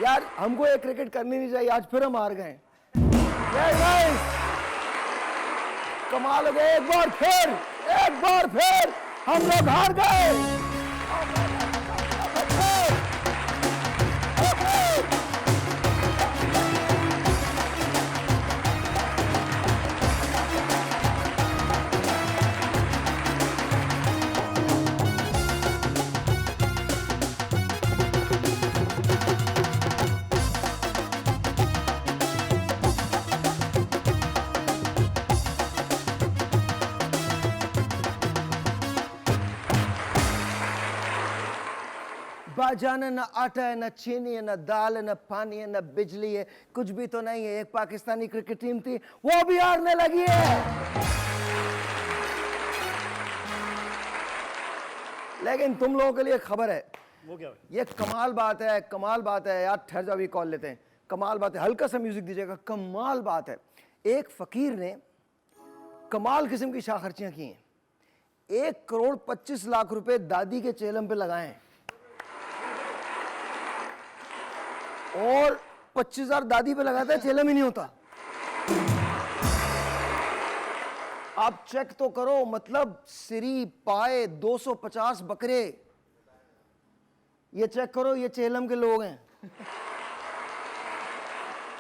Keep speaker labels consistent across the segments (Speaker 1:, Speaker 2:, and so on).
Speaker 1: यार हमको ये क्रिकेट करनी नहीं चाहिए, आज फिर हम हार गए। कमाल हो गया, एक बार फिर हम लोग हार गए। बाजाना न आटा है, न चीनी है, न दाल है, न पानी है, न बिजली है, कुछ भी तो नहीं है। एक पाकिस्तानी क्रिकेट टीम थी, वो भी हारने लगी है। लेकिन तुम लोगों के लिए खबर है,
Speaker 2: वो क्या है?
Speaker 1: ये कमाल बात है, कमाल बात है यार। ठहर जाओ, अभी कॉल लेते हैं। कमाल बात है, हल्का सा म्यूजिक दीजिएगा। कमाल बात है, एक फकीर ने कमाल किस्म की शाखर्चियां की हैं। 1,25,00,000 रुपए दादी के चेलम पे लगाए हैं और 25,000 दादी पे लगाता है, चेलम ही नहीं होता। आप चेक तो करो, मतलब सिरी पाए 250 बकरे, ये चेक करो, ये चेलम के लोग हैं।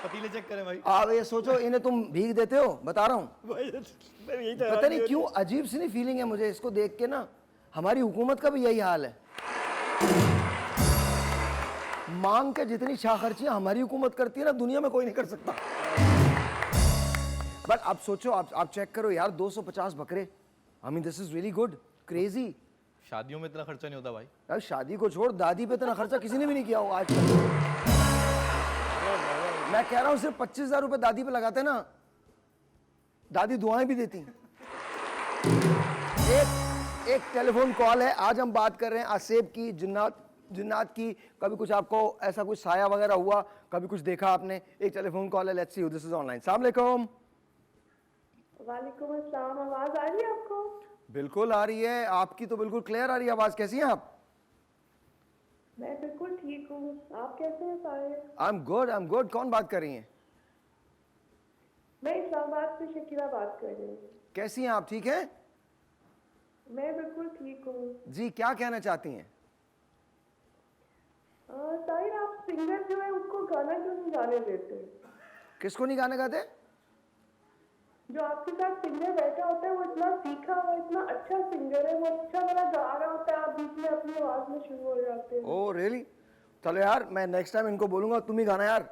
Speaker 2: पतीले चेक करें भाई।
Speaker 1: आप ये सोचो, इन्हें तुम भीख देते हो, बता रहा हूं।
Speaker 2: भाई यही
Speaker 1: पता नहीं क्यों अजीब सी नहीं फीलिंग है मुझे इसको देख के ना। हमारी हुकूमत का भी यही हाल है, मांग के जितनी शाखर्चियां हमारी हुकूमत करती है ना, दुनिया में कोई नहीं कर सकता। बट आप सोचो, आप चेक करो यार, 250 बकरे। I mean this is really good, crazy.
Speaker 2: शादियों में इतना खर्चा नहीं होता भाई।
Speaker 1: यार शादी को छोड़, दादी पे इतना खर्चा किसी ने भी नहीं किया हो आज तक। मैं कह रहा हूं सिर्फ 25,000 रुपए दादी पे लगाते ना, दादी दुआएं भी देती। एक टेलीफोन कॉल है, आज हम बात कर रहे हैं आसेब की, जिन्नात की। कभी कुछ आपको ऐसा कुछ साया वगैरह हुआ, कभी कुछ देखा आपने? एक टेलीफोन कॉल है, let's see who this is online. अस्सलाम वालेकुम।
Speaker 3: वालेकुम अस्सलाम। आवाज आ रही है आपको?
Speaker 1: बिल्कुल आ रही है, आपकी तो बिल्कुल क्लियर आ रही है आवाज। कैसी हैं आप?
Speaker 3: मैं बिल्कुल ठीक हूँ, आप कैसे हैं सारे?
Speaker 1: I am good. कौन बात कर रही हैं?
Speaker 3: मैं इस्लामाबाद से शकीला बात कर रही हूँ।
Speaker 1: कैसी हैं आप, ठीक हैं?
Speaker 3: मैं बिल्कुल ठीक हूँ।
Speaker 1: जी, क्या कहना चाहती हैं?
Speaker 3: साहिर, आप सिंगर जो है उसको गाना क्यों नहीं गाने देते?
Speaker 1: किसको नहीं गाने गाते?
Speaker 3: जो आपके साथ सिंगर बैठा होता है वो इतना सीखा हुआ, इतना अच्छा सिंगर है, वो अच्छा वाला गा रहा होता है, आप बीच में अपनी आवाज में शुरू हो जाते हैं।
Speaker 1: Oh really? चलो यार, मैं नेक्स्ट टाइम इनको बोलूंगा तुम ही गाना यार।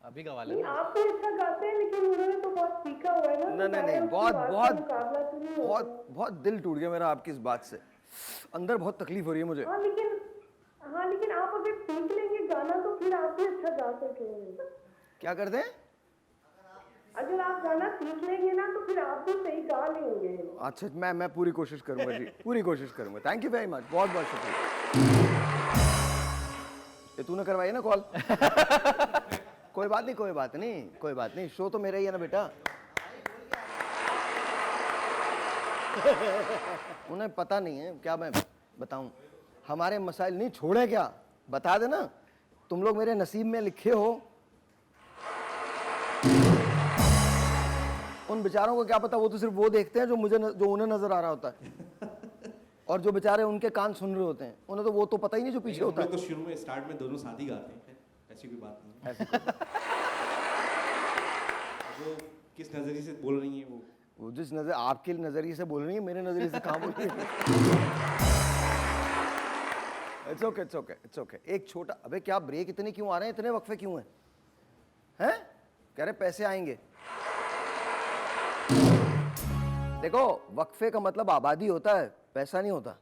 Speaker 2: अभी गवा
Speaker 3: नहीं,
Speaker 2: ले।
Speaker 3: आप तो अच्छा गाते हैं, लेकिन उन्होंने तो बहुत सीखा हुआ है ना।
Speaker 1: नहीं,
Speaker 3: तो
Speaker 1: बहुत
Speaker 3: उसकी आवाज
Speaker 1: बहुत
Speaker 3: का मुकाबला तो नहीं होता।
Speaker 1: बहुत दिल टूट गया मेरा आपकी इस बात से। अंदर बहुत तकलीफ हो रही है मुझे।
Speaker 3: हाँ लेकिन आप अगर सीख लेंगे गाना तो फिर आप भी अच्छा गा सकेंगे।
Speaker 1: क्या करते हैं?
Speaker 3: अगर आप गाना सीख लेंगे ना तो फिर आप भी सही गा लेंगे।
Speaker 1: अच्छा, मैं पूरी कोशिश करूंगा जी, पूरी कोशिश करूंगा। थैंक यू वेरी मच, बहुत बहुत शुक्रिया। ये तूने करवाई ना कॉल? कोई बात नहीं, शो तो मेरा ही है ना बेटा। उन्हें पता नहीं है क्या मैं बताऊं, हमारे मसाइल नहीं छोड़े क्या, बता देना। तुम लोग मेरे नसीब में लिखे हो, उन बेचारों को क्या पता, वो तो सिर्फ वो देखते हैं जो उन्हें नजर आ रहा होता है, और जो बेचारे उनके कान सुन रहे होते हैं, उन्हें तो वो तो पता ही नहीं जो पीछे होता है।
Speaker 4: तो शुरू में स्टार्ट में दोनों साथ ही गाते हैं, ऐसी कोई बात नहीं है।
Speaker 1: ऐसी कोई-
Speaker 4: वो किस नजरिए से बोल रही हैं
Speaker 1: वो जिस नजर आपके नजरिए से बोल रही है, मेरे नजरिए से कहाँ बोल रही है? It's okay. एक छोटा, अबे क्या ब्रेक इतने क्यों आ रहे हैं, इतने वक्फे क्यों हैं? कह रहे पैसे आएंगे। देखो, वक्फे का मतलब आबादी होता है, पैसा नहीं होता।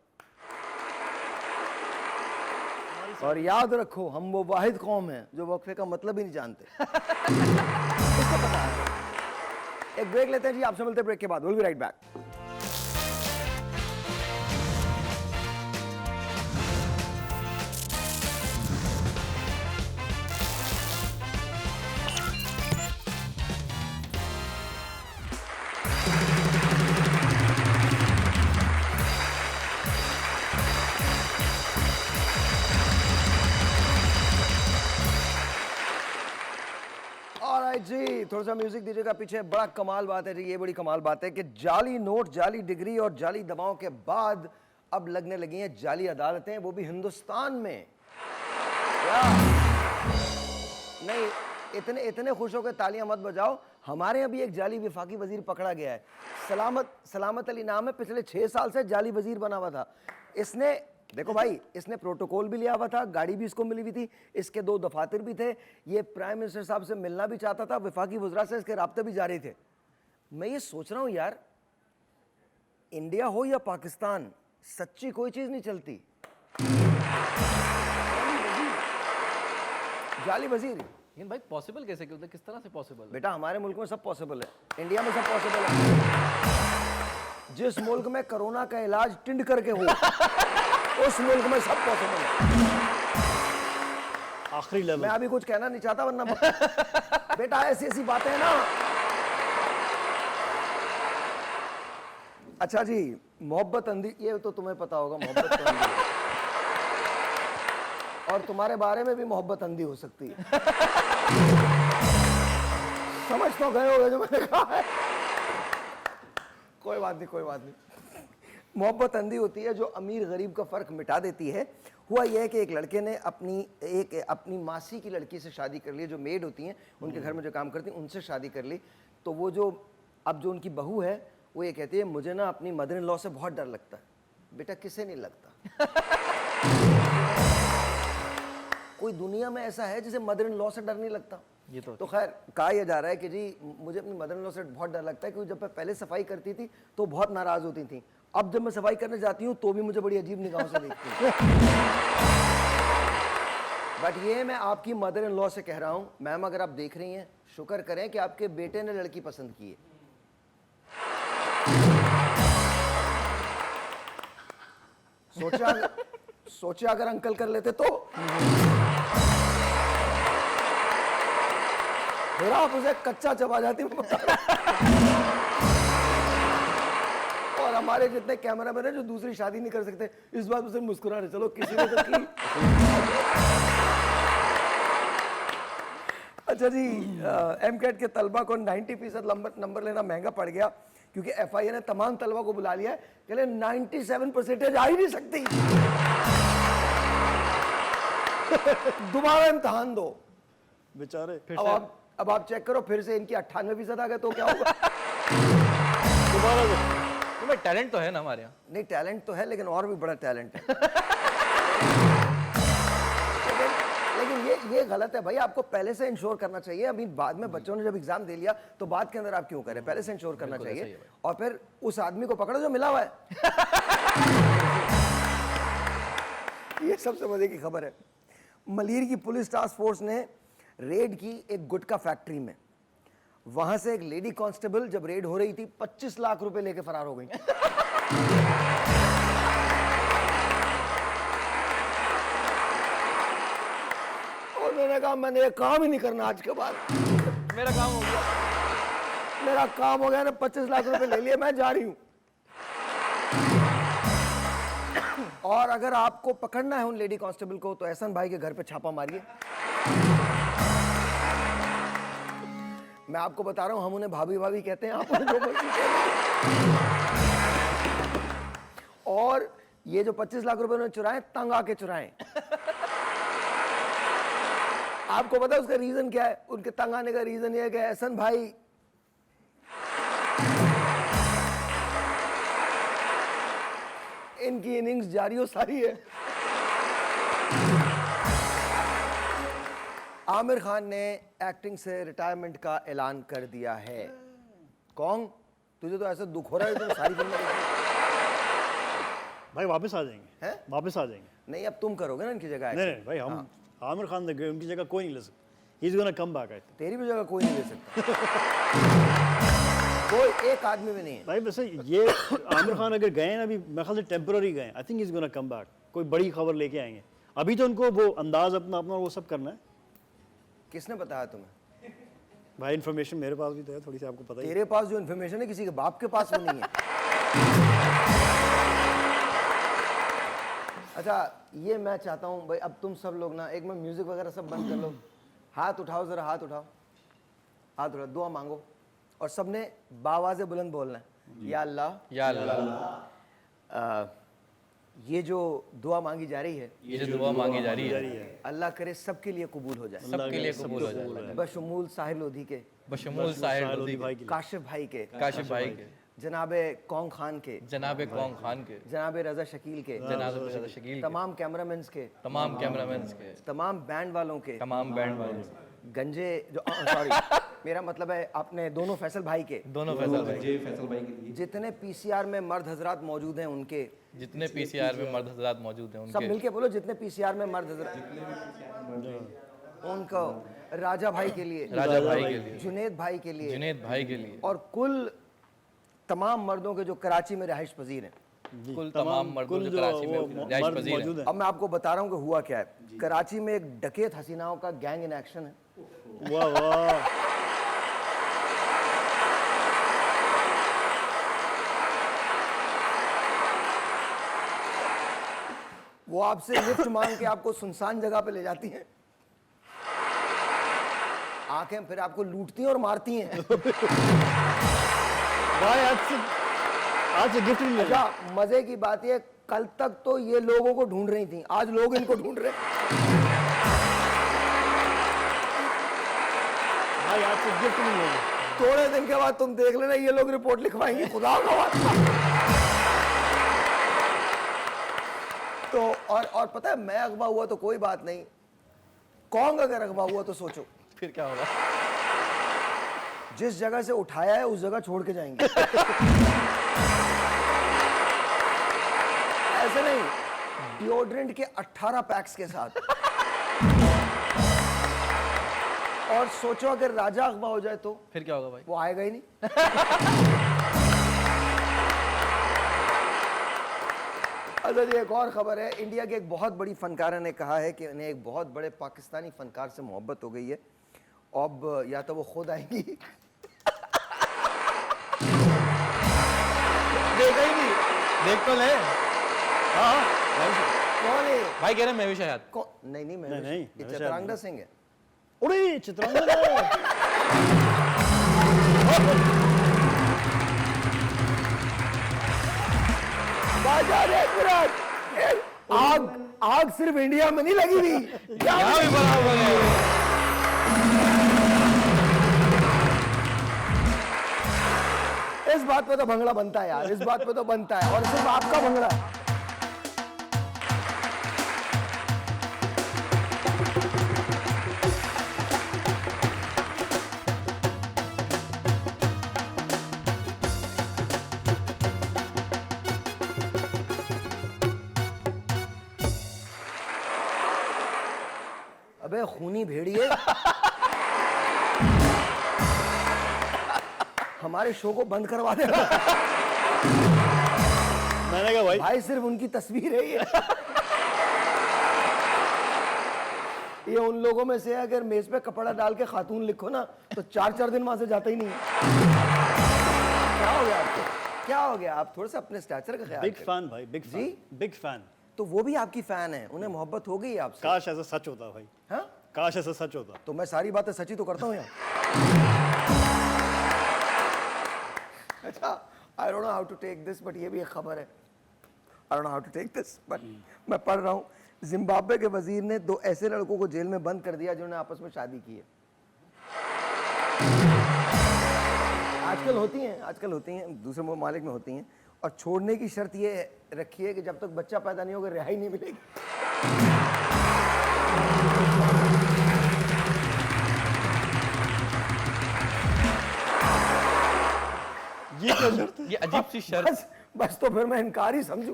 Speaker 1: और याद रखो, हम वो वाहिद कौम है जो वक्फे का मतलब ही नहीं जानते। इसको पता है। एक ब्रेक लेते हैं जी, आपसे मिलते हैं ब्रेक के बाद। Will be right back. थोड़ा सा म्यूजिक दीजिएगा पीछे। बड़ा कमाल बात है जी, ये बड़ी कमाल बात है कि जाली नोट, जाली डिग्री और जाली दवाओं के बाद अब लगने लगी हैं जाली अदालतें, वो भी हिंदुस्तान में। क्या नहीं, इतने इतने खुश होकर तालियां मत बजाओ। हमारे यहाँ भी एक जाली विफाकी वजीर पकड़ा गया है। सलामत अली नाम है, पिछले 6 साल से जाली वजीर बना हुआ था। इसने, देखो भाई, इसने प्रोटोकॉल भी लिया हुआ था, गाड़ी भी इसको मिली हुई थी, इसके 2 दफातर भी थे, ये प्राइम मिनिस्टर साहब से मिलना भी चाहता था, विफाकी वज़रा से इसके राब्ते भी जारी थे। मैं ये सोच रहा हूँ यार, इंडिया हो या पाकिस्तान, सच्ची कोई चीज़ नहीं चलती। जाली वजीर।
Speaker 2: लेकिन भाई पॉसिबल कैसे, मतलब किस तरह से पॉसिबल?
Speaker 1: बेटा हमारे मुल्क में सब पॉसिबल है, इंडिया में सब पॉसिबल है। जिस मुल्क में कोरोना का इलाज टिंड करके हो उस मुल्क में सब पॉसिबल है।
Speaker 5: आखिरी लेवल।
Speaker 1: मैं अभी कुछ कहना नहीं चाहता, वरना बेटा ऐसी ऐसी बातें हैं ना। अच्छा जी, मोहब्बत अंधी, ये तो तुम्हें पता होगा, मोहब्बत तो अंधी है। और तुम्हारे बारे में भी मोहब्बत अंधी हो सकती है। समझ तो गए होगे जो मैंने कहा है। कोई बात नहीं, कोई बात नहीं। मोहब्बत अंधी होती है जो अमीर गरीब का फर्क मिटा देती है। हुआ यह है कि एक लड़के ने अपनी मासी की लड़की से शादी कर ली, जो मेड होती हैं उनके घर में जो काम करती हैं उनसे शादी कर ली। तो वो जो अब जो उनकी बहू है वो ये कहती है, मुझे ना अपनी मदर इन लॉ से बहुत डर लगता है। बेटा किसे नहीं लगता? कोई दुनिया में ऐसा है जिसे मदर इन लॉ से डर नहीं लगता?
Speaker 2: ये तो
Speaker 1: खैर कहा यह जा रहा है कि जी मुझे अपनी मदर इन लॉ से बहुत डर लगता है, क्योंकि जब मैं पहले सफाई करती थी तो बहुत नाराज होती थी। अब जब मैं सफाई करने जाती हूँ तो भी मुझे बड़ी अजीब निगाहों से देखती है। बट ये मैं आपकी मदर इन लॉ से कह रहा हूँ, मैम अगर आप देख रही हैं, शुक्र करें कि आपके बेटे ने लड़की पसंद की है। सोचा अगर अंकल कर लेते तो फिर आप उसे कच्चा चबा जाती। और हमारे जितने कैमरामैन हैं जो दूसरी शादी नहीं कर सकते, इस बात पर मुस्कुरा रहे, चलो किसी ने तो की। अच्छा जी, एमकेट के तलबा को 90% नंबर लेना महंगा पड़ गया, क्योंकि एफआईए ने तमाम तलबा को बुला लिया है, कहले 97% आ ही नहीं सकती। दोबारा इम्तहान दो
Speaker 5: बेचारे।
Speaker 1: अब आप चेक करो, फिर से इनकी 98% आ गए तो क्या होगा?
Speaker 5: दोबारा
Speaker 2: तो भाई टैलेंट तो है ना हमारे यहाँ।
Speaker 1: नहीं, टैलेंट तो है, लेकिन और भी बड़ा टैलेंट है। लेकिन ये गलत है भाई, आपको पहले से इंश्योर करना चाहिए। अभी बाद में बच्चों ने जब एग्जाम दे लिया तो बाद के अंदर आप क्यों करें? पहले से इंश्योर करना चाहिए। और फिर उस आदमी को पकड़ो जो मिला हुआ है। ये सबसे मजे की खबर है। मलीर की पुलिस टास्क फोर्स ने रेड की एक गुटखा फैक्ट्री में। वहां से एक लेडी कांस्टेबल जब रेड हो रही थी 25 लाख रुपए लेके फरार हो गई। और मैंने कहा मैंने ये काम ही नहीं करना आज के बाद,
Speaker 2: मेरा काम हो गया।
Speaker 1: मेरा काम हो गया ना, 25 लाख रुपए ले लिए, मैं जा रही हूं। और अगर आपको पकड़ना है उन लेडी कांस्टेबल को तो एहसन भाई के घर पे छापा मारिए। मैं आपको बता रहा हूं, हम उन्हें भाभी भाभी कहते हैं, आप उन्हें जो मर्जी कहते हैं। और ये जो 25 लाख रुपए उन्होंने चुराए, तंग आके चुराए। आपको पता है उसका रीजन क्या है? उनके तंग आने का रीजन ये है कि एहसन भाई इनकी इनिंग्स जारी हो सारी है। आमिर खान ने एक्टिंग से रिटायरमेंट का ऐलान कर दिया है। कौन? तुझे तो ऐसा दुख हो रहा है तुम सारी फिल्में
Speaker 5: भाई वापस आ जाएंगे।
Speaker 1: हैं?
Speaker 5: वापस आ जाएंगे।
Speaker 1: नहीं, अब तुम करोगे ना इनकी जगह।
Speaker 5: नहीं भाई, हम आमिर खान ने गए, उनकी जगह कोई नहीं ले सकता। He's gonna come back, I think।
Speaker 1: तेरी भी जगह कोई नहीं ले सकता। कोई एक आदमी भी नहीं है
Speaker 5: भाई। वैसे ये आमिर खान अगर गए ना, अभी मेरे ख्याल से टेम्पररी गए, I think is gonna come back. कोई बड़ी खबर लेके आएंगे। अभी तो उनको वो अंदाज अपना अपना वो सब करना है।
Speaker 1: किसने बताया तुम्हें?
Speaker 5: भाई इन्फॉर्मेशन मेरे पास भी तो है, थोड़ी सी आपको पता ही है।
Speaker 1: तेरे पास जो इन्फॉर्मेशन है किसी के बाप के पास वो नहीं है। अच्छा, ये मैं चाहता हूँ भाई, अब तुम सब लोग ना एक में म्यूजिक वगैरह सब बंद कर लो। हाथ उठाओ जरा, हाथ उठाओ। हाथ उठा, दुआ मांगो और सबने बावाज़े बुलंद बोलना है, या अल्लाह
Speaker 2: या अल्लाह,
Speaker 1: ये जो दुआ मांगी जा रही है,
Speaker 2: ये जो दुआ मांगी जा रही है
Speaker 1: अल्लाह करे सबके लिए कबूल हो जाए,
Speaker 2: सबके लिए कबूल हो जाए,
Speaker 1: बशमूल साहिर लोधी के,
Speaker 2: बशमूल साहिर लोधी
Speaker 5: भाई के लिए।
Speaker 1: काशिफ भाई के,
Speaker 2: काशिफ भाई के,
Speaker 1: जनाबे कौन खान के,
Speaker 2: जनाब कौम खान के,
Speaker 1: जनाबे रजा शकील के,
Speaker 2: जनाब रजा शकील के,
Speaker 1: तमाम कैमरामैन के,
Speaker 2: तमाम कैमरामैन के,
Speaker 1: तमाम बैंड वालों के,
Speaker 2: तमाम बैंड वालों के,
Speaker 1: गंजे जो सॉरी मेरा मतलब है अपने दोनों फैसल भाई के,
Speaker 2: दोनों फैसल भाई,
Speaker 4: जे फैसल भाई के लिए
Speaker 1: जितने पीसीआर में मर्द हजरात मौजूद हैं उनके,
Speaker 2: जितने पीसीआर में मर्द हजरात मौजूद हैं
Speaker 1: सब
Speaker 2: उनके,
Speaker 1: मिलके बोलो जितने पीसीआर में मर्द हजरात, उनको, राजा भाई के लिए,
Speaker 2: राजा भाई के लिए,
Speaker 1: जुनेद भाई के लिए,
Speaker 2: जुनेद भाई के लिए,
Speaker 1: और कुल तमाम मर्दों के जो कराची में रिहाइश पजीर हैं।
Speaker 2: कुल तमाम मर्दों
Speaker 5: कुल
Speaker 2: जो
Speaker 5: जो
Speaker 2: कराची
Speaker 5: वो
Speaker 2: में रिहाइश
Speaker 5: मर्द
Speaker 2: पजीर हैं।
Speaker 5: मौजूद हैं।
Speaker 1: अब मैं आपको बता रहा हूँ कि हुआ क्या है। कराची में एक डकैत हसीनाओं का गैंग इन एक्शन है।
Speaker 5: वाह वाह,
Speaker 1: वो आपसे लिफ्ट मांग के आपको सुनसान जगह पे ले जाती हैं, आंखें फिर आपको लूटती हैं और मारती हैं।
Speaker 5: भाई आज से गिफ्ट नहीं मिला।
Speaker 1: अच्छा, मजे की बात ये, कल तक तो ये लोगों को ढूंढ रही थी, आज लोग इनको ढूंढ रहे हैं।
Speaker 5: भाई आज से गिफ्ट नहीं मिला।
Speaker 1: थोड़े दिन के बाद तुम देख लेना ये लोग रिपोर्ट लिखवाएंगे, खुदा का वास्ता। तो और पता है, मैं अगवा हुआ तो कोई बात नहीं, कौन अगर अगवा हुआ तो सोचो
Speaker 2: फिर क्या होगा?
Speaker 1: जिस जगह से उठाया है उस जगह छोड़ के जाएंगे। ऐसे नहीं, डिओड्रेंट के 18 पैक्स के साथ। और सोचो अगर राजा अगवा हो जाए तो
Speaker 2: फिर क्या होगा भाई?
Speaker 1: वो आएगा ही नहीं। अच्छा जी, एक और खबर है। इंडिया के एक बहुत बड़ी फनकारा ने कहा है कि उन्हें एक बहुत बड़े पाकिस्तानी फनकार से मोहब्बत हो गई है। अब या तो वो खुद आएंगी,
Speaker 2: देखा ही नहीं, देख तो ले। हाँ
Speaker 1: कौन है
Speaker 2: भाई कह रहे मैं भी शायद।
Speaker 1: कौन? नहीं मैं
Speaker 5: नहीं,
Speaker 1: ये
Speaker 5: मैं
Speaker 1: चित्रांगदा सिंह है।
Speaker 5: उड़े चित्रांगदा है।
Speaker 1: बाजार है विराट। आग आग सिर्फ इंडिया में नहीं लगी हुई,
Speaker 2: यहाँ भी बराबर है।
Speaker 1: इस बात पे तो भंगड़ा बनता है यार, इस बात पे तो बनता है, और सिर्फ आपका भंगड़ा है। अबे खूनी भेड़िए, हमारे शो को बंद करवा देगा।
Speaker 5: मैंने कहा भाई
Speaker 1: भाई सिर्फ उनकी तस्वीर है ये उन लोगों में से है, अगर मेज पे कपड़ा डाल के खातून लिखो ना तो 4-4 दिन वहां से जाता ही नहीं है। क्या हो गया आपको? क्या हो गया? आप थोड़ा सा अपने स्टैचर का ख्याल
Speaker 5: बिग
Speaker 1: करें।
Speaker 5: फैन भाई, बिग फैन, बिग फैन।
Speaker 1: तो वो भी आपकी फैन है, उन्हें मोहब्बत हो गई है आपसे।
Speaker 5: काश ऐसा सच होता भाई,
Speaker 1: हाँ?
Speaker 5: काश ऐसा सच होता।
Speaker 1: तो मैं सारी बातें सच ही तो करता हूँ यहाँ। अच्छा, I don't know how to take this, but ये भी एक खबर है। I don't know how to take this, but मैं पढ़ रहा हूँ। जिम्बाब्वे के वजीर ने 2 ऐसे लड़कों को जेल में बंद कर दिया जिन्होंने आपस में शादी की है। आजकल होती हैं, दूसरे ममालिक में होती हैं, और छोड़ने की शर्त ये रखी है कि जब तक बच्चा पैदा नहीं होगा रिहाई नहीं मिलेगी।
Speaker 5: ये क्या शर्त है?
Speaker 2: ये अजीब सी शर्त।
Speaker 1: बस तो फिर मैं इनकार ही समझूं।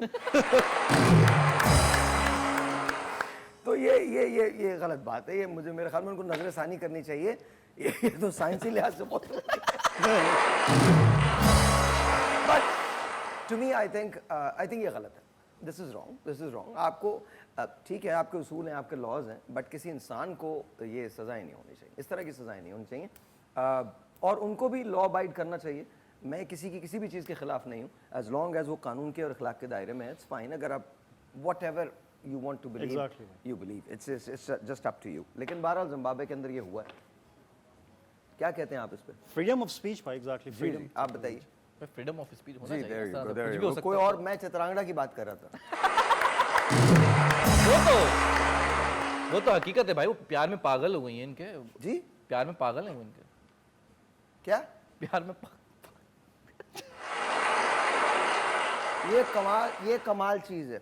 Speaker 1: तो ये गलत बात है। ये मुझे, मेरे ख्याल में उनको नजरसानी करनी चाहिए। ये तो साइंसी लिहाज से बहुत but to me I think ये गलत है। This is wrong. आपको ठीक है, आपके उसूल हैं, आपके लॉज हैं, बट किसी इंसान को ये सजाएं नहीं होनी चाहिए, इस तरह की सजाएं नहीं होनी चाहिए। और उनको भी लॉ अबाइड करना चाहिए। मैं किसी की किसी भी चीज़ के खिलाफ नहीं हूँ, एज लॉन्ग एज वो कानून के और अखलाक के दायरे में है, इट्स फाइन। अगर आप whatever you want to believe
Speaker 5: Exactly.
Speaker 1: You believe, it's just up to you. लेकिन बहरहाल जिम्बाब्वे के अंदर ये हुआ है। क्या कहते हैं आप इस पे?
Speaker 5: फ्रीडम ऑफ स्पीच भाई, एग्जैक्टली
Speaker 1: जी,
Speaker 5: फ्रीडम।
Speaker 1: जी, आप बताइए।
Speaker 2: फ्रीडम ऑफ स्पीच होना
Speaker 1: जी,
Speaker 2: चाहिए,
Speaker 1: there
Speaker 2: ऐसा
Speaker 1: you go,
Speaker 2: तो
Speaker 1: there
Speaker 2: कुछ
Speaker 1: you
Speaker 2: भी हो
Speaker 1: go।
Speaker 2: सकता
Speaker 1: कोई
Speaker 2: है।
Speaker 1: और, मैं चित्रांगड़ा की बात कर रहा था।
Speaker 2: वो तो हकीकत है भाई, वो प्यार में पागल हो गई हैं इनके,
Speaker 1: जी
Speaker 2: प्यार में पागल हैं वो इनके,
Speaker 1: क्या?
Speaker 2: प्यार में
Speaker 1: ये कमाल चीज है।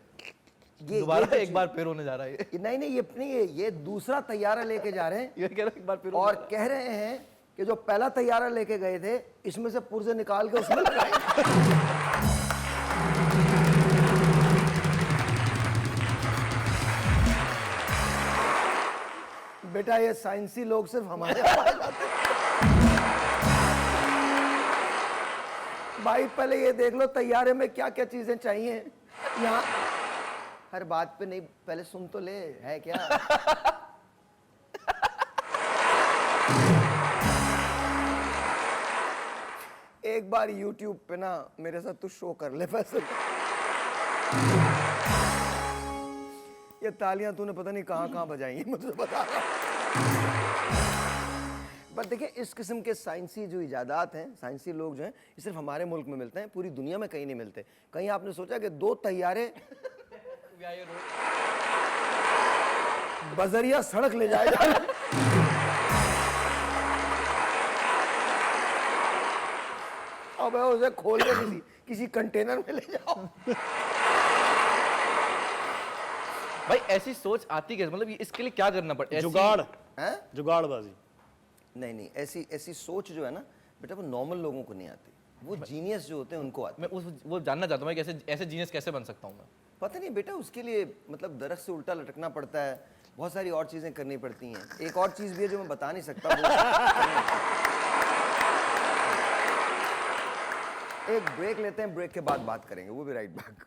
Speaker 1: ये
Speaker 2: दोबारा
Speaker 1: तो
Speaker 2: एक बार फिर होने जा रहा है ये।
Speaker 1: नहीं नहीं, ये नहीं, ये दूसरा तैयारा लेके जा रहे हैं
Speaker 2: ये कह रहा है एक बार फिर
Speaker 1: और कह रहे हैं कि जो पहला तैयारा लेके गए थे इसमें से पुर्जे निकाल के उसमें लगाए। बेटा ये साइंसी लोग सिर्फ हमारे यहाँ पाए जाते हैं। भाई पहले ये देख लो तैयारे में क्या क्या चीजें चाहिए। यहाँ हर बात पे नहीं, पहले सुन तो ले, है क्या? एक बार YouTube पे ना मेरे साथ तू शो कर ले पैसे। ये तालियां तूने पता नहीं कहाँ कहाँ बजाई हैं, मुझे बता रहा। पर देखिए इस किस्म के साइंसी जो इजादात हैं, साइंसी लोग जो हैं, ये सिर्फ हमारे मुल्क में मिलते हैं, पूरी दुनिया में कहीं नहीं मिलते। कहीं आपने सोचा कि 2 तैयारे बजरिया सड़क ले जाएगा? अब उसे खोल के किसी कंटेनर में ले जाओ।
Speaker 2: भाई ऐसी सोच आती कैसे, मतलब इसके लिए क्या करना पड़ता है?
Speaker 5: जुगाड़
Speaker 1: हैं?
Speaker 5: जुगाड़बाजी।
Speaker 1: नहीं नहीं, ऐसी सोच जो है ना बेटा, वो नॉर्मल लोगों को नहीं आती, वो जीनियस जो होते हैं उनको आती है।
Speaker 2: मैं वो जानना चाहता हूँ कि ऐसे जीनियस कैसे बन सकता हूँ मैं?
Speaker 1: पता नहीं बेटा, उसके लिए मतलब दरख्त से उल्टा लटकना पड़ता है, बहुत सारी और चीजें करनी पड़ती हैं। एक और चीज भी है जो मैं बता नहीं सकता। एक ब्रेक लेते हैं, ब्रेक के बाद बात करेंगे, वो भी राइट बैक।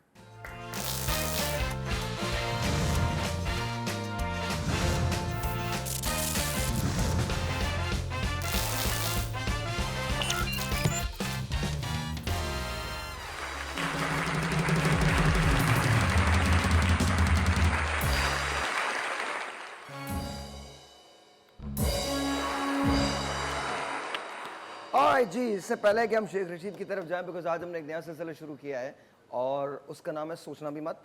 Speaker 1: ऑलराइट जी, इससे पहले कि हम शेख रशीद की तरफ जाएं, बिकॉज आज हमने एक नया सिलसिला शुरू किया है और उसका नाम है सोचना भी मत।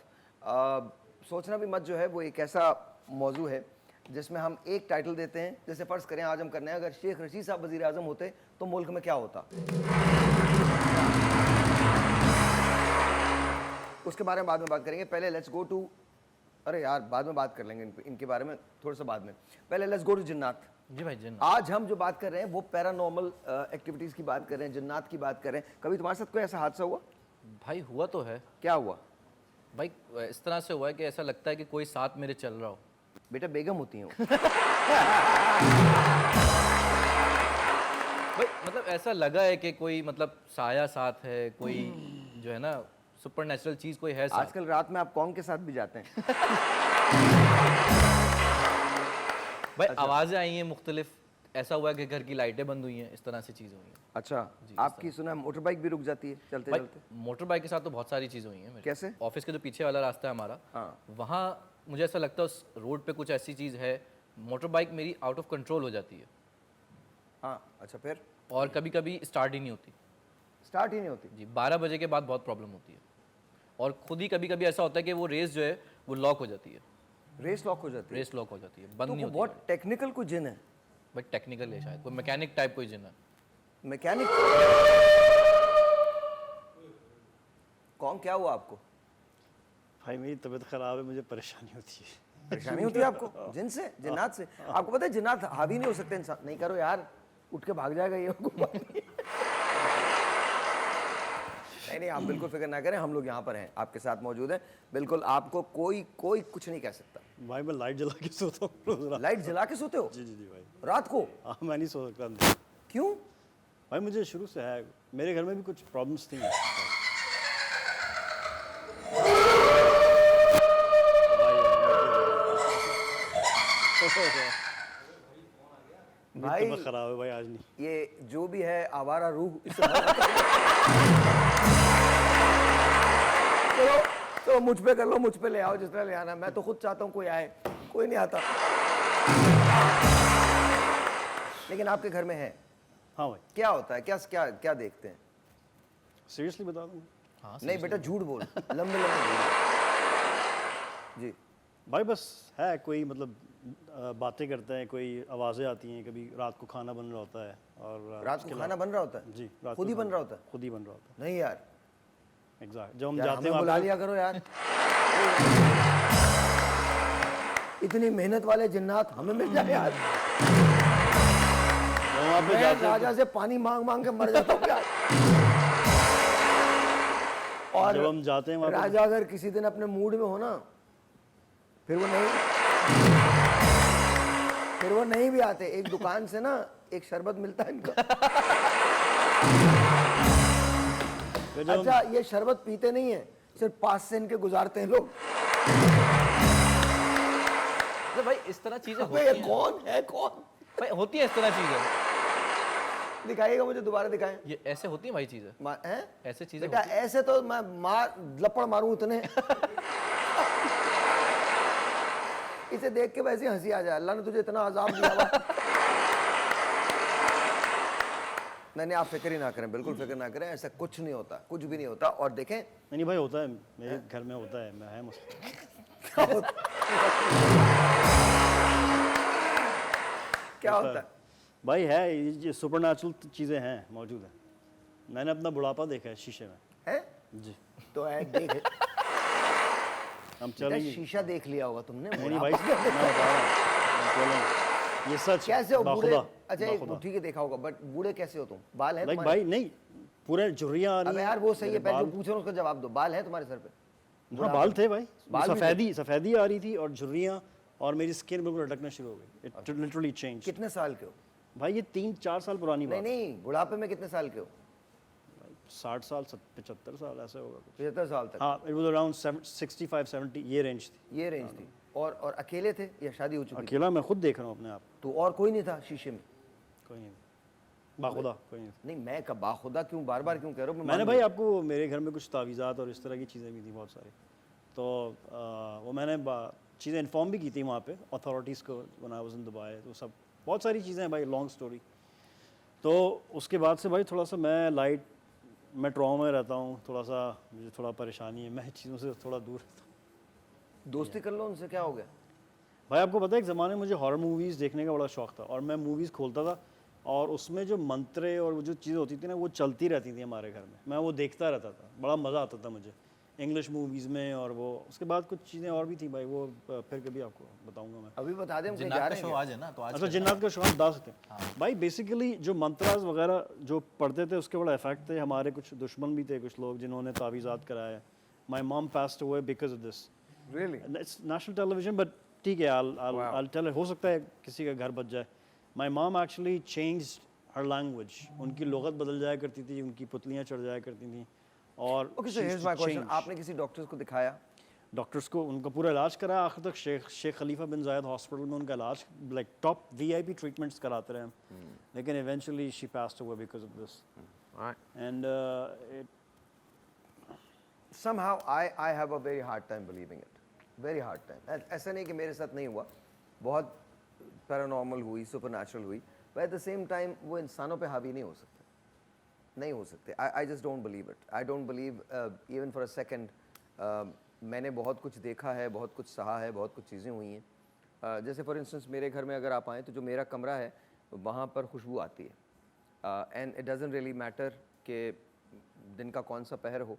Speaker 1: सोचना भी मत जो है वो एक ऐसा मौजू है जिसमें हम एक टाइटल देते हैं। जैसे फ़र्ज़ करें आज हम करने हैं, अगर शेख रशीद साहब वज़ीर आज़म होते तो मुल्क में क्या होता, उसके बारे में बाद में बात करेंगे। पहले लेट्स गो टू, अरे यार बाद में बात कर लेंगे इनके बारे में थोड़ा सा बाद में। पहले लेट्स गो टू जिन्नात।
Speaker 2: जी भाई जिन
Speaker 1: आज हम जो बात कर रहे हैं वो पैरानॉर्मल एक्टिविटीज की बात कर रहे हैं, जिन्नात की बात कर रहे हैं। कभी तुम्हारे साथ कोई ऐसा हादसा हुआ?
Speaker 2: भाई हुआ तो है
Speaker 1: क्या हुआ?
Speaker 2: भाई, इस तरह से हुआ है कि ऐसा लगता है कि कोई साथ मेरे चल रहा हो।
Speaker 1: बेटा बेगम होती हैं वो।
Speaker 2: भाई मतलब ऐसा लगा है कि कोई मतलब साया साथ है, कोई जो है ना सुपर नेचुरल चीज कोई है साथ।
Speaker 1: आजकल रात में आप कौन के साथ भी जाते हैं?
Speaker 2: भाई आवाजें आई हैं मुख्तलिफ, ऐसा हुआ है कि घर की लाइटें बंद हुई हैं, इस तरह से चीज़ें हुई हैं।
Speaker 1: अच्छा, आपकी सुना मोटर बाइक भी रुक जाती है चलते
Speaker 2: भाई
Speaker 1: चलते?
Speaker 2: मोटर बाइक के साथ तो बहुत सारी चीज़ें हुई हैं मेरे।
Speaker 1: कैसे?
Speaker 2: ऑफिस के जो पीछे वाला रास्ता है हमारा,
Speaker 1: हाँ।
Speaker 2: वहाँ मुझे ऐसा लगता है उस रोड पे कुछ ऐसी चीज़ है, मोटर बाइक मेरी आउट ऑफ कंट्रोल हो जाती है
Speaker 1: हाँ, अच्छा फिर?
Speaker 2: और कभी कभी स्टार्ट ही नहीं होती।
Speaker 1: स्टार्ट ही नहीं होती?
Speaker 2: जी, 12 बजे के बाद बहुत प्रॉब्लम होती है और खुद ही कभी कभी ऐसा होता है कि वो रेस जो है वो लॉक हो जाती है।
Speaker 1: रेस लॉक हो जाती है?
Speaker 2: रेस लॉक हो जाती है, बंद
Speaker 1: तो
Speaker 2: नहीं
Speaker 1: वो
Speaker 2: होती।
Speaker 1: बहुत टेक्निकल कुछ जिन है,
Speaker 2: भाई टेक्निकल है शायद, कोई मैकेनिक टाइप कोई जिन है।
Speaker 1: मैकेनिक। कौन, क्या हुआ आपको?
Speaker 5: भाई मेरी तबीयत खराब है, मुझे परेशानी होती है।
Speaker 1: परेशानी होती है आपको जिन से, जिन्नात से? आपको पता है जिन्नात हावी नहीं हो सकते इंसान। नहीं करो यार, उठ के भाग जाएगा ये। नहीं आप बिल्कुल फिक्र ना करें, हम लोग यहाँ पर हैं, आपके साथ मौजूद हैं। बिल्कुल आपको कोई कुछ नहीं कह सकता।
Speaker 5: भाई मैं लाइट जला के सोता हूँ रोज रात।
Speaker 1: लाइट जला के सोते हो?
Speaker 5: जी जी जी भाई,
Speaker 1: रात को?
Speaker 5: हाँ मैं नहीं सो सकता अंदर।
Speaker 1: क्यों?
Speaker 5: भाई मुझे शुरू से है, मेरे घर में भी कुछ प्रॉब्लम्स थी।
Speaker 1: भाई
Speaker 5: तबीयत खराब है भाई, आज नहीं।
Speaker 1: ये जो भी है आवारा रूह, इससे चलो तो मुझ पे कर लो, मुझ पे ले आओ जिस तरह ले आना। मैं तो खुद चाहता हूँ कोई आए, कोई नहीं आता। लेकिन आपके घर में है?
Speaker 5: हाँ भाई
Speaker 1: क्या होता है, क्या क्या क्या देखते हैं?
Speaker 5: सीरियसली बता दूँ
Speaker 2: हाँ
Speaker 1: नहीं बेटा झूठ बोल, लंबे लंबे जी।
Speaker 5: भाई बस है कोई मतलब बातें करते हैं, कोई आवाज़ें आती हैं, कभी रात को खाना बन रहा होता है और
Speaker 1: रात को खाना बन रहा होता है?
Speaker 5: जी रात
Speaker 1: खुद
Speaker 5: को
Speaker 1: ही बन
Speaker 5: खाना-
Speaker 1: रहा होता है?
Speaker 5: खुद ही बन रहा होता
Speaker 1: नहीं यार,
Speaker 5: है एग्जैक्ट। जब हम
Speaker 1: यार
Speaker 5: जाते
Speaker 1: हमें
Speaker 5: हैं
Speaker 1: बुला
Speaker 5: वहाँ पे-
Speaker 1: लिया करो यार। इतनी मेहनत वाले जिन्नात हमें मिल जाए यार।
Speaker 5: जब वहाँ पे
Speaker 1: मैं
Speaker 5: जाते हैं
Speaker 1: राजा से पानी मांग मांग के मर जाता हूँ यार। और
Speaker 5: जब हम जाते हैं वहाँ पे-
Speaker 1: राजा अगर किसी दिन अपने मूड में हो ना, फिर वो नहीं भी आते। एक दुकान से ना एक शरबत मिलता है इनका।
Speaker 5: फिर जब हम-
Speaker 1: अच्छा ये शरबत पीते नहीं है, सिर्फ पास से इनके गुजारते हैं लोग।
Speaker 2: तो भाई इस तरह चीजें
Speaker 1: अबे ये
Speaker 2: होती हैं
Speaker 1: कौन है कौन?
Speaker 2: भाई, होती है इस तरह चीजें।
Speaker 1: दिखाइएगा मुझे, दोबारा दिखाएं।
Speaker 2: ये ऐसे होती है भाई चीजें,
Speaker 1: हैं?
Speaker 2: ऐसे चीजें
Speaker 1: बेटा
Speaker 2: होती हैं।
Speaker 1: ऐसे तो मैं लपड़ मारूं इतने। इसे देख के वैसे हंसी आ जाए, अल्लाह ने तुझे इतना अजाब दिया हुआ। नहीं आप फिक्र ही ना करें, बिल्कुल फिक्र ना करें, ऐसा कुछ नहीं होता, कुछ भी नहीं होता। और देखें
Speaker 5: नहीं भाई होता है, मेरे घर में होता है, मैं है मसला।
Speaker 1: क्या होता है।
Speaker 5: भाई है ये सुपरनैचुरल चीज़ें हैं, मौजूद हैं। मैंने अपना बुढ़ापा देखा है शीशे में।
Speaker 1: है?
Speaker 5: जी
Speaker 1: तो है देख,
Speaker 5: हम
Speaker 1: बेटा
Speaker 5: चलेंगे।
Speaker 1: शीशा देख लिया होगा तुमने।
Speaker 5: नहीं भाई मैं बता रहा हूँ, हम चलेंगे। ये सच
Speaker 1: कैसे हो बूढ़े?
Speaker 5: बाखुदा,
Speaker 1: अच्छा एक
Speaker 5: बाखुदा।
Speaker 1: ठीक है देखा होगा, बट बूढ़े कैसे हो तुम? बाल है
Speaker 5: लाइक
Speaker 1: तुम्हारे?
Speaker 5: भाई नहीं पूरे झुर्रियाँ आ रही
Speaker 1: अबे
Speaker 5: हैं।
Speaker 1: यार वो सही है,
Speaker 5: मेरे
Speaker 1: पहले जो
Speaker 5: बाल-
Speaker 1: पूछ रहा हूँ उसका जवाब दो। बाल है तुम्हारे सर पे?
Speaker 5: हाँ बाल थे भाई,
Speaker 1: बाल भी थे?
Speaker 5: सफेदी आ रही थी और झुर्रियाँ, और मेरी स्किन बिल्कुल लटकना शुरू हो गई। It literally change.
Speaker 1: कितने साल के हो?
Speaker 5: भाई ये 3-4 साल पुरानी
Speaker 1: नहीं
Speaker 5: बात,
Speaker 1: नहीं, बुढ़ापे में कितने साल के हो?
Speaker 5: 60 साल 75 साल ऐसे होगा कुछ।
Speaker 1: 75 साल तक?
Speaker 5: हाँ इट वाज अराउंड 65-70 ये रेंज थी।
Speaker 1: ये रेंज थी। और अकेले थे या शादी हो चुकी थी?
Speaker 5: अकेला मैं खुद देख रहा हूँ अपने आप,
Speaker 1: तो और कोई नहीं था शीशे में?
Speaker 5: कोई नहीं, बाखुदा कोई नहीं।
Speaker 1: नहीं मैं कब बाखुदा क्यों बार बार क्यों कह रहा हूँ?
Speaker 5: मैंने भाई आपको मेरे घर में कुछ तावीज़ात और इस तरह की चीज़ें भी थी बहुत सारी, तो वो मैंने चीज़ें इन्फॉर्म भी की थी वहाँ पे अथॉरिटीज़ को when I was in Dubai. तो सब बहुत सारी चीज़ें हैं भाई, लॉन्ग स्टोरी। तो उसके बाद से भाई थोड़ा सा मैं ट्रॉमा में रहता हूँ, थोड़ा सा मुझे थोड़ा परेशानी है, मैं चीज़ों से थोड़ा दूर रहता हूँ।
Speaker 1: दोस्ती कर लो उनसे, क्या हो गया?
Speaker 5: भाई आपको पता है एक ज़माने में मुझे हॉरर मूवीज़ देखने का बड़ा शौक था, और मैं मूवीज़ खोलता था और उसमें जो मंत्रे और वो जो चीज़ें होती थी ना वो चलती रहती थी हमारे घर में, मैं वो देखता रहता था, बड़ा मज़ा आता था मुझे इंग्लिश मूवीज़ में। और वो उसके बाद कुछ चीज़ें और भी थी भाई, वो फिर कभी आपको बताऊंगा मैं।
Speaker 1: अभी बता दें हम कहीं
Speaker 2: जिन्नात
Speaker 1: जा
Speaker 2: का
Speaker 1: रहे हैं
Speaker 2: शो
Speaker 1: क्या?
Speaker 2: आज है ना, तो आज
Speaker 5: अच्छा जिन्नात का शो हम बता सकते हैं भाई। बेसिकली जो मंत्रास वगैरह जो पढ़ते थे उसके बड़ा इफेक्ट थे। हमारे कुछ दुश्मन भी थे, कुछ लोग जिन्होंने तावीज़ात कराया। My mom passed away because of this.
Speaker 1: Really?
Speaker 5: It's national television but ठीक है, I'll tell it, हो सकता है किसी का घर बच जाए। My mom actually changed her language, उनकी लुगत बदल जाया करती थी, उनकी पुतलियाँ चढ़ जाया करती थी। और
Speaker 1: Okay, so here's my question. आपने किसी डॉक्टर्स को दिखाया?
Speaker 5: डॉक्टर्स को उनका पूरा इलाज कराया आखिर तक। शेख खलीफा बिन जायद हॉस्पिटल में उनका इलाज, लाइक टॉप VIP ट्रीटमेंट्स कराते रहे हम, लेकिन eventually she passed away because of this. And
Speaker 1: Somehow I have a very hard time believing it. Very hard time. ऐसा नहीं कि मेरे साथ नहीं हुआ, बहुत पैरानॉर्मल हुई, सुपरनैचुरल हुई, but at the same time वो इंसानों पे हावी नहीं हो सकते, नहीं हो सकते। I just don't believe it. I don't believe even for a second। मैंने बहुत कुछ देखा है, बहुत कुछ सहा है, बहुत कुछ चीज़ें हुई हैं। जैसे फॉर इंस्टेंस मेरे घर में अगर आप आएँ तो जो मेरा कमरा है वहाँ पर खुशबू आती है, and it doesn't really matter कि दिन का कौन सा पहर हो।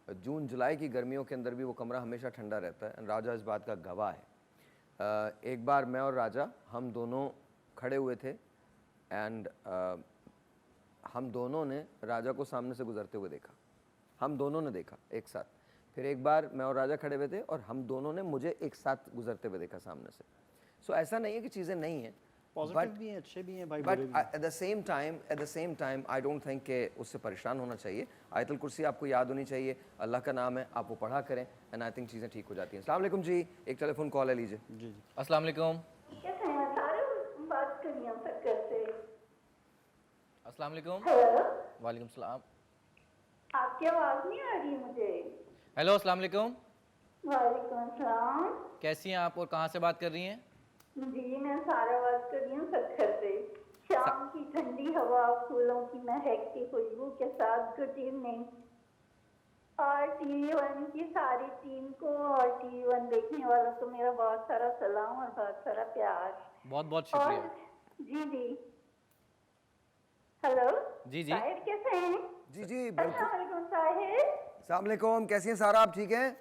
Speaker 1: जून जुलाई की गर्मियों के अंदर भी वो कमरा हमेशा ठंडा रहता है, एंड राजा इस बात का गवाह है। एक बार मैं और राजा हम दोनों खड़े हुए थे, एंड हम दोनों ने राजा को सामने से गुजरते हुए देखा, हम दोनों ने देखा एक साथ। फिर एक बार मैं और राजा खड़े हुए थे और हम दोनों ने मुझे एक साथ गुजरते हुए देखा सामने से। सो ऐसा नहीं है कि चीज़ें नहीं हैं,
Speaker 5: पॉजिटिव भी हैं, अच्छे भी हैं भाई,
Speaker 1: बट
Speaker 5: बुरे भी हैं।
Speaker 1: At the same time I don't think कि उससे परेशान होना चाहिए। आयतुल कुर्सी आपको याद होनी चाहिए, अल्लाह का नाम है, आप वो पढ़ा करें, एंड आई थिंक चीज़ें ठीक हो जाती हैं। अस्सलाम वालेकुम जी, एक टेलीफोन कॉल है, लीजिए।
Speaker 5: जी जी
Speaker 2: अस्सलाम वालेकुम।
Speaker 3: कैसे हैं सारे? बात करिए सर कैसे?
Speaker 2: अस्सलाम वालेकुम।
Speaker 3: हेलो,
Speaker 2: वालेकुम सलाम।
Speaker 3: आपकी आवाज़ नहीं आ रही मुझे।
Speaker 2: हेलो अस्सलाम वालेकुम,
Speaker 3: वालेकुम अस्सलाम।
Speaker 2: कैसी हैं आप और कहाँ से बात कर रही हैं?
Speaker 3: जी मैं सारा बात कर रही हूँ सक्खर से। शाम की ठंडी हवा
Speaker 6: हवा, फूलों की महक की खुशबू के साथ गुड इवनिंग। और TV1 की सारी टीम को और TV1 देखने वालों को मेरा बहुत सारा सलाम और बहुत सारा प्यार।
Speaker 2: बहुत बहुत
Speaker 6: और
Speaker 2: शुक्रिया।
Speaker 6: जी हेलो
Speaker 2: जी।
Speaker 6: साहिर कैसे हैं?
Speaker 1: जी बिल्कुल।
Speaker 6: अस्सलाम साहिर।
Speaker 1: अस्सलाम वालेकुम, कैसी हैं सारा, आप ठीक हैं?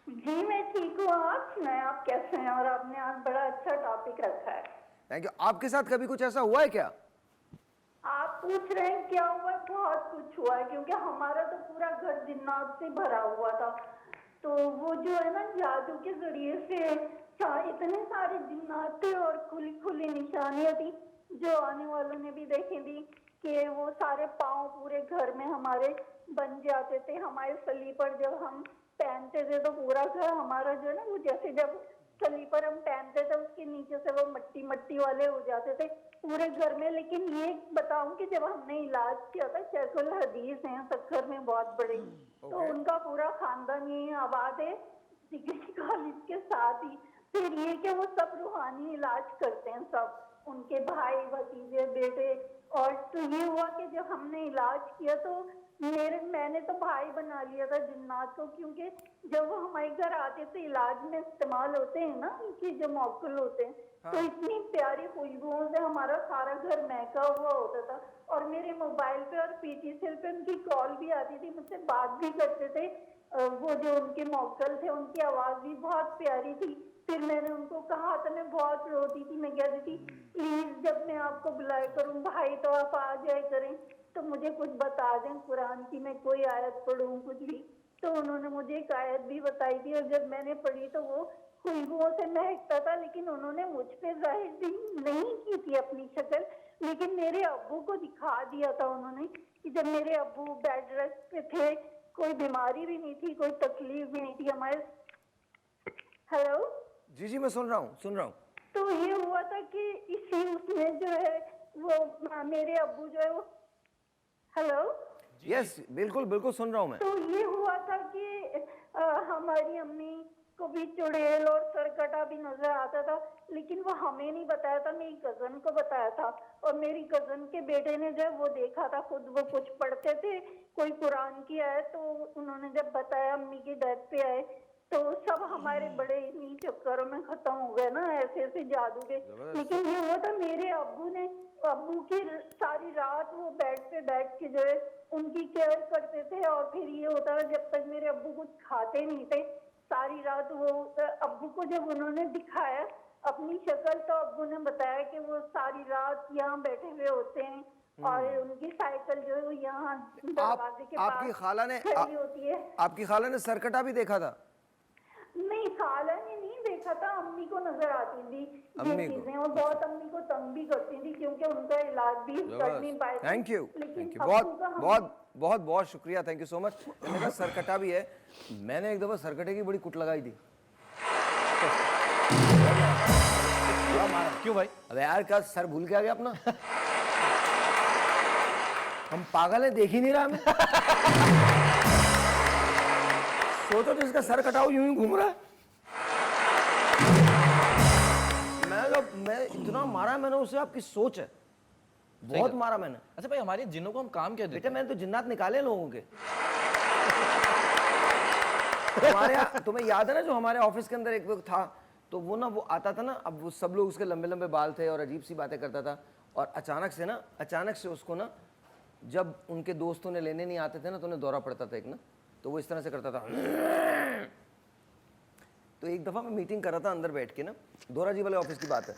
Speaker 6: जी मैं ठीक हूँ, आप सुनाएं आप कैसे हैं? और आपने आज बड़ा अच्छा टॉपिक रखा है।
Speaker 1: Thank you. आपके साथ कभी कुछ ऐसा हुआ है क्या?
Speaker 6: आप पूछ रहे हैं क्या हुआ? बहुत कुछ हुआ है, क्योंकि हमारा तो पूरा घर जिन्नात से भरा हुआ था। तो वो जो है ना, जादू के जरिए से इतने सारे जिन्नात थे और खुली खुली निशानियां थी जो आने वालों ने भी देखी थी कि वो सारे पाँव पूरे घर में हमारे बन जाते थे। हमारे स्लीपर जब हम पहनते थे तो पूरा घर हमारा जो है ना, वो जैसे जब स्लीपर हम पहनते थे उसके नीचे से वो मट्टी मट्टी वाले हो जाते थे पूरे घर में। लेकिन ये बताऊं कि जब हमने इलाज किया था, शेखुल हदीस हैं सक्खर में बहुत बड़े, तो उनका पूरा खानदान ये आबाद है डिग्री कॉलेज के साथ ही। फिर ये कि वो सब रूहानी इलाज करते हैं, सब उनके भाई भतीजे बेटे। और तो ये हुआ कि जब हमने इलाज किया तो मैंने तो भाई बना लिया था जिन्नात को, क्योंकि जब वो हमारे घर आते थे इलाज में इस्तेमाल होते हैं ना उनकी जो मौकुल होते हैं, तो इतनी प्यारी खुशबुओं से हमारा सारा घर महका हुआ होता था। और मेरे मोबाइल पे और PTCL पे उनकी कॉल भी आती थी, मुझसे बात भी करते थे। वो जो उनके मौकल थे उनकी आवाज भी बहुत प्यारी थी। फिर मैंने उनको कहा था, मैं बहुत रोती थी, मैं कहती थी प्लीज जब मैं आपको बुलाया करूं भाई तो आप आ जाए करें, तो मुझे कुछ बता दें कुरान की, मैं कोई आयत पढ़ूं कुछ भी। तो उन्होंने मुझे एक आयत भी बताई थी और जब मैंने पढ़ी तो वो खुशबुओं से महकता था। लेकिन उन्होंने मुझ पे जाहिर नहीं की थी अपनी शक्ल, लेकिन मेरे अब्बू को दिखा दिया था उन्होंने कि जब मेरे अब्बू बेड रेस्ट पे थे, कोई बीमारी भी नहीं थी, कोई तकलीफ भी नहीं थी हमारे। हेलो
Speaker 1: जी मैं सुन रहा हूँ।
Speaker 6: तो ये हुआ था कि इसी उसमें जो है वो मेरे अब्बू जो है वो हेलो
Speaker 1: यस बिल्कुल सुन रहा हूँ मैं।
Speaker 6: तो ये हुआ था कि हमारी अम्मी को भी चुड़ैल और सरकटा भी नजर आता था, लेकिन वो हमें नहीं बताया था, मेरी कजन को बताया था। और मेरी कजन के बेटे ने जब वो देखा था, खुद वो कुछ पढ़ते थे कोई कुरान की आयत, तो उन्होंने जब बताया अम्मी की डेथ पे आए तो सब हमारे बड़े इन्हीं चक्करों में खत्म हो गए ना, ऐसे ऐसे जादू के। लेकिन ये हुआ था मेरे अब्बू की सारी रात वो बेड पे बैठ के जो है उनकी केयर करते थे। और फिर ये होता था जब तक मेरे अब्बू कुछ खाते नहीं थे, सारी रात वो अब्बू को जब उन्होंने दिखाया अपनी शक्ल, तो अब्बू ने बताया कि वो सारी रात यहाँ बैठे हुए होते हैं और उनकी साइकिल जो है वो यहाँ दरवाजे के पास
Speaker 1: आपकी खाला ने
Speaker 6: खड़ी होती है।
Speaker 1: आपकी खाला ने सरकटा भी देखा था?
Speaker 6: नहीं, खाला ने नहीं देखा था, अम्मी को नजर आती थी
Speaker 1: अम्मी
Speaker 6: ये
Speaker 1: को।
Speaker 6: चीजें, और बहुत अम्मी को तंग भी करती थी क्योंकि उनका इलाज भी कर नहीं पाए थे।
Speaker 1: थैंक यू
Speaker 6: लेकिन
Speaker 1: बहुत शुक्रिया, थैंक यू सो मच। मैंने कहा सरकटा भी है, मैंने एक दफा सरकटे की बड़ी कुट लगाई थी।
Speaker 2: क्यों भाई?
Speaker 1: अबे यार क्या सर भूल के आ गया अपना? हम पागल है, देख ही नहीं रहा हमें। सोचो तो इसका सर कटाओ यूं ही घूम रहा है। मैं इतना मारा मैंने उसे, आपकी सोच है बहुत मारा मैंने।
Speaker 2: अच्छा भाई, हमारे जिन्नों को हम काम क्या देते
Speaker 1: बेटा मैंने तो जिन्नात निकाले लोगों के। हमारे यहाँ तुम्हें याद है ना, जो हमारे ऑफिस के अंदर एक व्यक्ति था, तो वो ना वो आता था ना, अब वो सब लोग उसके लंबे लंबे बाल थे और अजीब सी बातें करता था। और अचानक से उसको ना, जब उनके दोस्तों ने लेने नहीं आते थे ना, तो उन्हें दौरा पड़ता था एक ना, तो वो इस तरह से करता था। तो एक दफ़ा मैं मीटिंग कर रहा था अंदर बैठ के ना, दोरा जी वाले ऑफिस की बात है,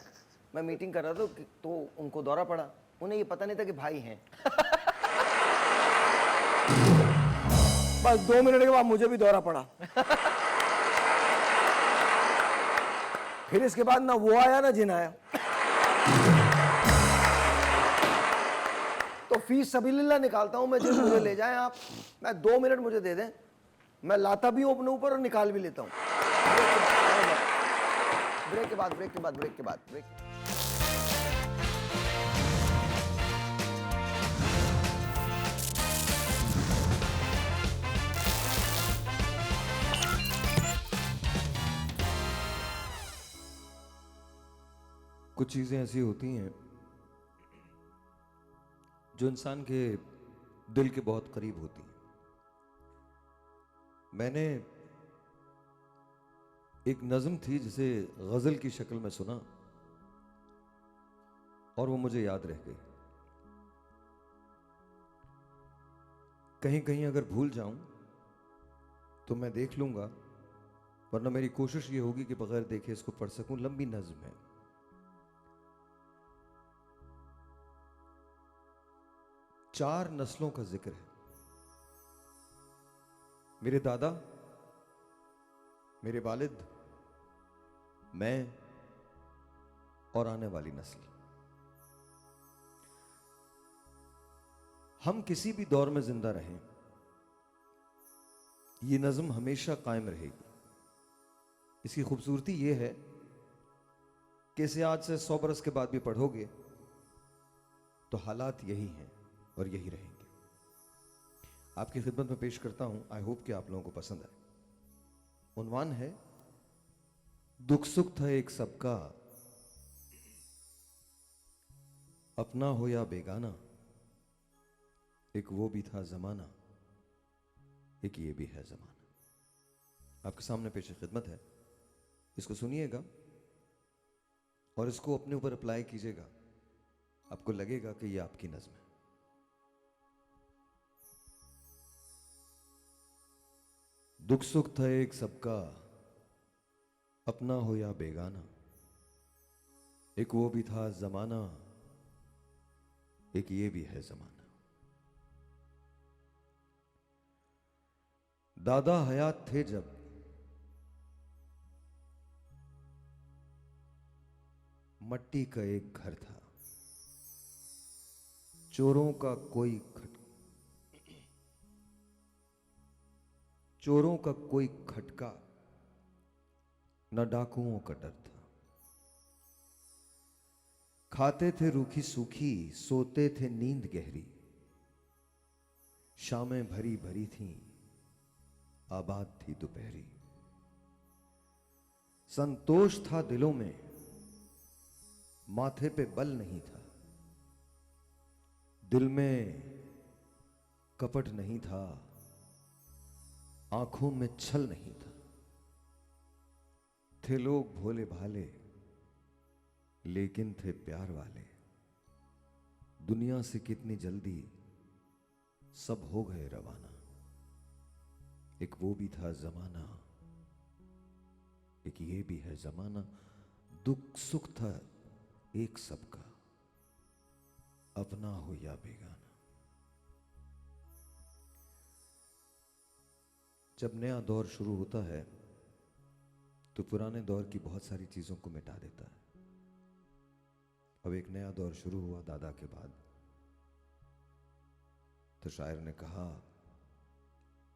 Speaker 1: मैं मीटिंग कर रहा था तो उनको दौरा पड़ा। उन्हें ये पता नहीं था कि भाई हैं। बस 2 मिनट के बाद मुझे भी दौरा पड़ा। फिर इसके बाद ना वो आया ना जिन आया। तो फीस सबीलिल्लाह निकालता हूं मैं, जिस मुझे ले जाएं आप, मैं 2 मिनट मुझे दे दें, मैं लाता भी हूं अपने ऊपर और निकाल भी लेता हूं। ब्रेक के बाद।
Speaker 7: कुछ चीज़ें ऐसी होती हैं जो इंसान के दिल के बहुत करीब होती हैं। मैंने एक नज़म थी जिसे गज़ल की शक्ल में सुना और वो मुझे याद रह गई। कहीं कहीं अगर भूल जाऊं तो मैं देख लूंगा, वरना मेरी कोशिश ये होगी कि बगैर देखे इसको पढ़ सकूं। लंबी नज़्म है। चार नस्लों का जिक्र है। मेरे दादा, मेरे वालिद, मैं और आने वाली नस्ल। हम किसी भी दौर में जिंदा रहें, ये नज़्म हमेशा कायम रहेगी। इसकी खूबसूरती ये है कि इसे आज से 100 बरस के बाद भी पढ़ोगे तो हालात यही हैं और यही रहेंगे। आपकी खिदमत में पेश करता हूं, आई होप कि आप लोगों को पसंद आए। उन्वान है दुख सुख था एक सबका, अपना हो या बेगाना, एक वो भी था जमाना, एक ये भी है जमाना। आपके सामने पेश खिदमत है, इसको सुनिएगा और इसको अपने ऊपर अप्लाई कीजिएगा। आपको लगेगा कि ये आपकी नज़्म है। दुख सुख था एक सबका, अपना हो या बेगाना, एक वो भी था जमाना, एक ये भी है जमाना। दादा हयात थे जब, मट्टी का एक घर था। चोरों का कोई खटका, न डाकुओं का डर था। खाते थे रूखी सूखी, सोते थे नींद गहरी। शामें भरी भरी थीं, आबाद थी दोपहरी। संतोष था दिलों में, माथे पे बल नहीं था। दिल में कपट नहीं था, आंखों में छल नहीं था। थे लोग भोले भाले, लेकिन थे प्यार वाले। दुनिया से कितनी जल्दी सब हो गए रवाना, एक वो भी था जमाना, एक ये भी है जमाना। दुख सुख था एक सबका, अपना हो या बेगाना। जब नया दौर शुरू होता है तो पुराने दौर की बहुत सारी चीजों को मिटा देता है। अब एक नया दौर शुरू हुआ दादा के बाद, तो शायर ने कहा,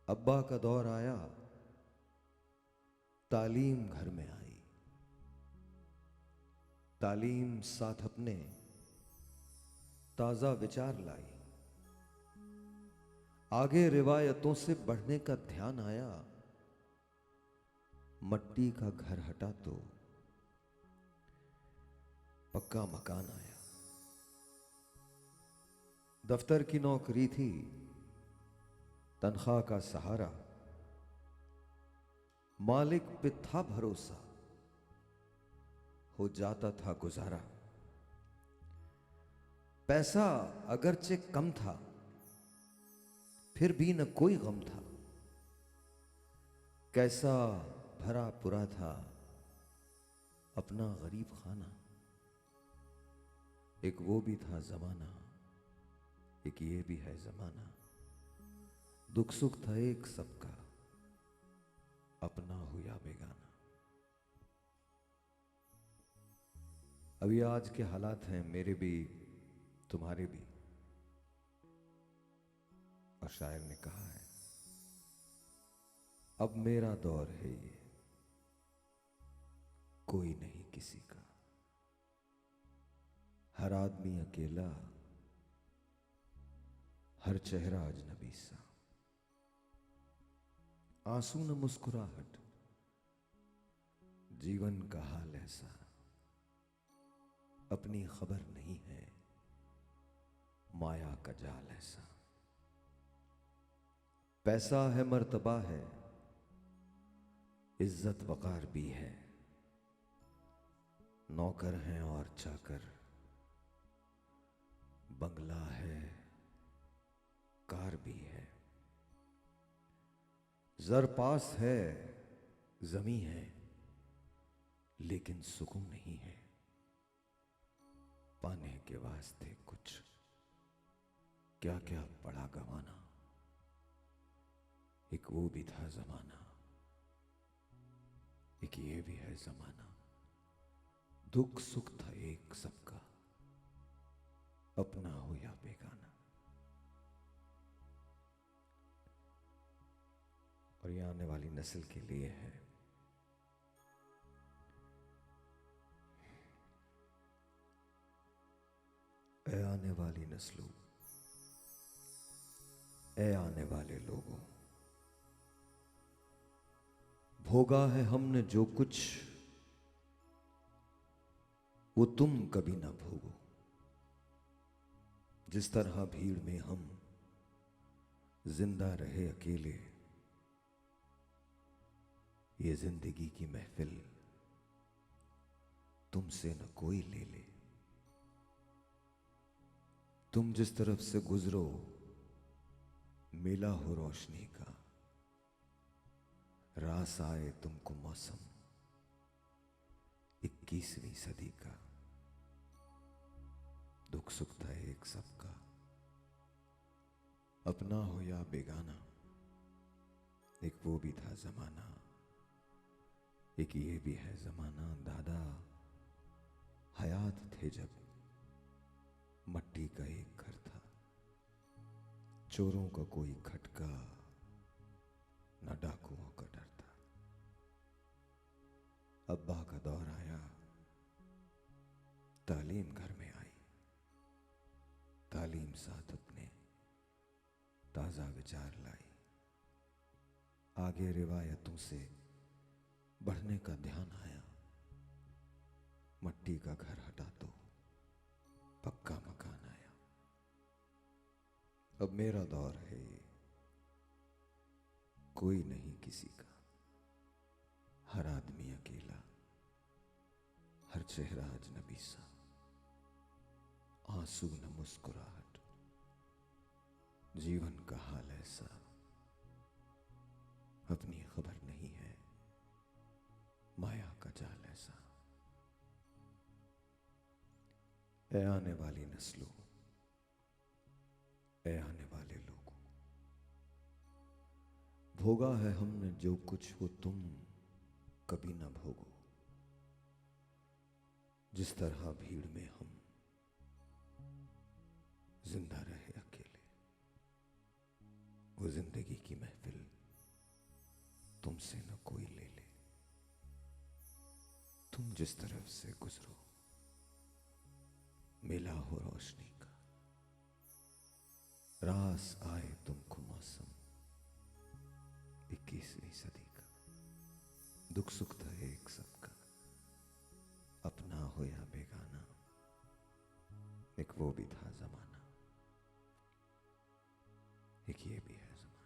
Speaker 7: अब्बा का दौर आया, तालीम घर में आई। तालीम साथ अपने ताजा विचार लाई। आगे रिवायतों से बढ़ने का ध्यान आया। मट्टी का घर हटा तो पक्का मकान आया। दफ्तर की नौकरी थी, तनख्वाह का सहारा। मालिक पे था भरोसा, हो जाता था गुजारा। पैसा अगरचे कम था, फिर भी न कोई गम था। कैसा भरा पूरा था अपना गरीब खाना। एक वो भी था जमाना, एक ये भी है जमाना। दुख सुख था एक सबका, अपना हो या बेगाना। अभी आज के हालात हैं मेरे भी, तुम्हारे भी। और शायर ने कहा है, अब मेरा दौर है ये, कोई नहीं किसी का। हर आदमी अकेला, हर चेहरा अजनबी सा। आंसू न मुस्कुराहट, जीवन का हाल ऐसा। अपनी खबर नहीं है, माया का जाल ऐसा। पैसा है, मर्तबा है, इज्जत वकार भी है, नौकर हैं और चाकर, बंगला है, कार भी है, जर पास है, जमी है, लेकिन सुकून नहीं है। पाने के वास्ते कुछ क्या क्या पड़ा गवाना, एक वो भी था जमाना, एक ये भी है जमाना। दुख सुख था एक सबका, अपना हो या बेगाना। और ये आने वाली नस्ल के लिए है। ए आने वाली नस्लों, ए आने वाले लोगों, भोगा है हमने जो कुछ, वो तुम कभी ना भोगो। जिस तरह भीड़ में हम जिंदा रहे अकेले, ये जिंदगी की महफिल तुमसे न कोई ले ले। तुम जिस तरफ से गुजरो मेला हो रोशनी का, रास आए तुमको मौसम 21वीं सदी का। दुख सुख था एक सबका, अपना हो या बेगाना, एक वो भी था जमाना, एक ये भी है जमाना। दादा हयात थे जब मट्टी का एक घर था, चोरों का कोई खटका, न डाकुओं का डर था। अब्बा का दौर आया, तालीम घर में आई, तालीम साथ अपने ताजा विचार लाई। आगे रिवायतों से बढ़ने का ध्यान आया, मट्टी का घर हटा तो पक्का मकान आया। अब मेरा दौर है ये, कोई नहीं किसी का, हर आदमी अकेला, हर चेहरा अजनबी सा, आंसू न मुस्कुराहट, जीवन का हाल ऐसा, अपनी खबर नहीं है, माया का जाल ऐसा। ए आने वाली नस्लों, ए आने वाले लोगों, भोगा है हमने जो कुछ, वो तुम कभी ना भोगो। जिस तरह भीड़ में हम जिंदा रहे अकेले, वो जिंदगी की महफिल तुमसे न कोई ले ले। तुम जिस तरफ से गुजरो मेला हो रोशनी का, रास आए तुमको मौसम 21वीं सदी का। दुख सुख था एक सबका, अपना हो या बेगाना, एक वो भी था जमाना, एक ये भी है जमाना।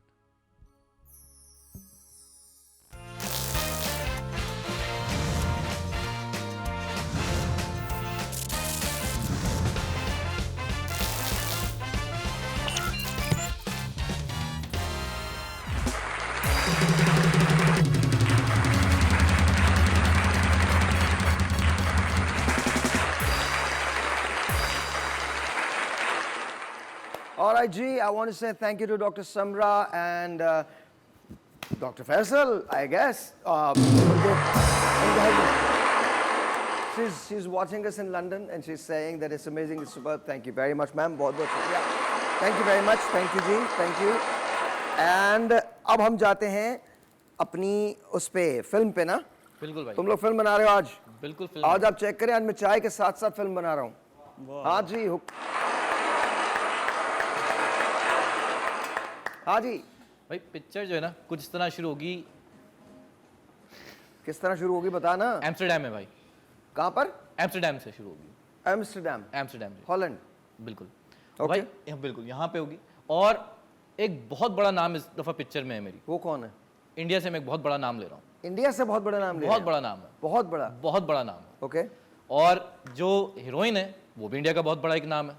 Speaker 1: All right, G, I want to say thank you to Dr. Samra and Dr. Faisal, I guess. She's watching us in London and she's saying that it's amazing, it's superb. Thank you very much, ma'am. बहुत बहुत शुक्रिया. Thank you very much. Thank you, G. Thank you. And अब हम जाते हैं अपनी उस पे फिल्म पे ना.
Speaker 2: बिल्कुल भाई,
Speaker 1: तुम लोग फिल्म बना रहे हो आज.
Speaker 2: बिल्कुल फिल्म।
Speaker 1: आज आप चेक करें, आज मैं चाय के साथ साथ फिल्म बना रहा हूँ. हाँ जी, हाँ जी
Speaker 2: भाई पिक्चर जो है ना कुछ इस तरह शुरू होगी।
Speaker 1: किस तरह शुरू होगी बता ना.
Speaker 2: एम्स्टरडेम में भाई।
Speaker 1: कहाँ पर?
Speaker 2: एम्स्टरडेम से शुरू होगी।
Speaker 1: एम्स्टरडेम,
Speaker 2: एम्स्टरडेम से।
Speaker 1: हॉलैंड.
Speaker 2: बिल्कुल। भाई बिल्कुल यहाँ पे होगी। और एक बहुत बड़ा नाम इस दफा पिक्चर में है मेरी।
Speaker 1: वो कौन है?
Speaker 2: इंडिया से मैं एक बहुत बड़ा नाम ले रहा हूँ।
Speaker 1: इंडिया से बहुत बड़ा नाम ले
Speaker 2: बहुत
Speaker 1: रहे
Speaker 2: बड़ा नाम है,
Speaker 1: हैं? बहुत बड़ा।
Speaker 2: बहुत बड़ा नाम है।
Speaker 1: ओके।
Speaker 2: और जो हीरोइन है वो भी इंडिया का बहुत बड़ा एक नाम है।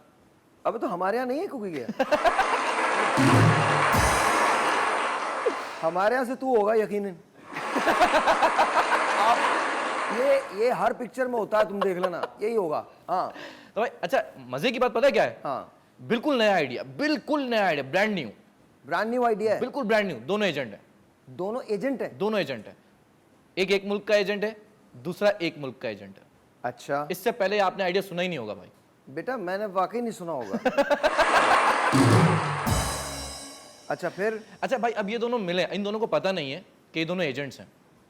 Speaker 1: अबे तो हमारे यहाँ नहीं है कोई गया। हमारे यहाँ से तू होगा यकीनन। आप ये हर पिक्चर में होता है, तुम देख लेना, यही होगा। हाँ
Speaker 2: तो भाई अच्छा, मजे की बात पता है क्या है?
Speaker 1: हाँ,
Speaker 2: बिल्कुल नया आइडिया, बिल्कुल नया idea, brand new,
Speaker 1: brand new idea है।
Speaker 2: बिल्कुल ब्रांड न्यू। दोनों एजेंट है,
Speaker 1: दोनों एजेंट है।
Speaker 2: दोनों एजेंट है। एक मुल्क का एजेंट है, दूसरा एक मुल्क का एजेंट है।
Speaker 1: अच्छा
Speaker 2: इससे पहले आपने आइडिया सुना ही नहीं होगा भाई।
Speaker 1: बेटा, मैंने वाकई नहीं सुना होगा। अच्छा फिर?
Speaker 2: अच्छा भाई, अब ये दोनों मिले, इन दोनों को पता नहीं है कि ये दोनों एजेंट्स हैं।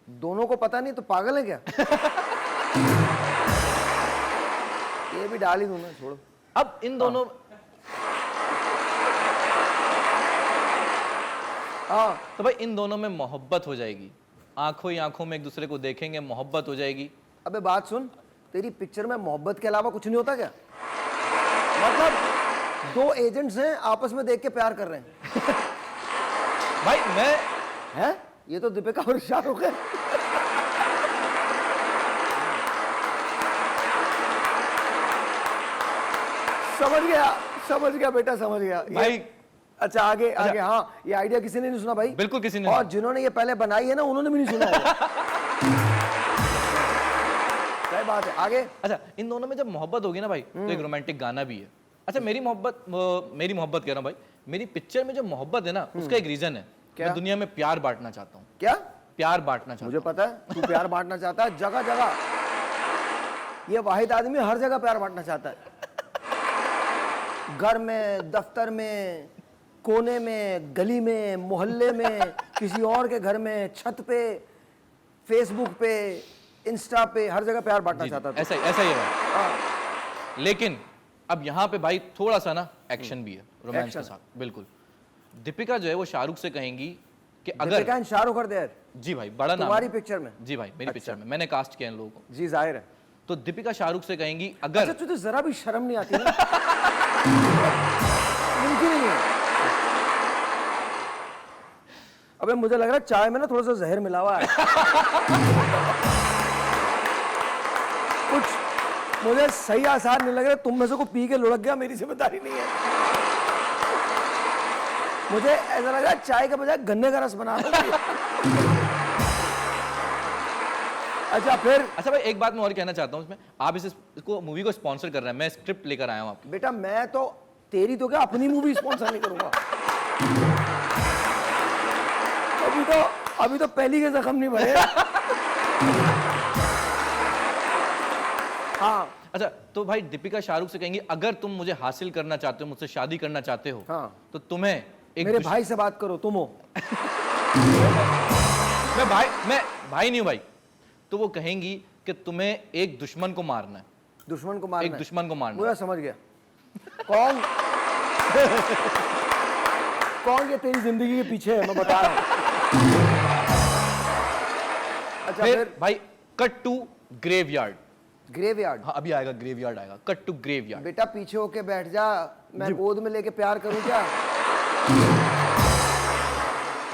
Speaker 1: दोनों को पता नहीं तो पागल है क्या? ये भी डाल ही दूं ना, छोड़ो।
Speaker 2: अब इन दोनों
Speaker 1: हाँ
Speaker 2: तो भाई इन दोनों में मोहब्बत हो जाएगी, आंखों ही आंखों में एक दूसरे को देखेंगे, मोहब्बत हो जाएगी।
Speaker 1: अबे बात सुन, तेरी पिक्चर में मोहब्बत के अलावा कुछ नहीं होता क्या? मतलब दो एजेंट्स हैं, आपस में देख के प्यार कर रहे हैं।
Speaker 2: भाई मैं
Speaker 1: हैं? ये तो दीपिका और शाहरुख है। समझ गया बेटा, समझ गया
Speaker 2: भाई।
Speaker 1: अच्छा आगे आगे। हाँ, ये आइडिया किसी ने नहीं सुना भाई?
Speaker 2: बिल्कुल किसी ने
Speaker 1: और जिन्होंने ये पहले बनाई है ना, उन्होंने भी नहीं सुना होगा। सही बात है, आगे।
Speaker 2: अच्छा, इन दोनों में जब मोहब्बत होगी ना भाई, तो एक रोमांटिक गाना भी है। अच्छा, मेरी मोहब्बत कह रहा हूँ भाई, मेरी पिक्चर में जो मोहब्बत है ना, उसका एक रीजन है।
Speaker 1: क्या?
Speaker 2: मैं दुनिया में प्यार बांटना चाहता हूँ।
Speaker 1: क्या?
Speaker 2: प्यार बांटना चाहता
Speaker 1: मुझे पता है तू प्यार बांटना चाहता है, जगह जगह। ये वाहिद आदमी हर जगह प्यार बांटना चाहता है। घर में, दफ्तर में, कोने में, गली में, मोहल्ले में, किसी और के घर में, छत पे, फेसबुक पे, इंस्टा पे, हर जगह प्यार बांटना चाहता
Speaker 2: हूँ।
Speaker 1: था।
Speaker 2: ऐसा ही है भाई। लेकिन अब यहाँ पे भाई थोड़ा सा ना एक्शन भी है, रोमांस के साथ। बिल्कुल। दीपिका जो है वो शाहरुख से कहेंगी कि अगर
Speaker 1: Deepika and Shahrukh are there.
Speaker 2: जी भाई, बड़ा नाम
Speaker 1: तुम्हारी
Speaker 2: है।
Speaker 1: पिक्चर में?
Speaker 2: जी भाई, मेरी पिक्चर में मैंने कास्ट किया इन लोगों को।
Speaker 1: जी जाहिर है।
Speaker 2: तो दीपिका शाहरुख से कहेंगी अगर
Speaker 1: अच्छा, तुझे जरा भी शर्म नहीं आती ना? मुमकिन नहीं है। अबे मुझे लग रहा है चाय में ना थोड़ा सा जहर मिला हुआ है। कुछ मुझे सही आसार नहीं लग रहा, तुम में से को पी के लुढ़क गया, मेरी जिम्मेदारी नहीं है। मुझे ऐसा लग रहा है चाय के बजाय गन्ने का रस बना रहा। अच्छा फिर?
Speaker 2: अच्छा भाई, एक बात मैं और कहना चाहता हूँ इसमें, आप इसको मूवी को स्पॉन्सर कर रहे हैं, मैं स्क्रिप्ट लेकर आया हूँ आपकी।
Speaker 1: बेटा मैं तो तेरी तो क्या अपनी मूवी स्पॉन्सर नहीं करूंगा। अभी तो पहली के जख्म नहीं भरे। हाँ
Speaker 2: अच्छा, तो भाई दीपिका शाहरुख से कहेंगी अगर तुम मुझे हासिल करना चाहते हो, मुझसे शादी करना चाहते हो,
Speaker 1: हाँ,
Speaker 2: तो तुम्हें एक
Speaker 1: मेरे भाई से बात करो, तुम हो।
Speaker 2: मैं भाई नहीं हूं भाई। तो वो कहेंगी कि तुम्हें एक दुश्मन को मारना है।
Speaker 1: दुश्मन को मारना
Speaker 2: एक
Speaker 1: है।
Speaker 2: दुश्मन को मारना
Speaker 1: मुझे समझ गया। कौन? कौन ये तेरी जिंदगी के पीछे है, मैं बता रहा हूँ। अच्छा
Speaker 2: फिर भाई कट टू ग्रेवयार्ड।
Speaker 1: ग्रेवयार्ड?
Speaker 2: हाँ, अभी आएगा ग्रेवयार्ड आएगा। Cut to graveyard.
Speaker 1: बेटा पीछे होके बैठ जा, मैं गोद में लेके प्यार करूं क्या?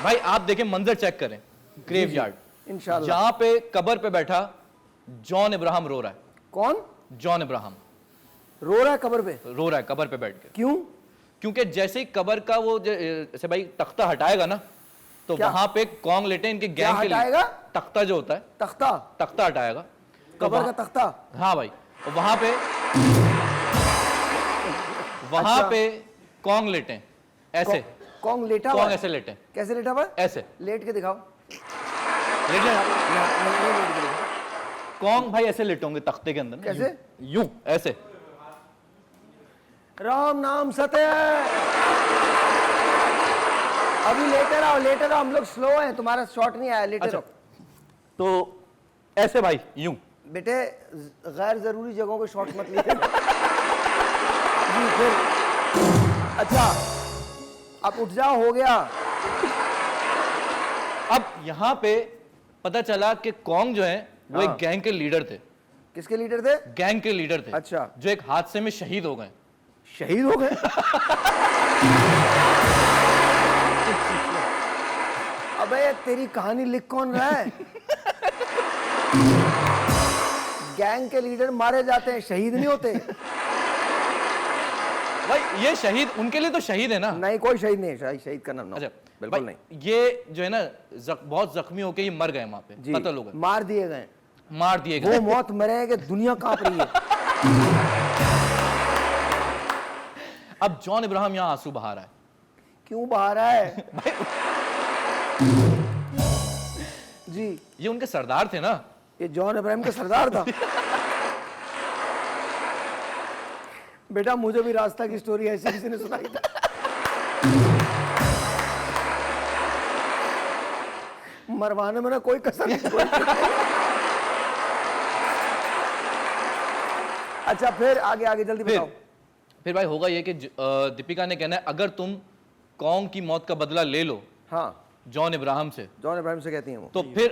Speaker 2: भाई आप देखें, मंजर चेक करें। ग्रेवयार्ड,
Speaker 1: इंशाल्लाह।
Speaker 2: जहां पे कब्र पे बैठा जॉन इब्राहिम रो रहा है।
Speaker 1: कौन
Speaker 2: जॉन इब्राहिम
Speaker 1: रो रहा है कब्र पे?
Speaker 2: रो रहा है कब्र पे बैठ के।
Speaker 1: क्यों?
Speaker 2: क्योंकि जैसे ही कब्र का वो जैसे भाई तख्ता हटाएगा ना, तो
Speaker 1: क्या?
Speaker 2: वहां पे कॉन्ग लेटे इनके
Speaker 1: क्या
Speaker 2: गैंग के लिए।
Speaker 1: हटाएगा?
Speaker 2: तख्ता जो होता है,
Speaker 1: तख्ता?
Speaker 2: तख्ता हटाएगा। तो
Speaker 1: कब्र का तख्ता?
Speaker 2: हाँ भाई, और वहां पे
Speaker 1: अच्छा।
Speaker 2: कॉन्ग लेटे ऐसे।
Speaker 1: कौन लेटा हुआ
Speaker 2: कॉन्ग
Speaker 1: है?
Speaker 2: ऐसे लेटे,
Speaker 1: कैसे लेटा हुआ है?
Speaker 2: ऐसे
Speaker 1: लेट के दिखाओ।
Speaker 2: लेट लेना।
Speaker 1: नहीं, लेट के दिखाओ।
Speaker 2: कॉन्ग भाई ऐसे लेटे होंगे तख्ते के अंदर ना,
Speaker 1: कैसे?
Speaker 2: यूं ऐसे।
Speaker 1: राम नाम सत्य है। अभी लेटे रहो, हम लोग स्लो हैं, तुम्हारा शॉट नहीं आया, लेटे
Speaker 2: अच्छा।
Speaker 1: रहो।
Speaker 2: तो ऐसे भाई यूं।
Speaker 1: बेटे गैर जरूरी जगहों के शॉट्स मत लीजिए। जी फिर? अच्छा अब उठ जाओ, हो गया।
Speaker 2: अब यहां पे पता चला कि कॉन्ग जो है वो एक
Speaker 1: हाँ।
Speaker 2: गैंग के लीडर थे।
Speaker 1: किसके लीडर थे?
Speaker 2: गैंग के लीडर थे।
Speaker 1: अच्छा।
Speaker 2: जो एक हादसे में शहीद हो गए।
Speaker 1: शहीद हो गए। अबे तेरी कहानी लिख कौन रहा है? गैंग के लीडर मारे जाते हैं, शहीद नहीं होते।
Speaker 2: भाई ये शहीद उनके लिए तो शहीद है ना।
Speaker 1: नहीं, कोई शहीद नहीं है, शहीद का नाम
Speaker 2: अच्छा
Speaker 1: बिल्कुल
Speaker 2: भाई,
Speaker 1: नहीं
Speaker 2: ये जो है ना बहुत जख्मी होके ये मर गए वहां पे,
Speaker 1: जी,
Speaker 2: कत्ल हो गए,
Speaker 1: मार दिए गए।
Speaker 2: मार दिए
Speaker 1: वो
Speaker 2: गए।
Speaker 1: मौत मरे कि दुनिया कांप रही है।
Speaker 2: अब जॉन इब्राहिम यहाँ आंसू बहा रहा है।
Speaker 1: क्यों बहा रहा है? जी,
Speaker 2: ये उनके सरदार थे ना।
Speaker 1: ये जॉन इब्राहिम का सरदार था। बेटा मुझे भी रास्ता की स्टोरी ऐसी किसी ने सुनाई था। मरवाने में ना कोई कसर नहीं छोड़ी। अच्छा फिर आगे आगे जल्दी बताओ।
Speaker 2: फिर भाई होगा ये कि दीपिका ने कहना है अगर तुम कॉन्ग की मौत का बदला ले लो
Speaker 1: हाँ,
Speaker 2: जॉन इब्राहिम से,
Speaker 1: जॉन इब्राहिम से कहती हैं वो।
Speaker 2: तो फिर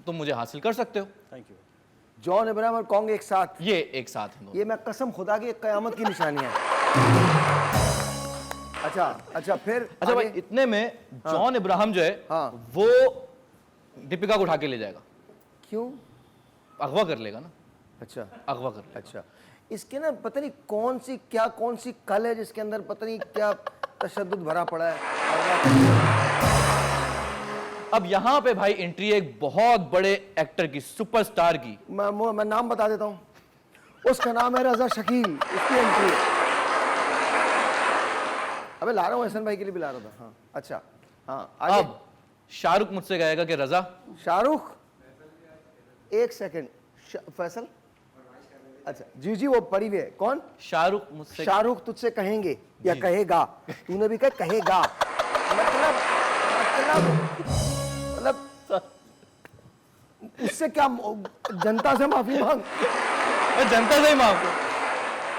Speaker 2: तुम मुझे हासिल कर सकते हो।
Speaker 5: Thank you.
Speaker 1: जॉन इब्राहिम और कॉन्ग एक साथ,
Speaker 2: ये एक साथ हैं दोनों।
Speaker 1: ये मैं कसम खुदा की कयामत की निशानी है। अच्छा फिर
Speaker 2: अच्छा भाई
Speaker 1: आगे?
Speaker 2: इतने में जॉन इब्राहिम जो है
Speaker 1: हाँ।
Speaker 2: वो दीपिका को उठा के ले जाएगा,
Speaker 1: क्यों?
Speaker 2: अगवा कर लेगा ना,
Speaker 1: अच्छा
Speaker 2: अगवा कर लेगा।
Speaker 1: अच्छा, इसके ना पता नहीं कौन सी कल है जिसके अंदर पता नहीं क्या तशद्दुद भरा पड़ा है।
Speaker 2: अब यहाँ पे भाई एंट्री है एक बहुत बड़े एक्टर की, सुपरस्टार की।
Speaker 1: मैं नाम बता देता हूँ, उसका नाम है रजा शकील। इसकी एंट्री है। अबे ला रहा हूँ, एहसन भाई के लिए भी ला रहा था। हाँ अच्छा, हाँ आगे।
Speaker 2: अब शाहरुख मुझसे कहेगा कि रजा,
Speaker 1: शाहरुख, एक सेकंड, फैसल, अच्छा जी जी वो पड़ी हुई है। कौन?
Speaker 2: शाहरुख मुझसे,
Speaker 1: शाहरुख तुझसे कहेंगे या कहेगा? तूने भी कहा कहेगा, मतलब उससे क्या, जनता से माफी मांग।
Speaker 2: जनता से ही माफ।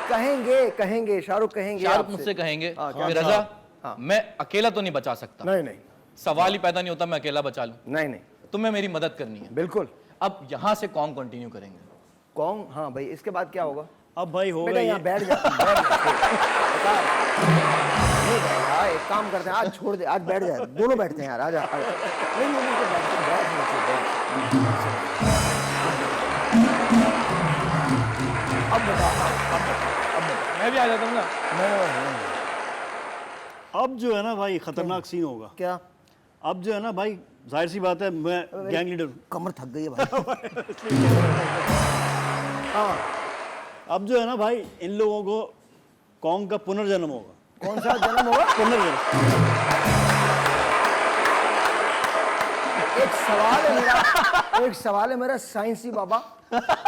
Speaker 1: कहेंगे शाहरुख कहेंगे
Speaker 2: शाहरुख
Speaker 1: आपसे।
Speaker 2: मुझसे कहेंगे
Speaker 1: हाँ,
Speaker 2: कि रजा मैं अकेला तो नहीं बचा सकता,
Speaker 1: नहीं
Speaker 2: सवाल ही पैदा नहीं होता मैं अकेला बचा लूं,
Speaker 1: नहीं
Speaker 2: तुम्हें मेरी मदद करनी है।
Speaker 1: बिल्कुल।
Speaker 2: अब यहां से कॉन्ग कंटिन्यू करेंगे।
Speaker 1: कौन? हाँ भाई, इसके बाद क्या होगा?
Speaker 5: अब भाई हो
Speaker 1: बेटा
Speaker 5: गई
Speaker 1: यहाँ बैठ जा, बैठ जा। नहीं बैठा, एक काम करते हैं, आज छोड़ दे, आज बैठ जाए, दोनों बैठते हैं यार, आजा। नहीं अब बता,
Speaker 2: मैं भी आ जाता हूँ ना।
Speaker 5: अब जो है ना भाई खतरनाक सीन होगा।
Speaker 1: क्या?
Speaker 5: अब जो है ना भाई जाहिर सी बात है मैं गैंग लीडर हूँ।
Speaker 1: कमर थक गई है भाई। हाँ,
Speaker 5: अब जो है ना भाई इन लोगों को कॉन्ग का पुनर्जन्म होगा।
Speaker 1: कौन सा जन्म होगा?
Speaker 5: पुनर्जन्म।
Speaker 1: एक सवाल है मेरा साइंसी बाबा,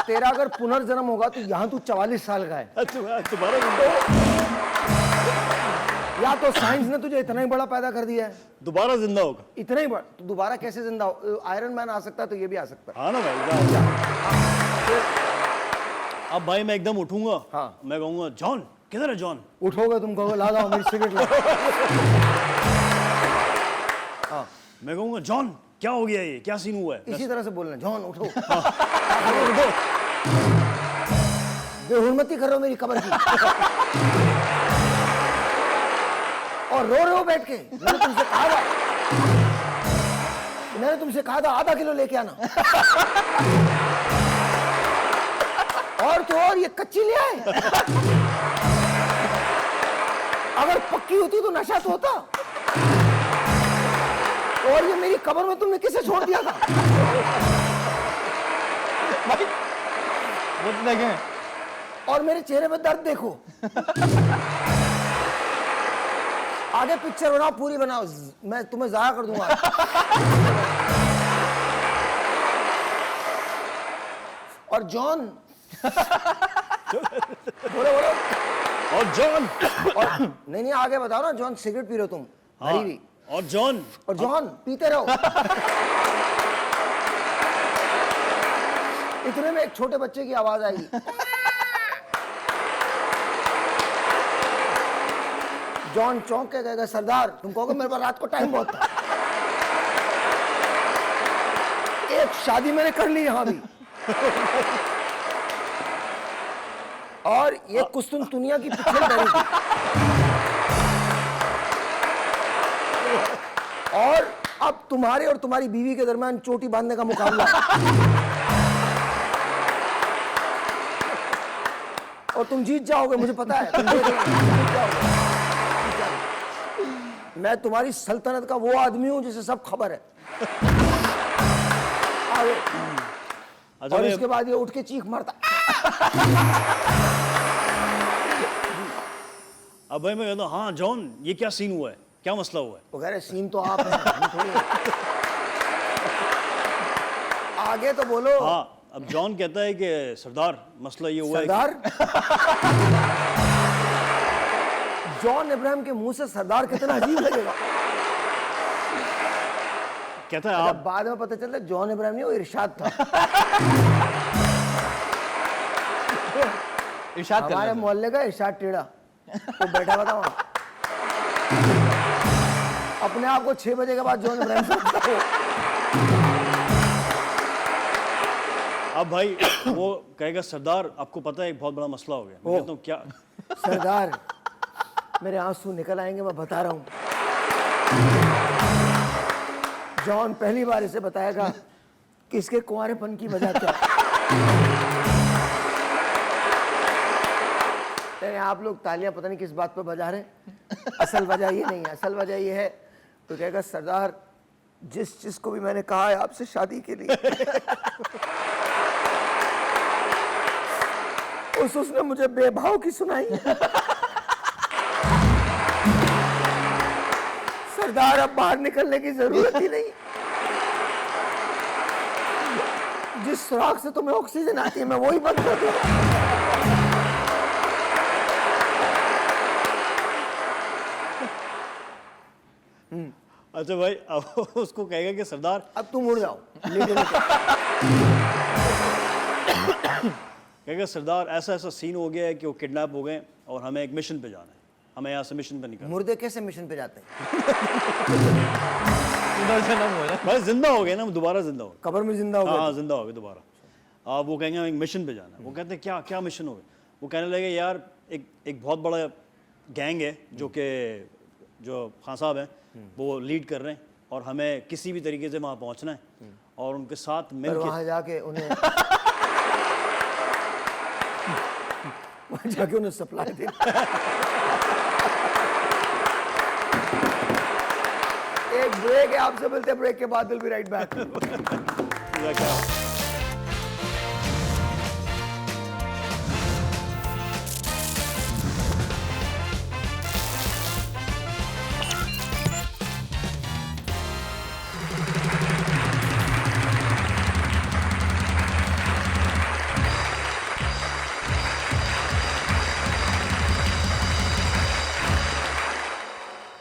Speaker 1: तेरा अगर पुनर्जन्म होगा तो यहाँ तू 44 साल का है,
Speaker 5: दोबारा
Speaker 1: या तो साइंस ने तुझे इतना ही बड़ा पैदा कर दिया है,
Speaker 5: दोबारा जिंदा होगा।
Speaker 1: इतना ही बड़ा, तो दोबारा कैसे जिंदा हो? आयरन मैन आ सकता है तो ये भी आ सकता है।
Speaker 5: हाँ ना भाई। अब भाई मैं एकदम उठूंगा।
Speaker 1: हाँ।
Speaker 5: मैं कहूंगा जॉन किधर है जॉन?
Speaker 1: उठोगे तुम, कहोगे ला दो मेरी सिगरेट ला। हाँ,
Speaker 5: मैं कहूंगा जॉन क्या हो गया, ये क्या सीन हुआ है?
Speaker 1: इसी तरह से बोलना, जॉन उठो। उठो, बेहुरमती कर रहे हो मेरी कब्र की, और रो रहे हो बैठ के। मैंने तुमसे कहा था आधा किलो लेके आना, और तो और ये कच्ची ले आए। अगर पक्की होती तो नशा तो होता, और ये मेरी कब्र में तुमने किसे छोड़ दिया था? और मेरे चेहरे पे दर्द देखो। आगे पिक्चर बनाओ, पूरी बनाओ, मैं तुम्हें जाया कर दूंगा। और जॉन, बोलो बोलो।
Speaker 5: और जॉन,
Speaker 1: और नहीं आगे बताओ ना, जॉन सिगरेट पी रहे हो तुम, भरी हुई।
Speaker 5: और जॉन,
Speaker 1: और जॉन पीते रहो। इतने में एक छोटे बच्चे की आवाज आएगी, जॉन चौंक के कहेगा सरदार, तुम कहोगे मेरे पास रात को टाइम बहुत था। एक शादी मैंने कर ली यहां भी। और ये कुस्तुनतुनिया की पिक्चर डरी थी। और अब तुम्हारे और तुम्हारी बीवी के दरमियान चोटी बांधने का मुकाबला। और तुम जीत जाओगे, मुझे पता है तुम जीत जाओगे। मैं तुम्हारी सल्तनत का वो आदमी हूं जिसे सब खबर है। आगे।
Speaker 5: अच्छा
Speaker 1: और
Speaker 5: मैं
Speaker 1: इसके बाद ये उठ के चीख मारता।
Speaker 5: अब भाई मैं कहता हूँ हाँ जॉन ये क्या सीन हुआ है, क्या मसला हुआ है?
Speaker 1: वो कह रहे सीन तो आप हैं, हम थोड़ी हैं। आगे तो बोलो।
Speaker 5: हाँ अब जॉन कहता है कि सरदार मसला ये हुआ है
Speaker 1: सरदार। जॉन इब्राहिम के मुंह से सरदार कितना अजीब लगेगा।
Speaker 5: कहता है
Speaker 1: जब
Speaker 5: आप
Speaker 1: बाद में पता चलता जॉन इब्राहिम नहीं, वो इरशाद था।
Speaker 2: इरशाद कर
Speaker 1: हमारे
Speaker 2: लेते हैं।
Speaker 1: मोहल्ले का इरशाद टेढ़ा, वो बैठा हुआ था वहाँ। अपने आप को 6 बजे के बाद जॉन इब्राहिम से
Speaker 5: अब भाई वो कहेगा सरदार आपको पता है एक बहुत बड़ा मसला हो गया। मैं कहता हूँ क्या?
Speaker 1: सरदार मेरे आंसू निकल आएंगे, मैं बता रहा हूँ। जॉन पहली बार इसे बताएगा कि इसके कुंवारेपन की वजह क्या है। यानी आप लोग तालियां पता नहीं किस बात पे बजा रहे हैं। असल वजह ये नहीं है, असल वजह ये है तो कहेगा सरदार जिस चीज को भी मैंने कहा है आपसे शादी के लिए उसने मुझे बेभाव की सुनाई। सरदार अब बाहर निकलने की जरूरत ही नहीं। जिस सुराख से तुम्हें ऑक्सीजन आती है मैं वही बंद कर दूं।
Speaker 5: अच्छा भाई अब उसको कहेगा कि सरदार
Speaker 1: अब तुम उड़ जाओ। लेटे लेटे।
Speaker 5: कहेगा सरदार ऐसा ऐसा सीन हो गया है कि वो किडनैप हो गए और हमें एक मिशन पे जाना है, हमें यहाँ से मिशन पे निकलना
Speaker 1: मुर्दे कैसे मिशन पे जाते हैं?
Speaker 2: पुनर्जन्म हुआ ना।
Speaker 5: है। भाई जिंदा हो गए ना, दोबारा जिंदा हो गए।
Speaker 1: कब्र में जिंदा हो
Speaker 5: हाँ
Speaker 1: गए।
Speaker 5: हाँ जिंदा हो गए दोबारा। अब वो कहेंगे हमें एक मिशन पे जाना है। वो कहते हैं क्या क्या मिशन हो गया? वो कहने लगे यार एक बहुत बड़ा गैंग है जो खान साहब हैं वो लीड कर रहे हैं और हमें किसी भी तरीके से वहाँ पहुँचना है और उनके साथ
Speaker 1: पर
Speaker 5: मिल के
Speaker 1: वहां जाके उन्हें वहां जाके उन्हें सप्लाई देना। एक ब्रेक है, आपसे मिलते हैं ब्रेक के बाद। Will be right back.
Speaker 5: क्या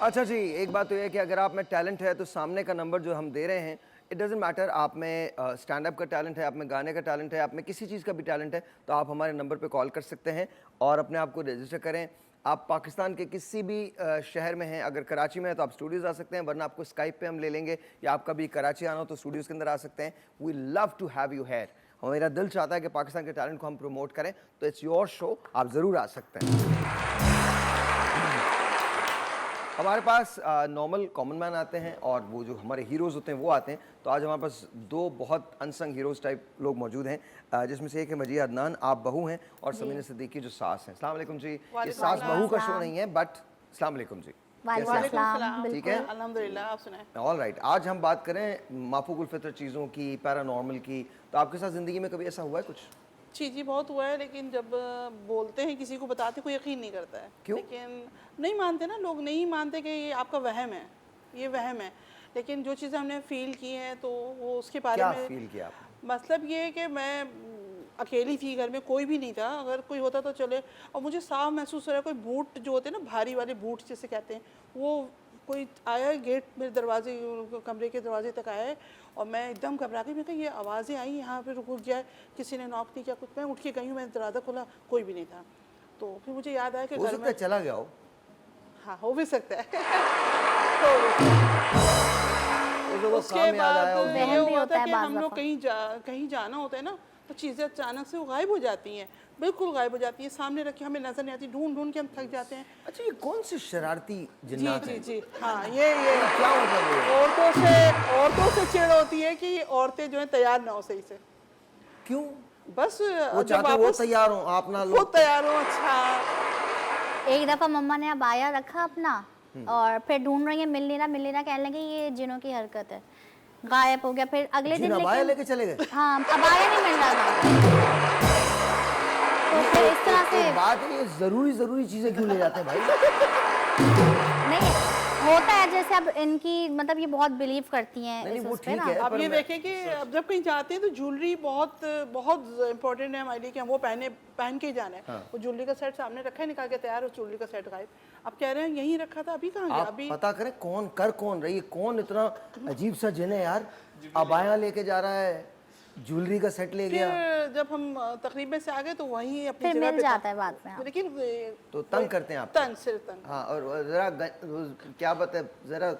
Speaker 1: अच्छा जी, एक बात तो ये है कि अगर आप में टैलेंट है तो सामने का नंबर जो हम दे रहे हैं, इट डजेंट मैटर आप में स्टैंड अप का टैलेंट है, आप में गाने का टैलेंट है, आप में किसी चीज़ का भी टैलेंट है, तो आप हमारे नंबर पे कॉल कर सकते हैं और अपने आप को रजिस्टर करें। आप पाकिस्तान के किसी भी शहर में हैं, अगर कराची में है तो आप स्टूडियोज़ आ सकते हैं, वरना आपको स्काइप पे हम ले लेंगे, या आप कभी कराची आना हो तो स्टूडियोज़ के अंदर आ सकते हैं। We love to have you here. मेरा दिल चाहता है कि पाकिस्तान के टैलेंट को हम प्रमोट करें, तो इट्स योर शो, आप ज़रूर आ सकते हैं। हमारे पास नॉर्मल कॉमन मैन आते हैं और वो जो हमारे हीरोज़ होते हैं वो आते हैं। तो आज हमारे पास 2 बहुत अनसंग हीरोज़ टाइप लोग मौजूद हैं, जिसमें से एक है मजीह अदनान, आप बहू हैं, और समीना सिद्दीकी जो सास हैं। अस्सलाम वालेकुम जी। ये सास बहू का शो नहीं है, बट अस्सलाम वालेकुम जी।
Speaker 8: वालेकुम
Speaker 1: ठीक है,
Speaker 8: अल्हम्दुलिल्लाह। आप सुनाएं।
Speaker 1: All right. आज हम बात करें माफूकुल फितर चीज़ों की, पैरानॉर्मल की। तो आपके साथ ज़िंदगी में कभी ऐसा हुआ है कुछ?
Speaker 8: जी बहुत हुआ है, लेकिन जब बोलते हैं किसी को बताते कोई यकीन नहीं करता है।
Speaker 1: क्यों?
Speaker 8: लेकिन नहीं मानते ना लोग, नहीं मानते कि ये आपका वहम है, ये वहम है। लेकिन जो चीज़ें हमने फील की हैं तो वो उसके बारे
Speaker 1: क्या
Speaker 8: में
Speaker 1: फील किया आपने?
Speaker 8: मतलब ये है कि मैं अकेली थी, घर में कोई भी नहीं था। अगर कोई होता तो चले, और मुझे साफ महसूस हो रहा है कोई बूट जो होते हैं ना, भारी वाले बूट जिसे कहते हैं, वो कोई आया है गेट मेरे दरवाजे, कमरे के दरवाजे तक आया है, और मैं एकदम घबरा गई। मैं कहा ये आवाज़ें आई यहाँ पे, रुक गया है, किसी ने नॉक नहीं किया कुछ। मैं उठ के गई हूँ, मैंने दरवाज़ा खोला, कोई भी नहीं था। तो फिर मुझे याद आया कि
Speaker 1: हो
Speaker 8: घर
Speaker 1: सकता
Speaker 8: में,
Speaker 1: है चला गया हो।
Speaker 8: हाँ हो भी सकता है।
Speaker 1: वो
Speaker 8: उसके
Speaker 1: काम याद आया
Speaker 8: बाद
Speaker 1: हो।
Speaker 8: ये
Speaker 9: वहम भी
Speaker 8: हुआ
Speaker 9: होता
Speaker 8: था
Speaker 9: है
Speaker 8: कि
Speaker 9: बाज़
Speaker 8: हम लोग
Speaker 9: दफ़ा।
Speaker 8: कहीं जाना होता है ना, तो चीज़ें अचानक से वो गायब हो जाती हैं, बिल्कुल गायब हो जाती हैं, सामने रखी हमें नजर नहीं आती, ढूंढ ढूंढ के हम थक जाते हैं।
Speaker 1: अच्छा, ये कौन सी शरारती
Speaker 8: जी
Speaker 1: जिन्नात
Speaker 8: जी
Speaker 1: है?
Speaker 8: जी हाँ, ये
Speaker 1: क्या मतलब है?
Speaker 8: औरतों से चिढ़ होती है कि औरतें जो है तैयार ना हो सही से,
Speaker 1: क्यों?
Speaker 8: बस
Speaker 1: वो
Speaker 8: जब
Speaker 1: चाहते वो
Speaker 8: वापस
Speaker 1: तैयार हो, आप ना लो।
Speaker 8: खुद तैयार हो। अच्छा,
Speaker 9: एक दफा मम्मा ने अबाया रखा अपना और फिर ढूंढ रही है, मिल नहीं रहा, कहने लगी ये जिनों की हरकत है, गायब हो गया। फिर अगले
Speaker 1: जिन
Speaker 9: दिन
Speaker 1: अबाया लेके चले गए?
Speaker 9: हाँ, अबाया नहीं मिल रहा था। तो फिर इस तरह से
Speaker 1: एक बात है, ये जरूरी चीजें क्यों ले जाते हैं भाई?
Speaker 9: नहीं होता है, जैसे अब इनकी मतलब ये बहुत बिलीव करती हैं
Speaker 1: नहीं,
Speaker 9: इस
Speaker 1: वो
Speaker 9: उस पे
Speaker 1: ठीक
Speaker 9: ना।
Speaker 1: है।
Speaker 8: अब
Speaker 1: पर
Speaker 8: ये
Speaker 1: मैं-
Speaker 8: देखें कि अब जब कहीं जाते हैं तो ज्वेलरी बहुत बहुत इंपॉर्टेंट है हमारे लिए कि हम वो पहन के ही जाना है। वो ज्वेलरी का सेट सामने रखा है, निकाल के तैयार हो, ज्वेलरी का सेट गायब। अब कह रहे हैं यहीं रखा था, अभी कहाँ गया?
Speaker 1: आप
Speaker 8: अभी
Speaker 1: पता करें कौन रही है, कौन इतना अजीब सा जिन है यार, अबाया लेके जा रहा है, ज्वेलरी का सेट ले गया।
Speaker 8: फिर जब हम तकरीब में से आ गए तो वहीं अपनी
Speaker 9: फिर
Speaker 8: जगह
Speaker 9: मिल
Speaker 8: पे था।
Speaker 9: जाता है बाद में। हाँ।
Speaker 8: लेकिन
Speaker 1: तो तंग करते हैं आप?
Speaker 8: तंग, सिर्फ तंग।
Speaker 1: हाँ, और जरा क्या बताए, जरा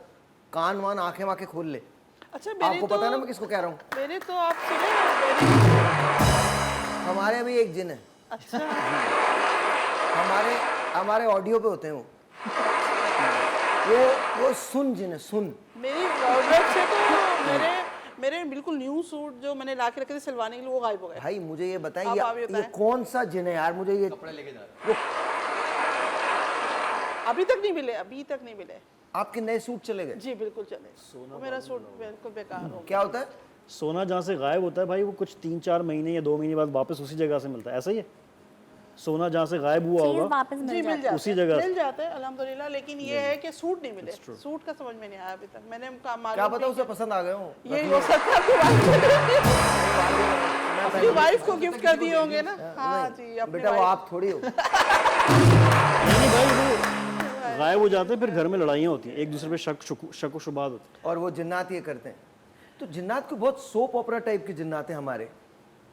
Speaker 1: कान वान आंखें वाखें खोल ले।
Speaker 8: अच्छा, मेरे
Speaker 1: आपको
Speaker 8: तो
Speaker 1: पता है ना मैं किसको कह रहा हूँ?
Speaker 8: मेरे तो आप सुने
Speaker 1: हमारे अभी एक जिन है,
Speaker 8: अच्छा
Speaker 1: हमारे ऑडियो पे होते हैं वो सुन जिन है, सुन।
Speaker 8: मेरी वार्डरोब से तो मेरे बिल्कुल न्यू सूट जो मैंने ला के रखे थे सिलवाने के लिए वो गायब हो गए।
Speaker 1: भाई मुझे ये बताएं,
Speaker 8: आप
Speaker 1: ये
Speaker 8: बताएं।
Speaker 1: कौन सा जिन है यार, मुझे ये
Speaker 2: कपड़े लेके जा रहा है।
Speaker 8: अभी तक नहीं मिले।
Speaker 1: आपके नए सूट चले गए?
Speaker 8: जी बिल्कुल चले, वो मेरा सूट बिल्कुल बेकार हो गया।
Speaker 1: क्या होता है?
Speaker 5: सोना जहाँ से गायब होता है भाई, वो कुछ 3-4 महीने या 2 महीने बाद वापस उसी जगह से मिलता है, ऐसा ही है? सोना जहाँ से गायब हुआ
Speaker 9: चीज
Speaker 5: होगा
Speaker 9: वापस
Speaker 8: जी
Speaker 9: मिल
Speaker 8: मिल
Speaker 9: जाती है।
Speaker 8: जाते
Speaker 5: उसी
Speaker 8: हैं,
Speaker 5: जगह
Speaker 8: मिल जाते हैं अल्हम्दुलिल्लाह। लेकिन ये है कि सूट नहीं मिले, सूट का समझ में नहीं आया अभी तक। मैंने
Speaker 1: क्या
Speaker 8: मालूम
Speaker 1: पता
Speaker 8: नहीं
Speaker 1: उसे पसंद आ गए हो।
Speaker 8: कि ये हो सकता है अपनी वाइफ को गिफ्ट कर दिए होंगे ना। हाँ जी, अपनी
Speaker 1: बेटा वो
Speaker 8: wife-
Speaker 1: आप थोड़ी हो।
Speaker 5: नहीं भाई, वो गायब हो जाते हैं, फिर घर में लड़ाइयाँ होती हैं, एक दूसरे पे शक व शुबात होती है।
Speaker 1: और वो जिन्नात ये करते हैं। तो जिन्नात को बहुत सोप ओपरा टाइप के जिन्नात हैं हमारे,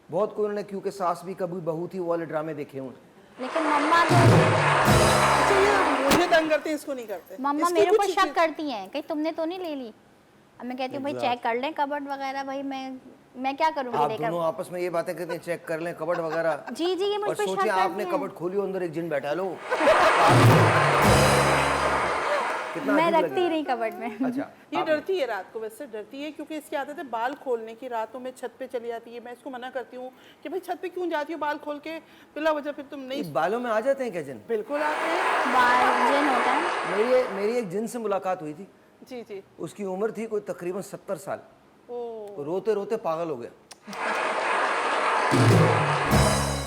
Speaker 1: बहुत कोई उन्होंने क्योंकि सास भी कभी बहू थी वो वाले ड्रामे देखे हुए।
Speaker 9: लेकिन मम्मा तो
Speaker 8: अच्छा, ये मुझे तंग करते हैं, इसको नहीं करते।
Speaker 9: मम्मा
Speaker 8: इसकी
Speaker 9: मेरे
Speaker 8: कुछ
Speaker 9: ऊपर शक
Speaker 8: चीज़ें-
Speaker 9: करती हैं, कहीं तुमने तो नहीं ले ली। अब मैं कहती हूँ भाई चेक कर लें कबर्ड वगैरह, भाई मैं क्या करूँगी
Speaker 1: आप
Speaker 9: लेकर।
Speaker 1: दोनों आपस में ये बातें करते हैं, चेक कर लें कबर्ड वगैरह।
Speaker 9: जी जी, ये मुझ
Speaker 1: और
Speaker 9: पे शक
Speaker 1: सोचिए
Speaker 9: करती
Speaker 1: आपने
Speaker 9: हैं।
Speaker 1: कबर्ड खोली हो, अंदर एक जिन बैठा लो। कितना
Speaker 9: मैं
Speaker 1: अजीब
Speaker 9: रखती
Speaker 1: लगेगा।
Speaker 9: नहीं कबर्ड में।
Speaker 1: अच्छा,
Speaker 8: ये डरती है रात को, वैसे डरती है क्योंकि इसकी आदत है बाल खोलने की, रातों में छत पे चली जाती है। मैं इसको मना करती हूँ कि भाई छत पे क्यों जाती हो बाल खोल के, बिला वजह फिर तुम नहीं।
Speaker 1: ये बालों में आ जाते हैं क्या जिन?
Speaker 8: बिल्कुल आते हैं।
Speaker 9: बाल जिन होता है।
Speaker 1: मेरी एक जिन से मुलाकात हुई थी,
Speaker 8: जी जी।
Speaker 1: उसकी उम्र थी कोई तकरीबन 70 साल।
Speaker 8: ओ,
Speaker 1: रोते रोते पागल हो गया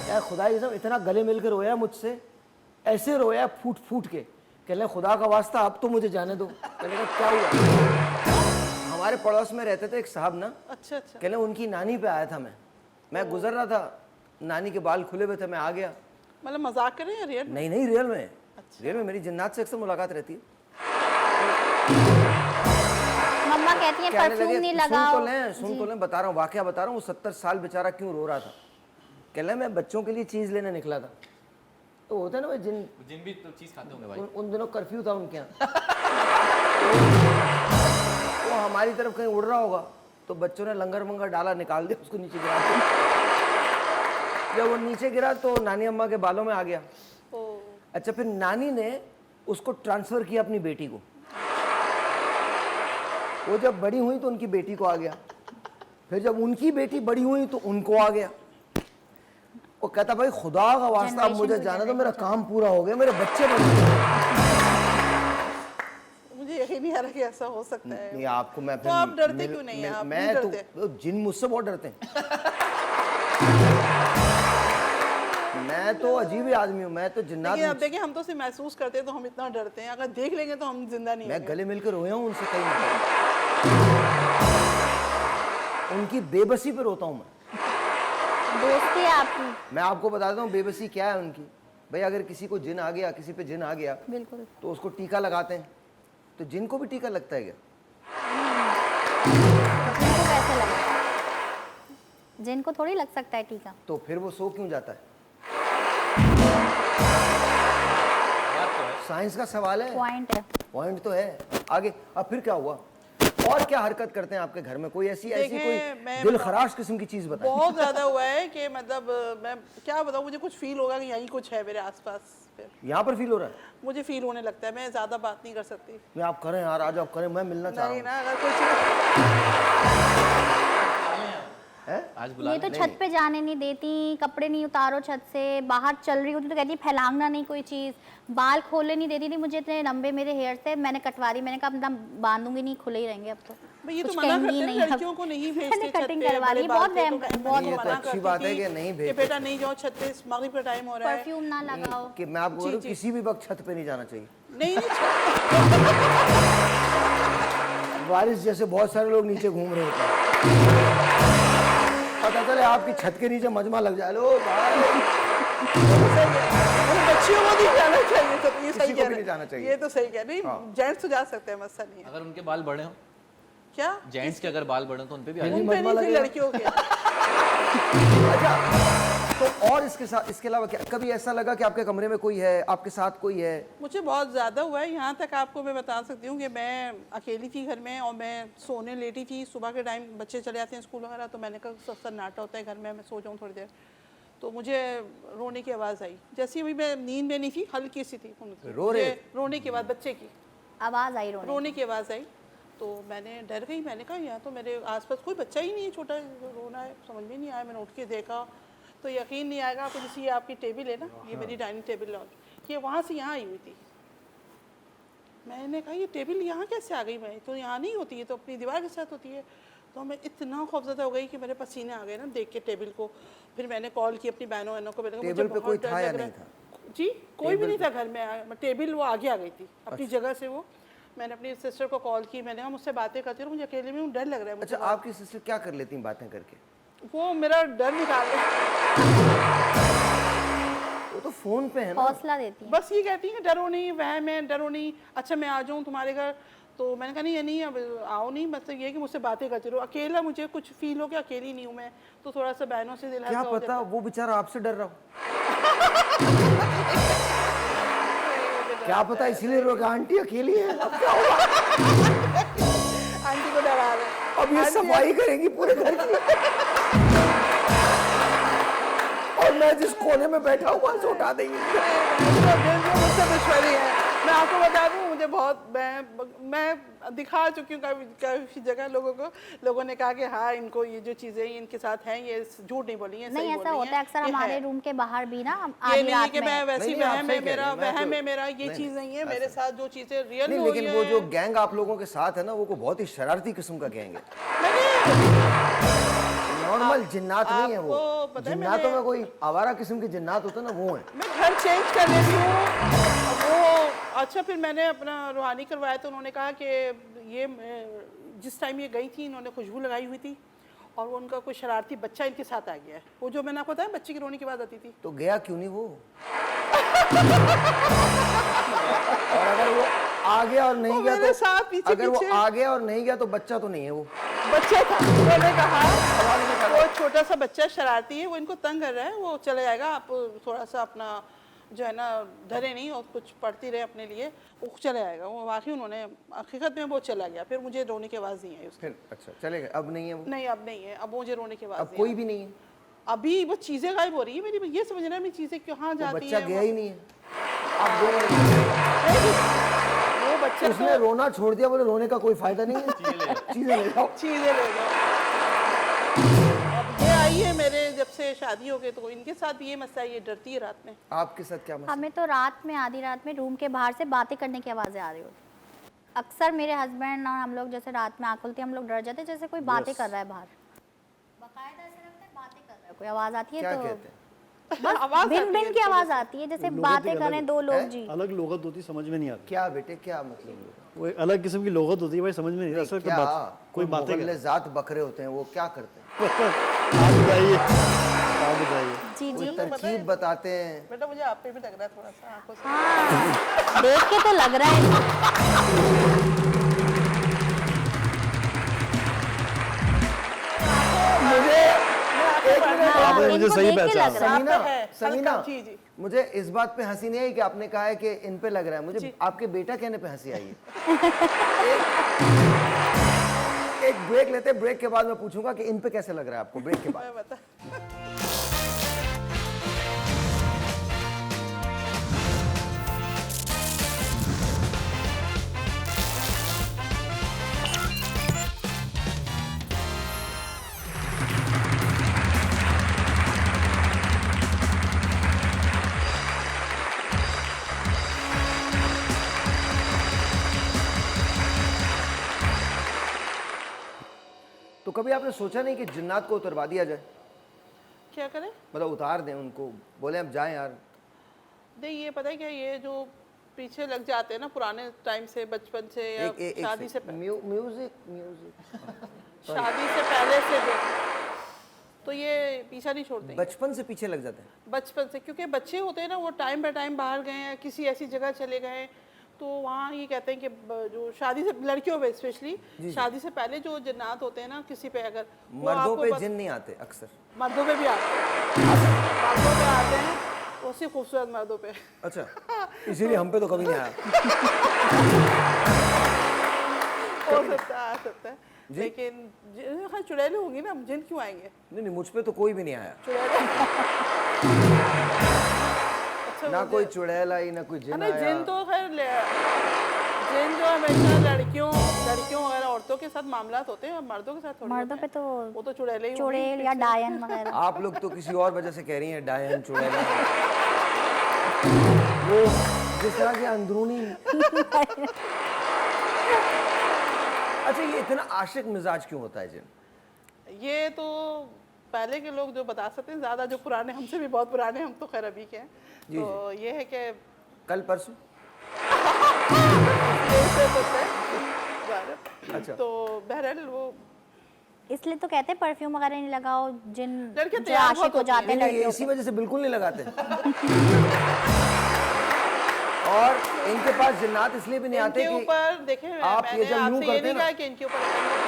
Speaker 1: यार, खुदा ये सब इतना गले मिलकर रोया मुझसे, ऐसे रोया फूट फूट के। कहने खुदा का वास्ता अब तो मुझे जाने दो। कहने का क्या हुआ? हमारे पड़ोस में रहते थे एक साहब ना,
Speaker 8: अच्छा अच्छा।
Speaker 1: कहने उनकी नानी पे आया था मैं गुजर रहा था, नानी के बाल खुले हुए थे, मैं आ गया।
Speaker 8: मतलब मजाक कर रहे हैं रियल?
Speaker 1: नहीं रियल में, रियल में मेरी जिन्नात से अक्सर मुलाकात रहती है।
Speaker 9: मम्मा कहती है
Speaker 1: कहने
Speaker 9: परफ्यूम
Speaker 1: लगे,
Speaker 9: नहीं
Speaker 1: सुन
Speaker 9: लगाओ।
Speaker 1: तो लें, बता रहा हूँ, वाकया बता रहा हूँ। वो 70 साल बेचारा क्यों रो रहा था। कह रहा मैं बच्चों के लिए चीज़ लेने निकला था। तो होता है ना वो
Speaker 2: जिन भी तो चीज खाते होंगे भाई।
Speaker 1: उन दिनों कर्फ्यू था उनके यहाँ। वो हमारी तरफ कहीं उड़ रहा होगा, तो बच्चों ने लंगर मंगर डाला, निकाल दिया उसको, नीचे गिरा दिया। जब वो नीचे गिरा तो नानी अम्मा के बालों में आ गया। अच्छा, फिर नानी ने उसको ट्रांसफर किया अपनी बेटी को। वो जब बड़ी हुई तो उनकी बेटी को आ गया, फिर जब उनकी बेटी बड़ी हुई तो उनको आ गया। वो कहता भाई खुदा का वास्ता अब मुझे जाना दो, मेरा काम पूरा हो गया, मेरे बच्चे बन गए।
Speaker 8: मुझे यकीन नहीं आ रहा कि ऐसा हो सकता है।
Speaker 1: नहीं आपको मैं
Speaker 8: तो आप डरते क्यों नहीं हैं? आप नहीं
Speaker 1: मैं
Speaker 8: डरते?
Speaker 1: तो जिन मुझसे बहुत डरते हैं। मैं तो अजीब ही आदमी हूँ, मैं तो जिन्नात
Speaker 8: लेकिन अब देखिए, हम तो उसे महसूस करते हैं तो हम इतना डरते हैं, अगर देख लेंगे तो हम जिंदा नहीं
Speaker 1: मैं
Speaker 8: होंगे।
Speaker 1: गले मिलकर रोया हूँ उनसे कई मरतबा। उनकी बेबसी पे रोता हूँ मैं।
Speaker 9: दोस्ती है आपकी।
Speaker 1: मैं आपको बताता हूँ बेबसी क्या है उनकी। भाई अगर किसी को जिन आ गया, किसी पे जिन आ गया,
Speaker 9: बिल्कुल।
Speaker 1: तो उसको टीका लगाते हैं। तो जिन को भी टीका लगता है क्या?
Speaker 9: जिनको कैसे लगे? जिनको थोड़ी लग सकता है टीका।
Speaker 1: तो फिर वो सो क्यों जाता है? साइंस का सवाल है,
Speaker 9: पॉइंट है।
Speaker 1: पॉइंट तो है। आगे अब फिर क्या हुआ? और क्या हरकत करते हैं आपके घर में? कोई ऐसी
Speaker 8: देखिए,
Speaker 1: कोई
Speaker 8: मैं
Speaker 1: दिल
Speaker 8: बताऊं-
Speaker 1: खराश किस्म की चीज बताएं।
Speaker 8: बहुत ज़्यादा हुआ है कि मतलब मैं क्या बताऊँ, मुझे कुछ फील होगा कि यहीं कुछ है मेरे आसपास। फिर
Speaker 1: यहाँ पर फील हो रहा है?
Speaker 8: मुझे फील होने लगता है, मैं ज़्यादा बात नहीं कर सकती।
Speaker 1: नहीं आप करें यार, आज आप करें, मैं मिलना चाह
Speaker 8: नहीं
Speaker 1: रहा
Speaker 8: ना, अगर कोई चीज़
Speaker 1: हूँ।
Speaker 2: आज बुला
Speaker 9: ये तो छत पे जाने नहीं देती, कपड़े नहीं उतारो छत से, बाहर चल रही होती तो कहती फैलांगना नहीं कोई चीज़, बाल खोलने नहीं देती थी मुझे, इतने लंबे मेरे हेयर थे, मैंने कटवारी, मैंने कहा अपना बांधूंगी नहीं, खुले ही रहेंगे अब तो।
Speaker 8: भाई ये तो
Speaker 9: कुछ
Speaker 8: मना
Speaker 9: कहेंगी
Speaker 8: करते हैं
Speaker 9: नहीं
Speaker 8: ना,
Speaker 9: अब।
Speaker 8: लड़कियों को नहीं
Speaker 9: मैंने
Speaker 8: भेजते छत
Speaker 9: कटिंग
Speaker 8: पे,
Speaker 9: करवा ली,
Speaker 8: बड़े
Speaker 9: बहुत
Speaker 8: बाल थे,
Speaker 9: वहम
Speaker 8: तो
Speaker 9: बहुत
Speaker 8: मैं
Speaker 1: ये तो
Speaker 8: मना
Speaker 1: अच्छी
Speaker 8: करती
Speaker 1: बात है
Speaker 8: थी
Speaker 1: कि नहीं भेजते।
Speaker 8: कि बेटा नहीं जाओ छत पे, मगरिब का टाइम हो रहा है।
Speaker 9: परफ्यूम ना लगाओ।
Speaker 1: कि मैं आपको बोल रहा हूँ,
Speaker 8: जी।
Speaker 1: किसी भी वक्त छत पे नहीं जाना चाहिए।
Speaker 8: नहीं नहीं
Speaker 1: बारिश जैसे बहुत सारे लोग नीचे घूम रहे होते हैं, पता चले आपकी छत के नीचे मजमा लग जाए, लो भाई
Speaker 8: बच्चियों को नहीं जाना चाहिए, तो ये
Speaker 1: किसी
Speaker 8: सही
Speaker 1: को
Speaker 8: कह
Speaker 1: भी
Speaker 8: रहे
Speaker 1: नहीं जाना
Speaker 8: हैं।
Speaker 1: चाहिए।
Speaker 8: ये तो सही कह नहीं,
Speaker 1: हाँ।
Speaker 8: जेंट्स तो जा सकते हैं, मसला नहीं है।
Speaker 2: अगर उनके बाल बड़े हों,
Speaker 8: क्या
Speaker 2: जेंट्स के अगर बाल बड़े हों तो उन पे भी आ
Speaker 1: फिर
Speaker 2: जाए।
Speaker 8: उन पे
Speaker 1: मजमा
Speaker 8: नहीं, फिर
Speaker 1: लगेगा।
Speaker 8: लड़कियों के।
Speaker 1: अच्छा, तो और इसके साथ, इसके अलावा क्या कभी ऐसा लगा कि आपके कमरे में कोई है, आपके साथ कोई है?
Speaker 8: मुझे बहुत ज़्यादा हुआ है, यहाँ तक आपको मैं बता सकती हूँ कि मैं अकेली थी घर में और मैं सोने लेटी थी, सुबह के टाइम बच्चे चले जाते हैं स्कूल वगैरह, तो मैंने कहा सन्नाटा होता है घर में, मैं सो जाऊँ थोड़ी देर, तो मुझे रोने की आवाज़ आई, जैसे ही मैं नींद में नहीं थी, हल्की सी थी,
Speaker 1: रो रहे?
Speaker 8: मुझे रोने की आवाज़, बच्चे की
Speaker 9: आवाज़ आई
Speaker 8: रोने की आवाज़ आई, तो मैंने डर गई, मैंने कहा यहाँ तो मेरे आसपास कोई बच्चा ही नहीं है, छोटा रोना है, समझ में नहीं आया, मैंने उठ के देखा तो यकीन नहीं आएगा आपको, जैसे ये आपकी टेबल है ना, ये मेरी डाइनिंग टेबल है, ये वहाँ से यहाँ आई हुई थी। मैंने कहा ये टेबल यहाँ कैसे आ गई, मैं तो यहाँ नहीं होती है, तो अपनी दीवार के साथ होती है। तो मैं इतना खौफज़दा हो गई कि मेरे पसीने आ गए ना देख के टेबल को। फिर मैंने कॉल की अपनी बहनों को, मैंने कहा मुझे
Speaker 1: टेबल पे
Speaker 8: बहुत
Speaker 1: कोई
Speaker 8: डर
Speaker 1: था या
Speaker 8: लग रहा
Speaker 1: नहीं
Speaker 8: है।
Speaker 1: था?
Speaker 8: जी कोई भी नहीं था घर में, टेबल वो आगे आ गई थी अपनी जगह से। वो मैंने अपनी सिस्टर को कॉल की, मैंने कहा मुझसे बातें करती रहो, मुझे अकेले में डर लग रहा है मुझे।
Speaker 1: अच्छा, आपकी सिस्टर क्या कर लेती हैं बातें करके?
Speaker 8: वो मेरा डर निकाल रहे,
Speaker 1: वो तो फोन पे है ना।
Speaker 9: हौसला देती है।
Speaker 8: बस ये कहती है डरो नहीं, वहम है, डरो नहीं, अच्छा मैं आ जाऊँ तुम्हारे घर। तो मैंने कहा नहीं ये नहीं, अब आओ नहीं, मतलब ये कि मुझसे बातें करती रहो, अकेला मुझे कुछ फील हो कि अकेली नहीं हूँ मैं, तो थोड़ा सा बहनों से दिल
Speaker 1: क्या
Speaker 8: हल्का हो
Speaker 1: पता
Speaker 8: जाता है।
Speaker 1: वो बेचारा आपसे डर रहा हो, क्या पता इसीलिए रो के आंटी अकेली है। अब क्या होगा?
Speaker 8: आंटी को डरा रहे हैं।
Speaker 1: अब ये सफाई करेंगी पूरे घर की, और मैं जिस कोने में बैठा हुआ वहां से उठा देंगी।
Speaker 8: मुझसे दुश्मनी है, मैं आपको बता दूं, मुझे बहुत मैं दिखा चुकी हूँ काफ़ी जगह लोगों को, लोगों ने कहा कि हाँ इनको ये जो चीज़ें इनके साथ हैं ये झूठ नहीं बोली हैं,
Speaker 9: नहीं
Speaker 8: सही
Speaker 9: ऐसा
Speaker 8: बोल रही
Speaker 9: होता है अक्सर
Speaker 8: हैं, ये
Speaker 9: हमारे
Speaker 8: है।
Speaker 9: रूम के बाहर भी ना
Speaker 8: ये
Speaker 9: आधी
Speaker 8: नहीं है
Speaker 9: रात
Speaker 8: कि मैं
Speaker 9: में।
Speaker 8: वैसी
Speaker 1: नहीं, आप
Speaker 8: वहम
Speaker 1: सही
Speaker 8: है
Speaker 1: कह रहे
Speaker 8: मेरा,
Speaker 1: हैं, मैं
Speaker 8: वहम
Speaker 1: तो-
Speaker 8: है मेरा, ये
Speaker 1: नहीं,
Speaker 8: चीज़ नहीं है, मेरे
Speaker 1: ऐसा-
Speaker 8: साथ जो चीज़ें रियल
Speaker 1: नहीं,
Speaker 8: में हुई
Speaker 1: लेकिन वो जो
Speaker 8: हैं।
Speaker 1: गैंग आप लोगों के साथ है ना, वो बहुत ही शरारती किस्म का गैंग है, नॉर्मल जिन्नात नहीं है वो।
Speaker 8: आपको पता है
Speaker 1: जिन्नातों
Speaker 8: मैंने-
Speaker 1: में कोई आवारा किस्म के जिन्नात होते हैं ना, वो है।
Speaker 8: मैं घर चेंज कर लेती हूँ वो। अच्छा फिर मैंने अपना रूहानी करवाया, तो उन्होंने कहा कि ये जिस टाइम ये गई थी इन्होंने खुशबू लगाई हुई थी, और वो उनका कोई शरारती बच्चा इनके साथ आ गया है, वो जो मैंने आपको बताया बच्चे की रोने की बात आती थी।
Speaker 1: तो गया क्यों नहीं वो? और अगर वो आ गया और नहीं
Speaker 8: वो
Speaker 1: गया
Speaker 8: मेरे
Speaker 1: तो,
Speaker 8: साथ पीछे
Speaker 1: अगर वो
Speaker 8: पीछे।
Speaker 1: आ गया और नहीं गया तो बच्चा तो नहीं है वो।
Speaker 8: बच्चा था, उन्होंने कहा वो छोटा सा बच्चा शरारती है, वो इनको तंग कर रहा है, वो चला जाएगा, आप थोड़ा सा अपना जो है ना डरे नहीं और कुछ पढ़ती रहे अपने लिए, वो चला जाएगा। वो वाकई उन्होंने हकीकत में वो चला गया, फिर मुझे रोने की आवाज़ नहीं आई उसकी।
Speaker 1: फिर अच्छा चलेगा, अब नहीं है वो?
Speaker 8: नहीं अब नहीं है, अब मुझे रोने की आवाज़
Speaker 1: अब
Speaker 8: नहीं
Speaker 1: कोई
Speaker 8: आई।
Speaker 1: भी नहीं है?
Speaker 8: अभी वो चीज़ें गायब हो रही है मेरी, ये समझ रहा है मेरी चीज़ें कहाँ
Speaker 1: वो
Speaker 8: जाती
Speaker 1: बच्चा
Speaker 8: हैं।
Speaker 1: गया
Speaker 8: वो
Speaker 1: ही नहीं है। आप दो
Speaker 8: वो बच्चा
Speaker 1: उसने रोना छोड़ दिया, बोले रोने का कोई फायदा नहीं है, चीजें ले जाओ।
Speaker 8: चीज़ें ले जाओ। अब ये आई है मेरे जब से शादी हो गई, तो इनके साथ भी ये मसला है, ये डरती है रात में।
Speaker 1: आपके साथ क्या मसला?
Speaker 9: हमें तो रात में आधी रात में रूम के बाहर से बातें करने की आवाज़ें आ रही होती। अक्सर मेरे हस्बैंड और हम लोग जैसे रात में आँख खुलती है हम लोग डर जाते हैं, जैसे कोई बातें कर रहा है बाहर, बाकायदा ऐसा लगता है बातें कर रहा है, कोई आवाज़ आती है
Speaker 1: क्या
Speaker 9: तो
Speaker 1: कहते हैं?
Speaker 9: बस
Speaker 8: आवाज़
Speaker 9: भिन
Speaker 8: आती
Speaker 9: भिन
Speaker 8: है
Speaker 9: की आवाज़ आती है, जैसे बातें करें दो लोग जी।
Speaker 5: अलग लोगत होती समझ में नहीं आती,
Speaker 1: क्या बेटे, क्या मतलब?
Speaker 5: वो एक अलग किस्म की लोगत होती है भाई, समझ में नहीं आता
Speaker 1: क्या
Speaker 5: कोई बातें
Speaker 1: मुगल्ले जात बकरे होते हैं, वो क्या करते हैं?
Speaker 5: आप बताइए, आप बताइए।
Speaker 9: जी जी
Speaker 1: कोई तरकीब बताते हैं?
Speaker 8: बेटा मुझे आप पे भी लग रहा है थोड़ा सा आंखों से।
Speaker 9: हाँ देख के तो लग रहा है। हाँ,
Speaker 5: मुझे
Speaker 9: इनको
Speaker 5: सही
Speaker 9: देख के
Speaker 5: पहचान।
Speaker 9: लग रहा है।
Speaker 1: समीना,
Speaker 8: पे है,
Speaker 1: समीना,
Speaker 8: हल्का, जी, जी।
Speaker 1: मुझे इस बात पे हंसी नहीं आई कि आपने कहा है कि इन पे लग रहा है, मुझे आपके बेटा कहने पे हंसी आई है। एक ब्रेक लेते हैं, ब्रेक के बाद मैं पूछूंगा कि इन पे कैसे लग रहा है आपको, ब्रेक के बाद।
Speaker 8: मैं बता
Speaker 1: तो कभी आपने सोचा नहीं कि जिन्नात को उतरवा दिया जाए,
Speaker 8: क्या करें?
Speaker 1: मतलब उतार दें उनको, बोले अब जाएं यार।
Speaker 8: नहीं, ये पता है क्या, ये जो पीछे लग जाते हैं ना पुराने टाइम से, बचपन से या शादी से
Speaker 1: म्यूजिक
Speaker 8: शादी से पहले से जो, तो ये पीछा नहीं छोड़ते
Speaker 1: बचपन से पीछे लग जाते हैं।
Speaker 8: बचपन से, क्योंकि बच्चे होते हैं ना, वो टाइम बाय टाइम बाहर गए हैं, किसी ऐसी जगह चले गए, तो वहाँ ये कहते हैं कि जो शादी से, लड़कियों पे स्पेशली शादी से पहले जो जिन्नात होते हैं ना किसी पे, अगर वो
Speaker 1: मर्दों
Speaker 8: आपको
Speaker 1: पे जिन नहीं आते अक्सर,
Speaker 8: मर्दों पे भी आते हैं, मर्दों पे आते हैं, उसी खूबसूरत मर्दों पे।
Speaker 1: अच्छा, इसीलिए हम पे तो कभी नहीं आया।
Speaker 8: हो सकता है, आ सकता है, लेकिन हाँ चुड़ैलें होंगी ना, जिन क्यों आएंगे?
Speaker 1: नहीं नहीं, मुझ पे तो कोई भी नहीं आया,
Speaker 8: अच्छा,
Speaker 1: ना कोई चुड़ैल आई ना कोई जिन
Speaker 8: नहीं,
Speaker 1: आया।
Speaker 8: जिन तो खैर जिन जो हमेशा लड़कियों वगैरह औरतों के साथ मामलात होते हैं, और मर्दों के साथ थोड़ी
Speaker 9: मर्दों
Speaker 8: होते
Speaker 9: पे
Speaker 8: हैं।
Speaker 9: तो
Speaker 8: वो तो चुड़ैले ही
Speaker 9: चुड़ैल या डायन वगैरह।
Speaker 1: आप लोग तो किसी और वजह से कह रही हैं डायन चुड़ैल, वो जिस तरह के अंदरूनी। अच्छा, ये इतना आशिक मिजाज क्यों होता है जिन?
Speaker 8: ये तो पहले के लोग जो बता सकते हैं, ज़्यादा जो पुराने, हमसे भी बहुत पुराने, हम तो खैर अभी के हैं, तो ये है कि
Speaker 1: कल परसों
Speaker 8: अच्छा, तो बहरहाल वो
Speaker 9: इसलिए तो कहते हैं परफ्यूम वगैरह नहीं लगाओ, जिन
Speaker 8: लड़के
Speaker 9: जो
Speaker 8: तैयार
Speaker 9: आशिक
Speaker 8: बहुत
Speaker 9: हो
Speaker 8: होती हैं।
Speaker 9: जाते हैं
Speaker 1: नहीं, ये
Speaker 9: लड़कियों
Speaker 1: इसी वजह से बिल्कुल नहीं लगाते। और इनके पास जिन्नात इसलिए भी नहीं आते
Speaker 8: इनके
Speaker 1: कि
Speaker 8: ऊपर देखें,
Speaker 1: आप ये
Speaker 8: मैंने
Speaker 1: जब यूं
Speaker 8: आपसे ये
Speaker 1: करते
Speaker 8: नहीं
Speaker 1: हैं ना-
Speaker 8: कहा कि इनके ऊपर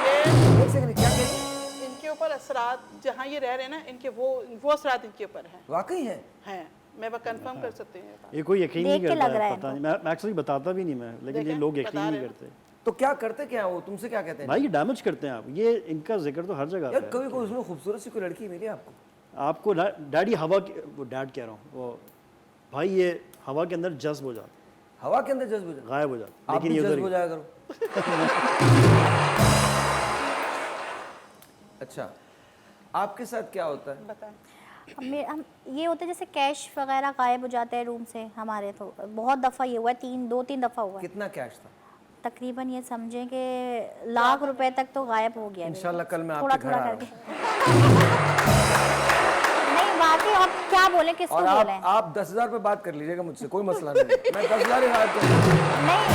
Speaker 8: ये
Speaker 1: एक सेकंड, क्या कह रही हैं?
Speaker 8: इनके ऊपर असरात, जहाँ ये रह रहे हैं ना, इनके वो असरात इनके ऊपर हैं।
Speaker 1: वाकई है?
Speaker 8: हैं, मैं वो कंफर्म कर सकती हूँ ये बात।
Speaker 5: ये कोई यकीन नहीं
Speaker 9: देख के
Speaker 5: करता
Speaker 9: लग रहा
Speaker 5: है,
Speaker 9: है
Speaker 5: पता नहीं, मैं एक्चुअली बताता भी नहीं मैं, लेकिन ये
Speaker 8: देखें,
Speaker 5: लोग यकीन
Speaker 8: बता
Speaker 5: नहीं
Speaker 8: रहे
Speaker 5: करते।
Speaker 1: तो क्या करते क्या वो, तुमसे क्या कहते हैं?
Speaker 5: भाई ये डैमेज करते हैं आप, ये इनका जिक्र तो हर जगह
Speaker 1: यार
Speaker 5: पे है।
Speaker 1: कभी कोई उसमें खूबसूरत सी कोई लड़की मिली आपको?
Speaker 5: आपको डैडी हवा वो डैड कह रहा हूँ, वो भाई ये हवा के अंदर जज्ब हो जाता,
Speaker 1: हवा के अंदर जज्ब हो जाता,
Speaker 5: गायब हो जाता,
Speaker 1: आप भी
Speaker 5: लेकिन ये
Speaker 1: जज्ब हो
Speaker 5: उधर
Speaker 1: जाया करो। अच्छा, आपके साथ क्या होता है?
Speaker 8: बताएं।
Speaker 9: हम ये होता है जैसे कैश वगैरह गायब हो जाते हैं रूम से हमारे, तो बहुत दफ़ा ये हुआ है, 2-3 दफ़ा हुआ है
Speaker 1: कितना कैश था?
Speaker 9: तकरीबन, ये समझें कि लाख रुपए तक तो गायब हो गया है।
Speaker 1: इंशाल्लाह कल मैं
Speaker 9: थोड़ा
Speaker 1: आपके घर
Speaker 9: थोड़ा
Speaker 1: आ रहा
Speaker 9: करके।
Speaker 1: हूँ।
Speaker 9: नहीं वाकई, आप क्या बोले, किसको
Speaker 1: और
Speaker 9: बोले?
Speaker 1: आप 10,000 पे बात कर लीजिएगा मुझसे, कोई मसला नहीं, मैं 10,000 ही गायब कर दूंगा।
Speaker 9: नहीं,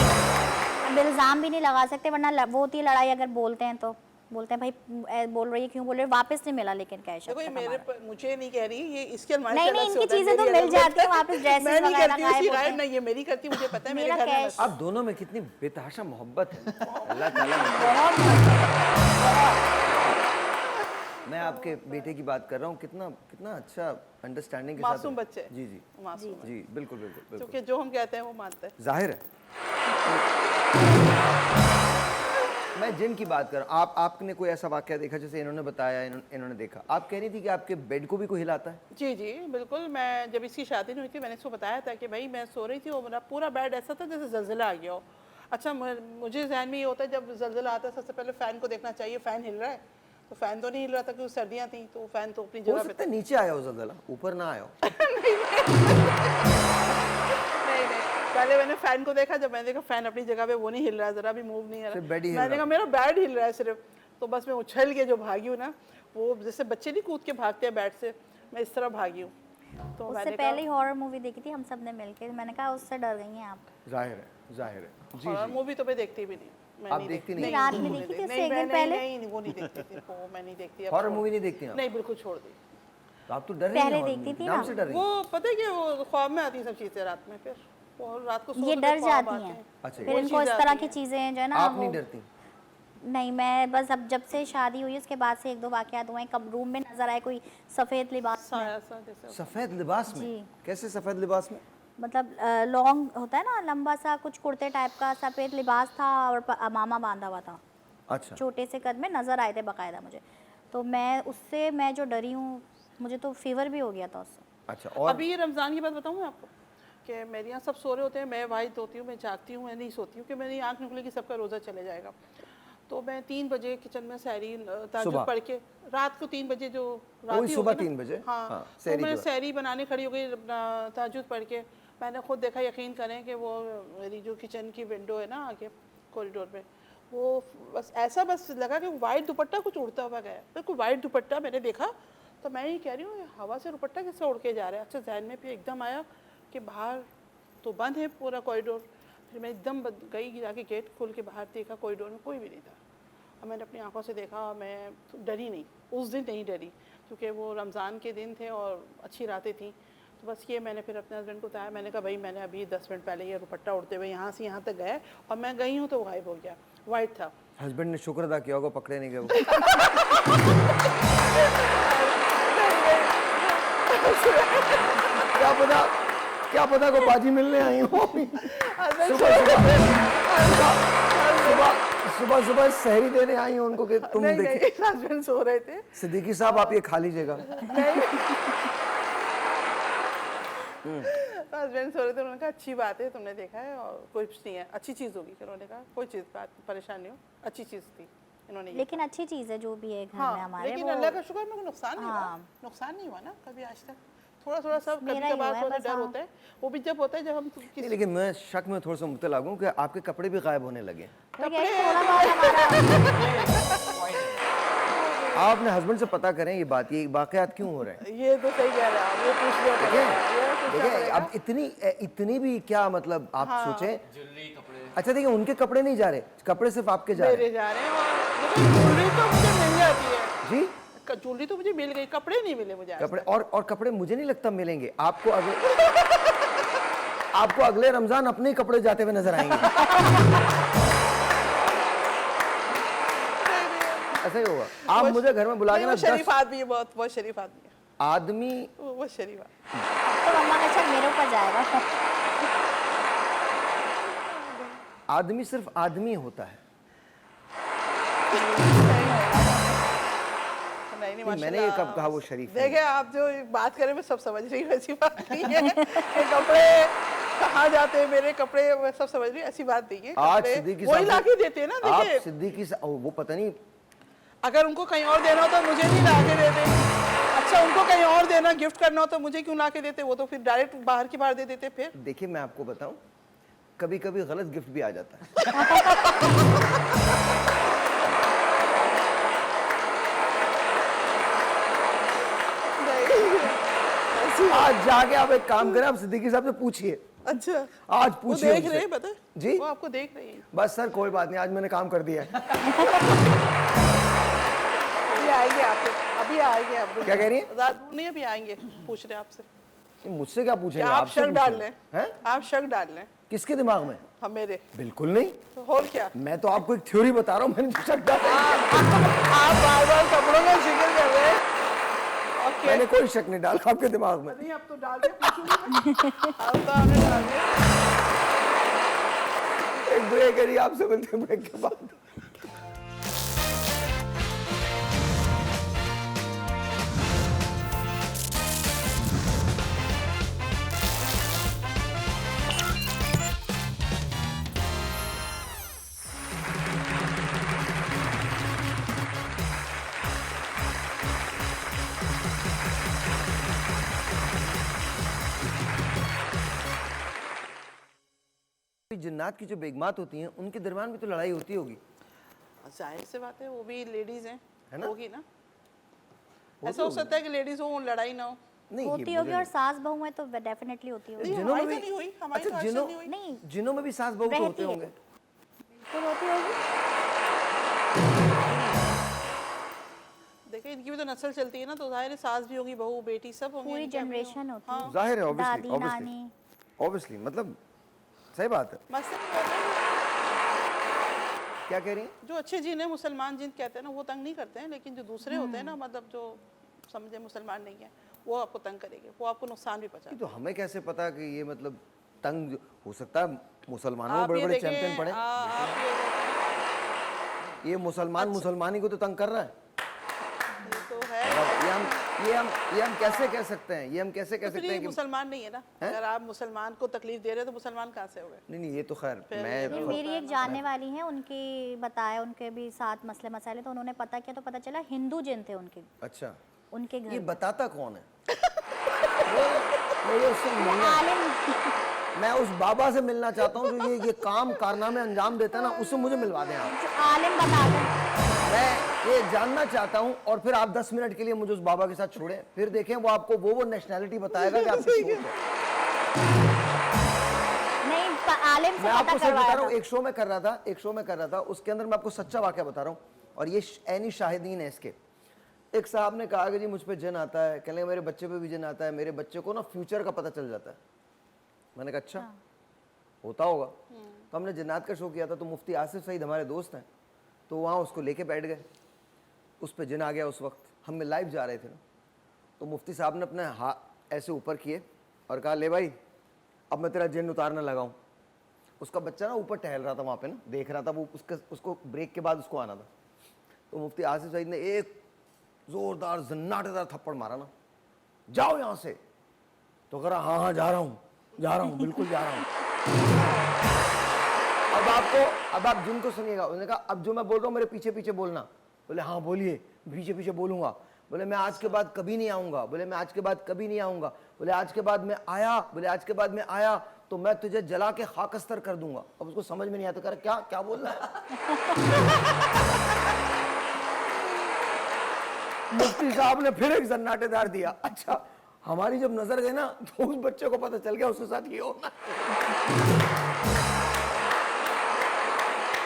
Speaker 9: अब इल्ज़ाम भी नहीं लगा सकते, वरना वो होती है लड़ाई, अगर बोलते हैं तो बोलते हैं भाई बोल रही है क्यों बोल रही है, वापस नहीं मिला लेकिन कैश।
Speaker 8: देखो, ये मुझे नहीं कह रही, ये इसके अलमारी
Speaker 9: नहीं,
Speaker 8: से
Speaker 9: नहीं,
Speaker 8: अलग से
Speaker 9: इनकी
Speaker 8: होता है,
Speaker 9: चीज़ें तो
Speaker 8: मेरी
Speaker 9: मिल
Speaker 8: अलग
Speaker 9: जाती हैं
Speaker 8: होता है।
Speaker 9: वापस, ड्रेसेस
Speaker 8: मैं नहीं
Speaker 9: वगैरह
Speaker 8: करती
Speaker 9: गायब
Speaker 8: उसकी
Speaker 9: होते
Speaker 8: गायब,
Speaker 9: हैं।
Speaker 8: नहीं, ये मेरी करती, मुझे पता है, मेरे
Speaker 9: मेरा
Speaker 8: घर में
Speaker 9: कैश-
Speaker 1: आप दोनों में कितनी बेतहाशा मोहब्बत है, अल्लाह ताला। मैं आपके बेटे की बात कर रहा हूँ, कितना कितना अच्छा अंडरस्टैंडिंग के साथ।
Speaker 8: मासूम बच्चे।
Speaker 1: जी जी
Speaker 8: मासूम है।
Speaker 1: जी, बिल्कुल बिल्कुल बिल्कुल,
Speaker 8: क्योंकि जो हम कहते हैं वो मानते हैं।
Speaker 1: जाहिर है। मैं जिन की बात कर रहा हूँ, आपने कोई ऐसा वाकया देखा जैसे इन्होंने बताया, इन्होंने देखा? आप कह रही थी कि आपके बेड को भी कोई हिलाता है?
Speaker 8: जी जी बिल्कुल, मैं जब इसकी शादी नहीं हुई थी, मैंने इसको बताया था कि भाई मैं सो रही थी और मेरा पूरा बेड ऐसा था जैसे जलजिला आ गया हो। अच्छा, मुझे जहन में ये होता है जब जलजिला आता है सबसे पहले फ़ैन को देखना चाहिए, फ़ैन हिल रहा है, तो फ़ैन तो नहीं हिल रहा था क्योंकि सर्दियाँ थी, तो फ़ैन तो अपनी
Speaker 1: हो
Speaker 8: जगह पे
Speaker 1: सकता
Speaker 8: था।
Speaker 1: है नीचे आया हो ज़लज़ला, ऊपर ना आया हो।
Speaker 8: नहीं नहीं, पहले मैंने फ़ैन को देखा, जब मैंने देखा फ़ैन अपनी जगह पे वो नहीं हिल रहा है, ज़रा भी मूव नहीं हो
Speaker 1: सिर्फ
Speaker 8: रहा
Speaker 1: बेड ही
Speaker 8: है,
Speaker 1: हिल
Speaker 8: मैंने
Speaker 1: रहा
Speaker 8: कहा मेरा बेड हिल रहा है सिर्फ। तो बस मैं उछल के जो भागी हूँ ना, वो जैसे बच्चे नहीं कूद के भागते हैं बेड से, मैं इस तरह भागी हूँ। तो
Speaker 9: उससे
Speaker 8: मैंने
Speaker 9: पहले ही हॉरर मूवी देखी थी हम सब ने मिलकर, मैंने कहा उससे डर गई हैं आप।
Speaker 1: जाहिर है, जाहिर है। जी
Speaker 8: हॉरर
Speaker 1: जी,
Speaker 8: मूवी तो मैं देखती भी नहीं, मैं
Speaker 1: आप
Speaker 8: नहीं
Speaker 1: देखती
Speaker 8: देखती।
Speaker 1: नहीं?
Speaker 9: रात में
Speaker 8: वो
Speaker 9: देखी थी
Speaker 8: नहीं,
Speaker 9: उससे एक
Speaker 8: मैं
Speaker 9: दिन पहले?
Speaker 8: नहीं, वो नहीं देखती थी, वो मैं नहीं देखती अब
Speaker 1: हॉरर
Speaker 8: छोड़
Speaker 1: मूवी
Speaker 8: दी।
Speaker 1: नहीं देखती आप?
Speaker 8: नहीं, बिल्कुल छोड़ दी।
Speaker 1: तो आप तो डर रही हैं
Speaker 9: पहले
Speaker 1: horror
Speaker 9: देखती
Speaker 1: movie,
Speaker 9: थी
Speaker 1: नाम
Speaker 9: ना।
Speaker 1: से डर रही हैं।
Speaker 8: वो पता है कि वो ख्वाब में आती हैं सब चीज़ें रात में, फिर और रात को
Speaker 9: ये
Speaker 8: सोते
Speaker 9: डर
Speaker 8: तो ख्वाब
Speaker 9: जाती
Speaker 8: आते
Speaker 9: हैं,
Speaker 8: हैं।
Speaker 1: अच्छा,
Speaker 9: फिर
Speaker 8: वो
Speaker 9: इनको इस
Speaker 8: चीज़ें
Speaker 9: तरह
Speaker 8: आती
Speaker 9: की
Speaker 8: हैं।
Speaker 9: चीज़ें जो है ना,
Speaker 1: आप
Speaker 9: वो
Speaker 1: नहीं डरती?
Speaker 9: नहीं, मैं बस अब जब से शादी हुई उसके बाद से 1-2 वाक़यात हुए हैं, कब रूम में नजर आए कोई सफ़ेद लिबास में,
Speaker 8: साया सा जैसे
Speaker 1: सफ़ेद लिबास में?
Speaker 9: जी।
Speaker 1: कैसे सफ़ेद लिबास में?
Speaker 9: मतलब लॉन्ग होता है ना, लंबा सा कुछ कुर्ते टाइप का सफ़ेद लिबास था और अमामा बांधा हुआ था।
Speaker 1: अच्छा।
Speaker 9: छोटे से कद में नज़र आए थे बाकायदा मुझे। तो मैं जो डरी हूँ, मुझे तो फीवर भी हो गया था उससे।
Speaker 1: अच्छा। और
Speaker 8: अभी ये रमज़ान की बात बताऊँ मैं आपको कि मेरे यहाँ सब सो रहे होते हैं, मैं वाहिद होती हूँ, मैं जागती हूँ, मैं नहीं सोती हूँ कि मेरी आँख निकलेगी सबका रोज़ा चले जाएगा। तो मैं 3 बजे किचन में सहरी ताजुद
Speaker 1: सुबह?
Speaker 8: पढ़ के, रात को 3 बजे जो रात
Speaker 1: वही
Speaker 8: ही
Speaker 1: सुबह
Speaker 8: होगी ना,
Speaker 1: 3 बजे?
Speaker 8: हाँ,
Speaker 1: हाँ,
Speaker 8: तो
Speaker 1: सहरी
Speaker 8: मैं
Speaker 1: के बाद।
Speaker 8: सहरी बनाने खड़ी हो गई ताजुद पढ़ के। मैंने खुद देखा, यकीन करें कि वो मेरी जो किचन की विंडो है ना आगे कॉरिडोर पे, वो बस ऐसा बस लगा कि वाइट दुपट्टा कुछ उड़ता हुआ गया। बिल्कुल वाइट दुपट्टा मैंने देखा, तो मैं ये कह रही हूँ ये हवा से दुपट्टा किससे उड़ के जा रहा है। अच्छा, जहन में फिर एकदम आया कि बाहर तो बंद है पूरा कॉरिडोर। फिर मैं एकदम गई, जाके गेट खोल के बाहर देखा, कॉरिडोर में कोई भी नहीं था। और मैंने अपनी आंखों से देखा, मैं डरी नहीं, उस दिन नहीं डरी, क्योंकि वो रमज़ान के दिन थे और अच्छी रातें थी। तो बस ये मैंने फिर अपने हस्बैंड को बताया, मैंने कहा भाई मैंने अभी 10 मिनट पहले ये दुपट्टा उड़ते हुए यहाँ से यहाँ तक गया है और मैं गई हूँ तो वो गायब हो गया, वाइट था।
Speaker 1: हस्बैंड ने शुक्र अदा किया होगा, पकड़े नहीं गए वो। क्या पता को बाजी मिलने आई हो। सुबह सहरी देने आई हो उनको कि तुम
Speaker 8: नहीं
Speaker 1: देखिए।
Speaker 8: नहीं, हस्बैंड सो रहे थे।
Speaker 1: सिद्दीकी साहब आप ये खा लीजिएगा।
Speaker 8: हस्बैंड सो रहे थे, उन्होंने कहा अच्छी बात है तुमने देखा है और कोई कुछ नहीं है, अच्छी चीज़ होगी। उन्होंने कहा कोई चीज़ बात परेशान नहीं हो, अच्छी चीज़ थी। इन्होंने
Speaker 9: लेकिन अच्छी चीज़ है जो भी है घर में
Speaker 8: हाँ,
Speaker 9: हमारे,
Speaker 8: लेकिन
Speaker 9: वो
Speaker 8: अल्लाह का शुक्र, मेरे को नुकसान नहीं हुआ।
Speaker 9: हाँ।
Speaker 8: नुकसान नहीं हुआ ना कभी आज तक। थोड़ा सब
Speaker 9: मेरा
Speaker 8: कभी
Speaker 9: ही
Speaker 8: कभार
Speaker 9: हुआ है
Speaker 8: थोड़ा
Speaker 9: बस,
Speaker 8: डर
Speaker 9: हाँ।
Speaker 8: होता है, वो भी जब होता है जब हम
Speaker 1: नहीं,
Speaker 8: किसी
Speaker 1: लेकिन मैं शक में थोड़ा सा मुब्तला हूँ कि आपके कपड़े भी गायब होने लगे।
Speaker 9: तो क्या है, थोड़ा बहुत हमारा
Speaker 1: आप अपने हस्बैंड से पता करें ये बात, ये वाकयात क्यों हो रहे हैं।
Speaker 8: ये तो सही कह रहे हैं आप, ये पूछ लिया पड़ेगा,
Speaker 1: देखिए अब इतनी भी क्या मतलब आप सोचें। अच्छा देखिए, उनके कपड़े नहीं जा रहे, कपड़े सिर्फ आपके जा रहे
Speaker 8: मेरे जा रहे हैं। और ज्वेलरी तो मुझे मिल जाती है
Speaker 1: हैं। जी,
Speaker 8: ज्वेलरी तो मुझे मिल गई, कपड़े नहीं मिले मुझे आज
Speaker 1: कपड़े और कपड़े मुझे नहीं लगता मिलेंगे आपको। आपको अगले रमजान अपने ही कपड़े जाते हुए नजर आएंगे। ऐसा ही होगा। आप मुझे घर में बुला के ना
Speaker 8: वो
Speaker 1: 10
Speaker 8: शरीफ आदमी है, बहुत शरीफ आदमी है
Speaker 1: आदमी।
Speaker 8: वो शरीफ आदमी।
Speaker 9: तो मम्मा का शक मेरे ऊपर जाएगा।
Speaker 1: आदमी सिर्फ आदमी होता है।
Speaker 8: नहीं
Speaker 1: मैंने ये
Speaker 8: माशाल्लाह।
Speaker 1: कब कहा वो शरीफ है?
Speaker 8: देखिए आप जो बात करें मैं सब समझ रही हूँ, ऐसी बात नहीं है कि कपड़े कहाँ जाते हैं, मेरे कपड़े मैं सब समझ रही हूँ, ऐसी बात नहीं है।
Speaker 1: आज
Speaker 8: कपड़े
Speaker 1: सिद्दीकी
Speaker 8: वही
Speaker 1: साहब
Speaker 8: ला के देते हैं ना।
Speaker 1: आप
Speaker 8: देखिए
Speaker 1: सिद्दीकी वो पता नहीं,
Speaker 8: अगर उनको कहीं और देना हो तो मुझे नहीं ला के देते। अच्छा, उनको कहीं और देना, गिफ्ट करना हो तो मुझे क्यों ला के देते, वो तो फिर डायरेक्ट बाहर की बाहर दे देते। फिर
Speaker 1: देखिए मैं आपको बताऊं, कभी कभी गलत गिफ्ट भी आ जाता है। आज जाके आप एक काम करें, आप सिद्दीकी साहब से पूछिए।
Speaker 8: अच्छा,
Speaker 1: आज
Speaker 8: वो
Speaker 1: पूछिए
Speaker 8: देख
Speaker 1: उनसे।
Speaker 8: रहे हैं, पता है?
Speaker 1: जी,
Speaker 8: वो आपको देख रही है।
Speaker 1: बस सर कोई बात नहीं, आज मैंने काम कर दिया है।
Speaker 8: अभी आएंगे आपके, अभी आएंगे आप।
Speaker 1: क्या कह रही हैं?
Speaker 8: रात नहीं, अभी आएंगे, पूछ रहे हैं आपसे।
Speaker 1: मुझसे क्या पूछेंगे,
Speaker 8: आप
Speaker 1: आपसे
Speaker 8: शक डाल
Speaker 1: पूछेंगे।
Speaker 8: लें,
Speaker 1: हैं?
Speaker 8: आप शक डाल लें
Speaker 1: किसके दिमाग में?
Speaker 8: हम मेरे।
Speaker 1: बिल्कुल नहीं,
Speaker 8: तो और क्या,
Speaker 1: मैं तो आपको एक थ्योरी बता रहा हूँ, मैंने शक डाला।
Speaker 8: आप बार बार कपड़ों का जिक्र कर रहे हैं। ओके,
Speaker 1: मैंने कोई शक नहीं डाला आपके दिमाग में।
Speaker 8: नहीं अब तो डाल के पूछूंगी मैं। अब तो आपने डाल दिया।
Speaker 1: एक ब्रेक करिए, आपसे मिलते हैं ब्रेक के बाद। जिन्नात की जो बेगमात होती हैं उनके दरमियान भी तो लड़ाई होती होगी।
Speaker 8: जाहिर सी बात है, वो भी लेडीज हैं,
Speaker 1: है ना?
Speaker 8: होगी ना। ऐसा हो सकता है कि लेडीज हो, लड़ाई ना हो।
Speaker 1: नहीं, ये
Speaker 9: होती होगी,
Speaker 1: मुझे
Speaker 9: और सास बहू है तो डेफिनेटली होती होगी।
Speaker 8: नहीं,
Speaker 1: जिनों में
Speaker 8: हमारी तो
Speaker 1: भी-
Speaker 8: नहीं हुई, हमारी
Speaker 1: अच्छा,
Speaker 8: तो आज तक
Speaker 1: जिनों
Speaker 8: नहीं हुई।
Speaker 9: नहीं,
Speaker 1: जिनों में भी सास बहू तो
Speaker 9: रहती
Speaker 1: होते
Speaker 9: है।
Speaker 1: होंगे।
Speaker 9: तो होती होगी।
Speaker 8: देखिए इनकी भी तो नस्ल चलती है ना, तो जाहिर है सास भी होगी, बहू बेटी सब होंगे,
Speaker 9: पूरी
Speaker 8: इनके अपने
Speaker 9: जनरेशन होती है।
Speaker 1: जाहिर है,
Speaker 9: दादी
Speaker 1: ऑब्वियसली
Speaker 9: नानी।
Speaker 1: ऑब्वियसली, मतलब सही बात है।
Speaker 8: मसले नहीं होते हैं।
Speaker 1: क्या कह रही हैं?
Speaker 8: जो अच्छे जिन है, मुसलमान जिन कहते हैं ना, वो तंग नहीं करते हैं, लेकिन जो दूसरे होते हैं ना, मतलब जो समझे मुसलमान नहीं है, वो आपको तंग करेंगे, वो आपको नुकसान भी पहुंचाएंगे।
Speaker 1: तो हमें कैसे पता कि ये मतलब तंग हो सकता है? मुसलमानों में
Speaker 8: आप
Speaker 1: बड़े
Speaker 8: ये
Speaker 1: बड़े
Speaker 8: देखें,
Speaker 1: चैंपियन पड़े।
Speaker 8: आप ये देखें,
Speaker 1: ये मुसलमानी को तो तंग कर रहा है।
Speaker 8: ये तो है।
Speaker 1: ये हम कैसे कह सकते हैं, ये हम कैसे कह
Speaker 8: तो फिर
Speaker 1: सकते
Speaker 8: ये
Speaker 1: हैं कि
Speaker 8: मुसलमान नहीं है ना। अगर आप मुसलमान को तकलीफ दे रहे हो तो मुसलमान कहाँ से हो गए?
Speaker 1: नहीं ये तो खैर
Speaker 9: नहीं,
Speaker 1: मैं
Speaker 9: मेरी एक जानने वाली है, उनकी बताया, उनके भी साथ मसले मसाले, तो उन्होंने पता किया तो पता चला हिंदू जिन थे उनके
Speaker 1: अच्छा
Speaker 9: उनके
Speaker 1: ये
Speaker 9: घर।
Speaker 1: बताता कौन है? मैं उससे मिलना, मैं उस बाबा से मिलना चाहता हूँ जो ये काम कारनामे अंजाम देता है ना, उससे मुझे मिलवा दें आप।
Speaker 9: आलिम बता दें।
Speaker 1: मैं ये जानना चाहता हूँ और फिर आप 10 मिनट के लिए मुझे उस बाबा के साथ छोड़ें, फिर देखें वो आपको वो नेशनैलिटी बताएगा कि आपकी सोच है।
Speaker 9: नहीं, आलिम से
Speaker 1: मैं
Speaker 9: पता
Speaker 1: आपको सच बता
Speaker 9: करवाया
Speaker 1: रहा हूँ,
Speaker 9: था।
Speaker 1: एक शो में कर रहा था, उसके अंदर मैं आपको सच्चा वाकया बता रहा हूँ और ये ऐनी शाहिदीन है इसके। एक साहब ने कहा कि जी मुझ पे जिन आता है, कहने मेरे बच्चे पे भी जिन आता है, मेरे बच्चे को ना फ्यूचर का पता चल जाता है। मैंने कहा अच्छा होता होगा। तो हमने जिन्नात का शो किया था, तो मुफ्ती आसिफ सईद हमारे दोस्त हैं, तो वहाँ उसको लेके बैठ गए, उस पे जिन आ गया। उस वक्त हम लाइव जा रहे थे ना, तो मुफ्ती साहब ने अपने हाथ ऐसे ऊपर किए और कहा ले भाई अब मैं तेरा जिन उतारने लगा हूँ। उसका बच्चा ना ऊपर टहल रहा था वहाँ पे ना, देख रहा था वो, उसको ब्रेक के बाद उसको आना था। तो मुफ्ती आसिफ सईद ने एक जोरदार जन्नाटेदार थप्पड़ मारा ना, जाओ यहाँ से। तो कह रहा हाँ जा रहा हूँ बिल्कुल जा रहा हूँ। अब आप जिनको सुनिएगा, उन्होंने कहा अब जो मैं बोल रहा हूँ मेरे पीछे पीछे बोलना। बोले हाँ बोलिए, पीछे पीछे बोलूंगा। बोले मैं आज के बाद कभी नहीं आऊंगा। बोले मैं आज के बाद कभी नहीं आऊंगा। बोले आज के बाद मैं आया, बोले आज के बाद मैं आया तो मैं तुझे जला के खाकस्तर कर दूंगा। अब उसको समझ में नहीं आता, कह रहा क्या क्या बोल रहा है। मुफ्ती साहब ने फिर एक सन्नाटेदार दिया। अच्छा हमारी जब नजर गई ना, तो उस बच्चे को पता चल गया उसके साथ ये होना।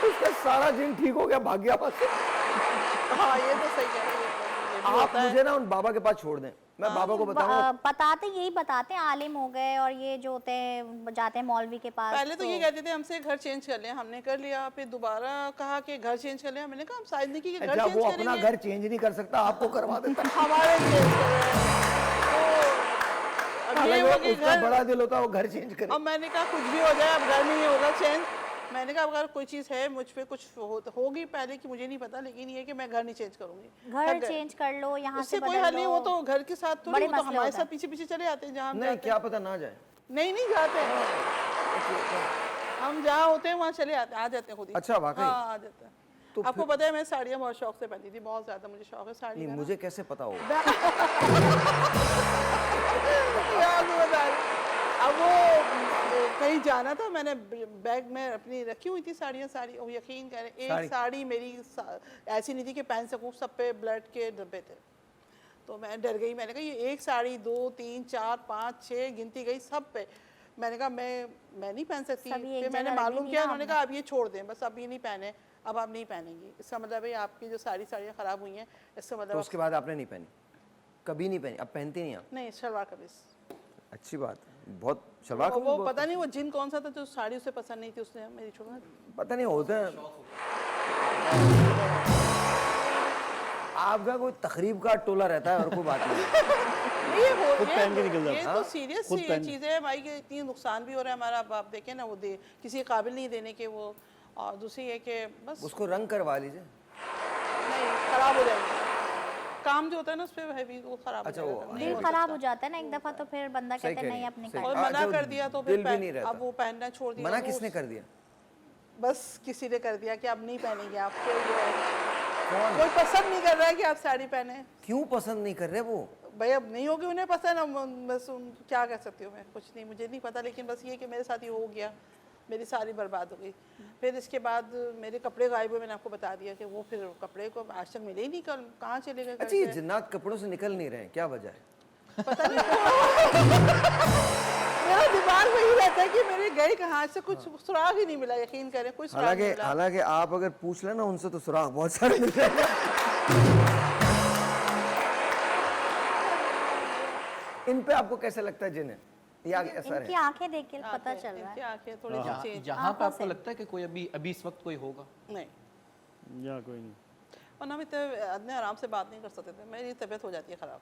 Speaker 1: उसका सारा जिन ठीक हो गया, भाग गया पास से।
Speaker 8: हाँ ये तो सही कह रहे हैं।
Speaker 1: आप मुझे ना उन बाबा के पास छोड़ दें, मैं बाबा को बताऊंगा।
Speaker 9: बताते यही बताते हैं, आलिम हो गए और ये जो होते हैं जाते हैं मौलवी के पास।
Speaker 8: पहले तो ये कहते थे हमसे घर चेंज कर लिया, हमने कर लिया। फिर दोबारा कहा कि घर चेंज कर लिया, मैंने कहा हम शायद नहीं कि घर
Speaker 1: जब
Speaker 8: चेंज
Speaker 1: वो अपना
Speaker 8: करेंगे।
Speaker 1: घर चेंज नहीं कर सकता, आपको करवा देता।
Speaker 8: हमारे चेंज कर रहे हैं। तो अब ये हुआ कि
Speaker 1: उसका
Speaker 8: घर,
Speaker 1: बड़ा दिल होता है वो घर चेंज करे।
Speaker 8: अब मैंने कहा कुछ भी हो जाए अब घर नहीं होगा चेंज। मैंने कहा अगर कोई चीज़ है मुझ पे कुछ होगी पहले की मुझे नहीं पता, लेकिन ये कि मैं घर नहीं चेंज करूंगी।
Speaker 9: घर चेंज कर लो, यहाँ से
Speaker 8: उससे कोई हल नहीं। वो तो घर के साथ थोड़ी,
Speaker 9: बड़े
Speaker 8: वो तो
Speaker 9: मसले
Speaker 8: हमारे
Speaker 9: होता है।
Speaker 8: साथ पीछे पीछे चले आते हैं जहाँ हम
Speaker 1: नहीं
Speaker 8: जाते
Speaker 1: क्या पता ना जाए।
Speaker 8: हैं। नहीं जाते हम जहाँ होते हैं वहाँ चले आते हैं, आ जाते हैं खुद ही।
Speaker 1: अच्छा, वाकई?
Speaker 8: हाँ आ जाते हैं।
Speaker 1: तो
Speaker 8: आपको पता है मैं साड़ियाँ बहुत शौक से पहनती थी, बहुत ज्यादा मुझे शौक है साड़ी
Speaker 1: नहीं
Speaker 8: का ना।
Speaker 1: मुझे कैसे पता होगा।
Speaker 8: यार मैं बता रही हूँ। अब वो कहीं जाना था, मैंने बैग में अपनी रखी हुई थी साड़ियाँ सारी, और यकीन करें एक साड़ी मेरी ऐसी नहीं थी कि पहन सकूँ, सब पे ब्लड के धब्बे थे। तो मैं डर गई, मैंने कहा ये एक साड़ी 2 3 4 5 6 गिनती गई सब पे। मैंने कहा मैं नहीं पहन सकती। फिर मैंने मालूम किया, उन्होंने कहा अब ये छोड़ दें, बस अब ये नहीं पहने, अब आप नहीं पहनेंगी। इसका मतलब है आपकी जो साड़ियाँ ख़राब हुई हैं, इसका मतलब
Speaker 1: तो उसके बाद आपने नहीं पहनी, कभी नहीं पहनी, अब पहनती नहीं आप?
Speaker 8: नहीं शलवार कमीज।
Speaker 1: अच्छी बात है, बहुत शलवार कमीज
Speaker 8: वो
Speaker 1: बहुत-
Speaker 8: पता नहीं वो जिन कौन सा था जो साड़ी उसे पसंद नहीं थी, उसने मेरी छोड़ा।
Speaker 1: पता नहीं होते हैं। आपका कोई तकरीब का टोला रहता है और कोई बात नहीं।
Speaker 8: ये
Speaker 5: खुद पहन के निकल जाता
Speaker 8: ये
Speaker 5: है।
Speaker 8: तो सीरियस
Speaker 5: खुद पहन-
Speaker 8: चीज़ है भाई, कि इतनी नुकसान भी हो रहा है हमारा। अब आप देखें ना, वो किसी के काबिल नहीं देने के वो। और दूसरी है कि बस
Speaker 1: उसको रंग करवा लीजिए।
Speaker 8: नहीं खराब हो जाएगी, काम जो होता है ना उस पर है भी वो खराब
Speaker 1: अच्छा,
Speaker 8: हो
Speaker 1: वो-
Speaker 8: जाएगा। नहीं
Speaker 9: दिल
Speaker 8: हो
Speaker 9: खराब
Speaker 8: सकता।
Speaker 9: हो जाता है ना एक दफा, तो फिर बंदा
Speaker 1: सही
Speaker 9: कहता
Speaker 1: कह
Speaker 9: है
Speaker 1: रही
Speaker 9: नहीं
Speaker 1: हैं,
Speaker 9: अपनी
Speaker 1: सही।
Speaker 8: और
Speaker 1: हाँ,
Speaker 8: मना
Speaker 1: जो
Speaker 8: कर दिया तो
Speaker 1: दिल
Speaker 8: फिर
Speaker 1: भी नहीं रहता।
Speaker 8: अब वो पहनना छोड़ दिया।
Speaker 1: मना
Speaker 8: तो
Speaker 1: किसने कर दिया?
Speaker 8: बस किसी ने कर दिया कि अब नहीं पहनेंगे आप।
Speaker 1: कौन?
Speaker 8: कोई पसंद नहीं कर रहा है कि आप साड़ी पहने।
Speaker 1: क्यों पसंद नहीं कर रहे वो?
Speaker 8: भाई अब नहीं होगी उन्हें पसंद, बस क्या कर सकती हूँ मैं, कुछ नहीं, मुझे नहीं पता। लेकिन बस ये कि मेरे साथ ये हो गया, मेरी सारी बर्बाद हो गई। फिर इसके बाद मेरे कपड़े गायब हुए, मैंने आपको बता दिया कि वो फिर कपड़े को आज तक मिले ही नहीं, कल कहाँ चले गए।
Speaker 1: अच्छा ये जिन्नात कपड़ों से निकल नहीं रहे हैं, क्या वजह है?
Speaker 8: पता नहीं मेरा दिमाग में ही रहता है कि मेरे गए कहाँ, आज से कुछ सुराग ही नहीं मिला। यकीन करें कोई सुराग नहीं मिला।
Speaker 1: हालांकि आप अगर पूछ लेना उनसे तो सुराग बहुत सारे मिल जाएंगे। इन पे आपको कैसे लगता है जिन्हें या ऐसा
Speaker 9: इनकी
Speaker 1: है?
Speaker 9: आंखें देख के पता चल रहा
Speaker 8: इनकी
Speaker 9: है।
Speaker 8: आंखें थोड़ी सी चेंज।
Speaker 2: जहाँ पे आपको लगता है कि कोई अभी अभी इस वक्त कोई होगा?
Speaker 8: नहीं,
Speaker 5: या कोई नहीं।
Speaker 8: और ना इतने आराम से बात नहीं कर सकते थे, मेरी तबीयत हो जाती है ख़राब।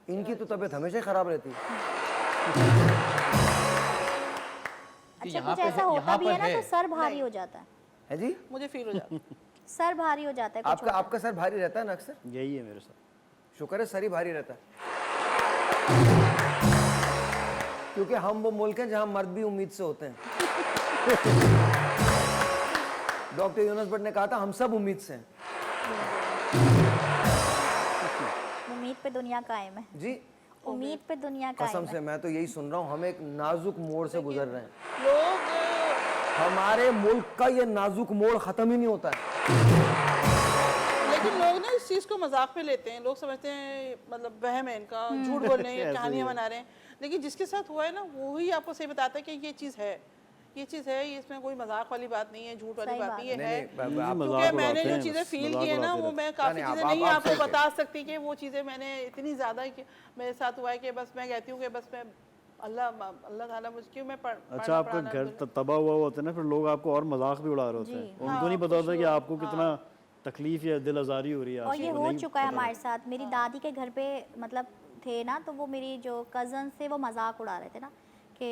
Speaker 1: इनकी तो तबीयत हमेशा ही खराब रहती है।
Speaker 9: अच्छा
Speaker 2: यहाँ
Speaker 9: कुछ
Speaker 2: पे
Speaker 9: ऐसा होता
Speaker 2: यहाँ
Speaker 9: भी है
Speaker 2: पर
Speaker 9: ना
Speaker 2: है।
Speaker 9: तो सर भारी हो जाता है।
Speaker 1: है जी?
Speaker 8: मुझे फील हो जाता है।
Speaker 9: सर भारी हो जाता है कुछ
Speaker 1: आपका आपका सर भारी रहता है ना अक्सर?
Speaker 5: यही है मेरे साथ।
Speaker 1: शुक्र है सर ही भारी रहता है, क्योंकि हम वो मुल्क हैं जहां मर्द भी उम्मीद से होते हैं। डॉक्टर यूनुस भट्ट ने कहा था हम सब उम्मीद से हैं।
Speaker 9: उम्मीद पे दुनिया कायम है,
Speaker 1: जी
Speaker 9: उम्मीद पे दुनिया
Speaker 1: कसम
Speaker 9: कायम
Speaker 1: से
Speaker 9: है।
Speaker 1: मैं तो यही सुन रहा हूँ, हम एक नाजुक मोड़ से गुजर रहे हैं।
Speaker 8: लोग
Speaker 1: हमारे मुल्क का ये नाजुक मोड़ खत्म ही नहीं होता है।
Speaker 8: लेकिन लोग ना इस चीज़ को मजाक में लेते हैं, लोग समझते हैं मतलब वहम है इनका, झूठ बोल रहे हैं, कहानियाँ बना रहे हैं। लेकिन जिसके साथ हुआ है ना वो ही आपको सही बताता है कि ये चीज़ है, ये चीज़ है, ये इसमें कोई मजाक वाली बात नहीं है, झूठ वाली
Speaker 9: सही
Speaker 8: बात
Speaker 9: बात
Speaker 8: नहीं है।
Speaker 1: नहीं,
Speaker 8: क्योंकि
Speaker 5: मजाक
Speaker 8: मैंने
Speaker 5: उड़ाते
Speaker 8: जो
Speaker 5: हैं,
Speaker 8: चीज़ें
Speaker 5: बस
Speaker 8: फील
Speaker 5: मजाक
Speaker 8: की है ना
Speaker 5: उड़ाते
Speaker 8: वो
Speaker 5: रहते
Speaker 8: मैं काफ़ी
Speaker 1: नहीं,
Speaker 8: चीज़ें
Speaker 1: आप
Speaker 8: नहीं आपको
Speaker 1: सही कह
Speaker 8: बता सकती कि वो चीज़ें मैंने इतनी ज़्यादा कि मेरे साथ हुआ है कि बस मैं कहती हूँ कि बस मैं अल्लाह ताला मुझे क्यों मैं
Speaker 5: अच्छा, आपका घर तबाह हुआ होता है ना, फिर लोग आपको और मजाक भी उड़ा रहे होते हैं। उनको नहीं पता होता कि आपको कितना तकलीफ या दिल आज़ारी हो रही है।
Speaker 9: और ये हो चुका है हमारे साथ। मेरी दादी के घर पे मतलब थे ना, तो वो मेरी जो कज़न थे वो मजाक उड़ा रहे थे ना कि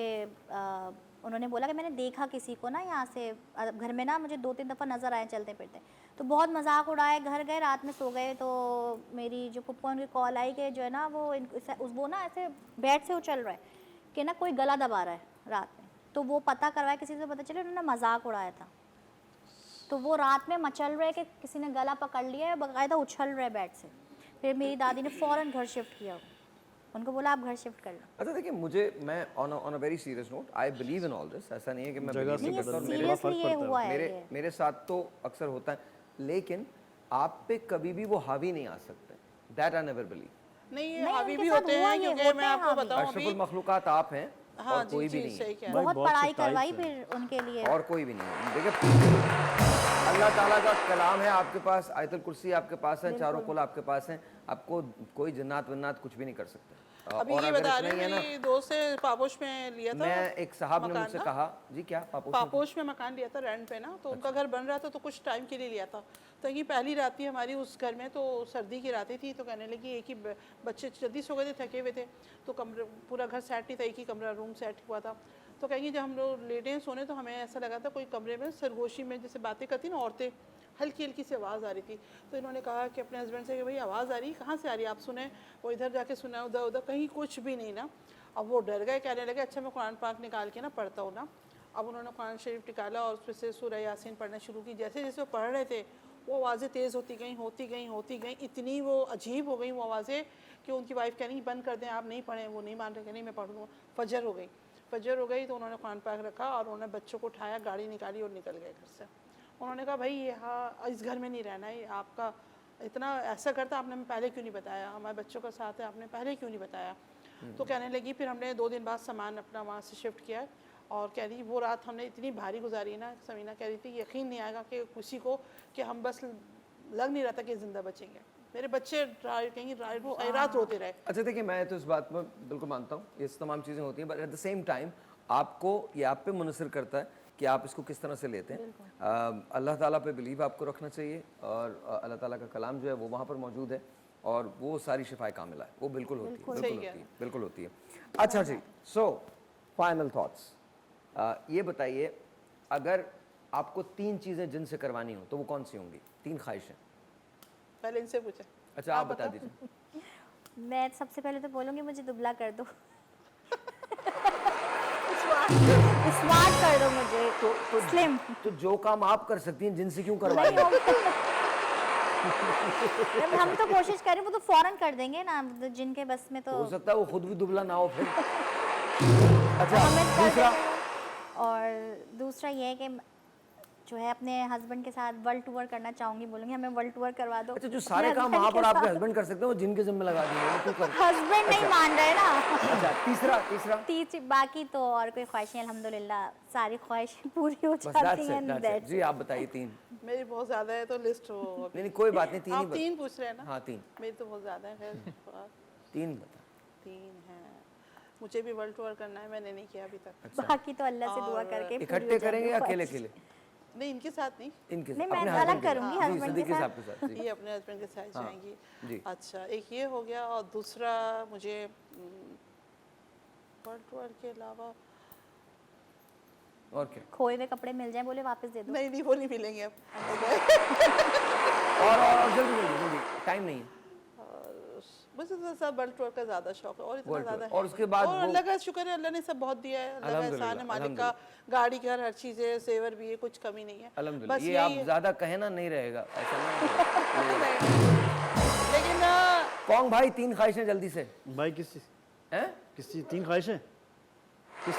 Speaker 9: उन्होंने बोला कि मैंने देखा किसी को ना यहाँ से घर में ना, मुझे 2-3 दफ़ा नज़र आए चलते फिरते, तो बहुत मजाक उड़ाए। घर गए, रात में सो गए, तो मेरी जो पप्पा उनकी कॉल आई कि जो है ना वो ना ऐसे बेड से उछल रहा है कि ना कोई गला दबा रहा है रात में। तो वो पता करवाया, किसी से पता चला उन्होंने मजाक उड़ाया था। तो वो रात में मचल रहे कि किसी ने गला पकड़ लिया है, बाकायदा उछल रहे बेड से। फिर मेरी दादी ने फ़ौरन घर शिफ्ट किया, उनको बोला आप घर शिफ्ट कर लो।
Speaker 1: अच्छा देखिए, मुझे मैं on a very serious note, I believe in all this. ऐसा नहीं है कि मैं
Speaker 5: जगह
Speaker 1: believe
Speaker 5: से
Speaker 1: नहीं
Speaker 5: बदल
Speaker 1: करता, और
Speaker 5: में
Speaker 1: मेरे
Speaker 5: बड़ा फर्क
Speaker 9: सीरियसली ये
Speaker 5: पड़ता है।
Speaker 9: हुआ है
Speaker 1: मेरे
Speaker 9: ये।
Speaker 1: मेरे साथ तो अक्सर होता है, लेकिन आप पे कभी भी वो हावी नहीं आ सकते। That I never believe.
Speaker 8: नहीं,
Speaker 9: नहीं,
Speaker 8: हावी
Speaker 9: उनके
Speaker 8: भी
Speaker 9: साथ
Speaker 8: होते
Speaker 9: हुआ
Speaker 8: हैं,
Speaker 9: ये,
Speaker 8: क्योंकि
Speaker 9: होते
Speaker 8: मैं
Speaker 9: हैं
Speaker 8: आपको
Speaker 9: हावी।
Speaker 8: बताऊं
Speaker 1: अशरफुल
Speaker 8: अभी
Speaker 1: मखलूकात आप हैं
Speaker 8: हाँ
Speaker 1: और
Speaker 8: जी
Speaker 1: कोई भी
Speaker 8: जी
Speaker 1: नहीं है,
Speaker 8: सही कह रहे
Speaker 5: भाई
Speaker 9: बहुत
Speaker 5: बहुत
Speaker 9: पढ़ाई
Speaker 5: सच्चाई
Speaker 9: करवाई
Speaker 5: से।
Speaker 9: फिर उनके लिए।
Speaker 1: और कोई भी नहीं है। देखिए अल्लाह ताला का कलाम है आपके पास, आयतुल कुर्सी आपके पास है, चारों कुल आपके पास हैं, आपको कोई जन्नत वन्नत कुछ भी नहीं कर सकते।
Speaker 8: अभी
Speaker 1: और
Speaker 8: ये
Speaker 1: अगर
Speaker 8: बता
Speaker 1: इतना
Speaker 8: रही
Speaker 1: ही है
Speaker 8: हूँ,
Speaker 1: ना,
Speaker 8: मेरी दोस्त से पापोश में लिया था
Speaker 1: मैं एक साहब ने
Speaker 8: मकान
Speaker 1: मुझसे
Speaker 8: ना।
Speaker 1: कहा जी क्या पापोश में?
Speaker 8: पापोश में मकान लिया था रेंट पे ना, तो उनका घर बन रहा था, तो कुछ टाइम के लिए लिया था। तो ये पहली रात थी हमारी उस घर में, तो सर्दी की रातें थी, तो कहने लगी एक ही बच्चे जल्दी सो गए थे, थके हुए थे, तो कमरे पूरा घर सेट नहीं था, एक ही कमरा रूम सेट हुआ था। तो कहेंगी जब हम लोग लेटे हैं सोने, तो हमें ऐसा लगा था कोई कमरे में सरगोशी में जैसे बातें करती ना औरतें, हल्की हल्की सी आवाज़ आ रही थी। तो इन्होंने कहा कि अपने हस्बैंड से कि भाई आवाज़ आ रही कहाँ से आ रही है, आप सुने? वो इधर जाके सुना, उधर उधर, कहीं कुछ भी नहीं ना। अब वो डर गए, कहने लगे अच्छा मैं कुरान पाक निकाल के ना पढ़ता हूँ ना। अब उन्होंने कुरान शरीफ निकाला और उसमें से सूरह यासीन पढ़ना शुरू की। जैसे जैसे वो पढ़ रहे थे वो आवाज़ें तेज़ होती गई होती गई होती गई, इतनी वो अजीब हो गई वो आवाज़ें कि उनकी वाइफ कह रही बंद कर दें, आप नहीं पढ़ें। वो नहीं मान रहे, कह नहीं मैं पढ़ूँगा। फजर हो गई, फजर हो गई तो उन्होंने कुरान पाक रखा और उन्होंने बच्चों को उठाया, गाड़ी निकाली और निकल गए घर से। उन्होंने कहा भाई यहाँ इस घर में नहीं रहना है, आपका इतना ऐसा करता आपने पहले क्यों नहीं बताया, हमारे बच्चों का साथ है आपने पहले क्यों नहीं बताया। तो कहने लगी फिर हमने 2 दिन बाद सामान अपना वहाँ से शिफ्ट किया, और कह रही वो रात हमने इतनी भारी गुजारी ना, समीना कह रही थी यकीन नहीं आएगा कि किसी को कि हम बस लग नहीं रहा था कि ज़िंदा बचेंगे। मेरे बच्चे कहीं रात रोते रहे।
Speaker 1: अच्छा देखिए, मैं तो इस बात में बिल्कुल मानता हूँ, ये तमाम चीज़ें होती हैं, but at the same time आपको ये आप पे मुनसर करता है कि आप इसको किस तरह से लेते हैं। अल्लाह ताला पे बिलीव आपको रखना चाहिए, और अल्लाह ताला का कलाम जो है वो वहाँ पर मौजूद है, और वो सारी शिफाए कामिला है, वो बिल्कुल होती है, बिल्कुल होती है। अच्छा जी, सो फाइनल थॉट्स, ये बताइए अगर आपको 3 चीज़ें जिनसे करवानी हो तो वो कौन सी होंगी? 3 ख्वाहिशें।
Speaker 8: पहले इनसे पूछे।
Speaker 1: अच्छा आप बता दीजिए।
Speaker 9: मैं सबसे पहले तो बोलूँगी मुझे दुबला कर दो, स्मार्ट कर दो मुझे, स्लिम।
Speaker 1: तो जो काम आप कर सकती हैं जिनसे क्यों
Speaker 9: नहीं
Speaker 1: करवाएंगे?
Speaker 9: हम तो कोशिश करें, वो तो फौरन कर देंगे ना, तो जिनके बस में तो
Speaker 1: हो सकता है वो खुद भी दुबला ना हो फिर। अच्छा
Speaker 9: हमें कर
Speaker 1: दूसरा,
Speaker 9: देंगे। और दूसरा ये है कि जो है अपने हस्बैंड के साथ वर्ल्ड टूर करना चाहूँगी, बोलूँगी हमें वर्ल्ड टूर करवा दो।
Speaker 1: अच्छा जो सारे काम वहाँ पर आपके हस्बैंड कर सकते हैं वो जिनके जिम्मे लगा देंगे, वो क्यों कर?
Speaker 9: हस्बैंड नहीं मान रहे ना।
Speaker 1: अच्छा तीसरा
Speaker 9: बाकी तो और कोई ख्वाहिशें अल्हम्दुलिल्लाह सारी ख्वाहिशें पूरी हो
Speaker 1: बस
Speaker 9: जाती हैं।
Speaker 1: that's it. जी आप बताइए 3।
Speaker 8: मेरी बहुत ज़्यादा है तो लिस्ट हो।
Speaker 1: नहीं कोई बात नहीं, 3 ही
Speaker 8: आप 3 पूछ रहे हैं ना?
Speaker 1: हाँ 3
Speaker 8: मेरी तो बहुत ज़्यादा है। खैर
Speaker 1: 3 बता।
Speaker 8: 3 हैं। मुझे भी वर्ल्ड टूर करना है, मैंने नहीं किया अभी तक।
Speaker 9: बाकी तो अल्लाह से दुआ करके पूरी हो
Speaker 1: इकट्ठे
Speaker 9: जाएगी
Speaker 1: करेंगे या
Speaker 9: ख्वाहिश।
Speaker 1: अकेले?
Speaker 8: नहीं इनके साथ नहीं,
Speaker 1: इनके
Speaker 9: नहीं,
Speaker 1: साथ,
Speaker 9: मैं
Speaker 1: अपने
Speaker 9: अलग
Speaker 1: husband के
Speaker 9: करूंगी,
Speaker 1: साथ। जी,
Speaker 9: husband के
Speaker 1: सिद्दीकी
Speaker 9: साथ।
Speaker 1: साहब के साथ। जी।
Speaker 8: ये अपने हस्बैंड के साथ
Speaker 1: हाँ,
Speaker 8: जाएंगी।
Speaker 1: जी।
Speaker 8: अच्छा एक ये हो गया, और दूसरा मुझे वर्ल्ड टूर के अलावा
Speaker 1: और क्या?
Speaker 9: खोए हुए कपड़े मिल जाए बोले वापस दे दो।
Speaker 8: नहीं वो नहीं मिलेंगे अब।
Speaker 1: और जल्दी जल्दी जल्दी, टाइम नहीं है।
Speaker 8: बस इतना सब वर्ल्ड टूर का ज्यादा शौक है और इतना
Speaker 1: World tour।
Speaker 8: ज्यादा है
Speaker 1: और उसके बाद
Speaker 8: और
Speaker 1: वो-
Speaker 8: अल्लाह का शुक्र है, अल्लाह ने सब बहुत दिया है, अल्लाह का
Speaker 1: अल्हम्दुलिल्लाह,
Speaker 8: एहसान है मालिक का, गाड़ी घर हर चीज है, सेवर भी है, कुछ कमी नहीं है।
Speaker 1: अल्हम्दुलिल्लाह,
Speaker 8: बस
Speaker 1: ये
Speaker 8: यही
Speaker 1: आप
Speaker 8: है।
Speaker 1: ज्यादा कहे ना नहीं रहेगा ऐसा नहीं।
Speaker 8: लेकिन
Speaker 1: कौन भाई 3 ख्वाहिशें जल्दी से
Speaker 5: भाई किस चीज़
Speaker 1: हैं?
Speaker 5: किस चीज़ 3 ख्वाहिशें किस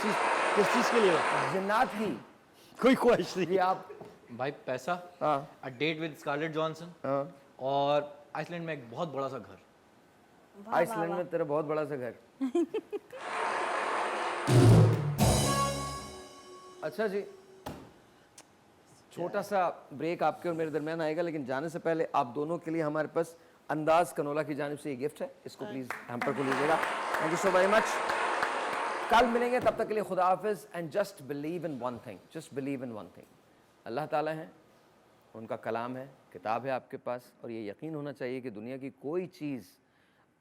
Speaker 5: चीज़ के लिए
Speaker 1: जिन्नात की
Speaker 5: कोई ख्वाहिश नहीं
Speaker 1: कि आप
Speaker 2: भाई पैसा,
Speaker 1: हाँ
Speaker 2: a date with Scarlett Johansson,
Speaker 1: हाँ
Speaker 2: और आइसलैंड में एक बहुत बड़ा सा घर।
Speaker 1: आइसलैंड में तेरा बहुत बड़ा सा घर। अच्छा जी, छोटा सा ब्रेक आपके और मेरे दरमियान आएगा, लेकिन जाने से पहले आप दोनों के लिए हमारे पास अंदाज कनोला की जानिब से ये गिफ्ट है, इसको प्लीज हैम्पर को लीजिएगा। Thank you so very much. कल मिलेंगे, तब तक के लिए खुदा हाफिज। And just believe in one thing, just believe in one thing, Allah Taala है, उनका कलाम है, किताब है आपके पास, और ये यकीन होना चाहिए कि दुनिया की कोई चीज़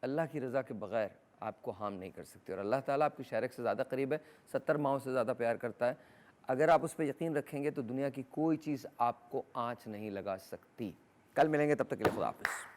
Speaker 1: अल्लाह की रज़ा के बग़ैर आपको हार्म नहीं कर सकती। और अल्लाह ताला आपकी शरीक से ज़्यादा करीब है, 70 माहों से ज़्यादा प्यार करता है। अगर आप उस पर यकीन रखेंगे तो दुनिया की कोई चीज़ आपको आँच नहीं लगा सकती। कल मिलेंगे, तब तक के लिए खुदा हाफिज़।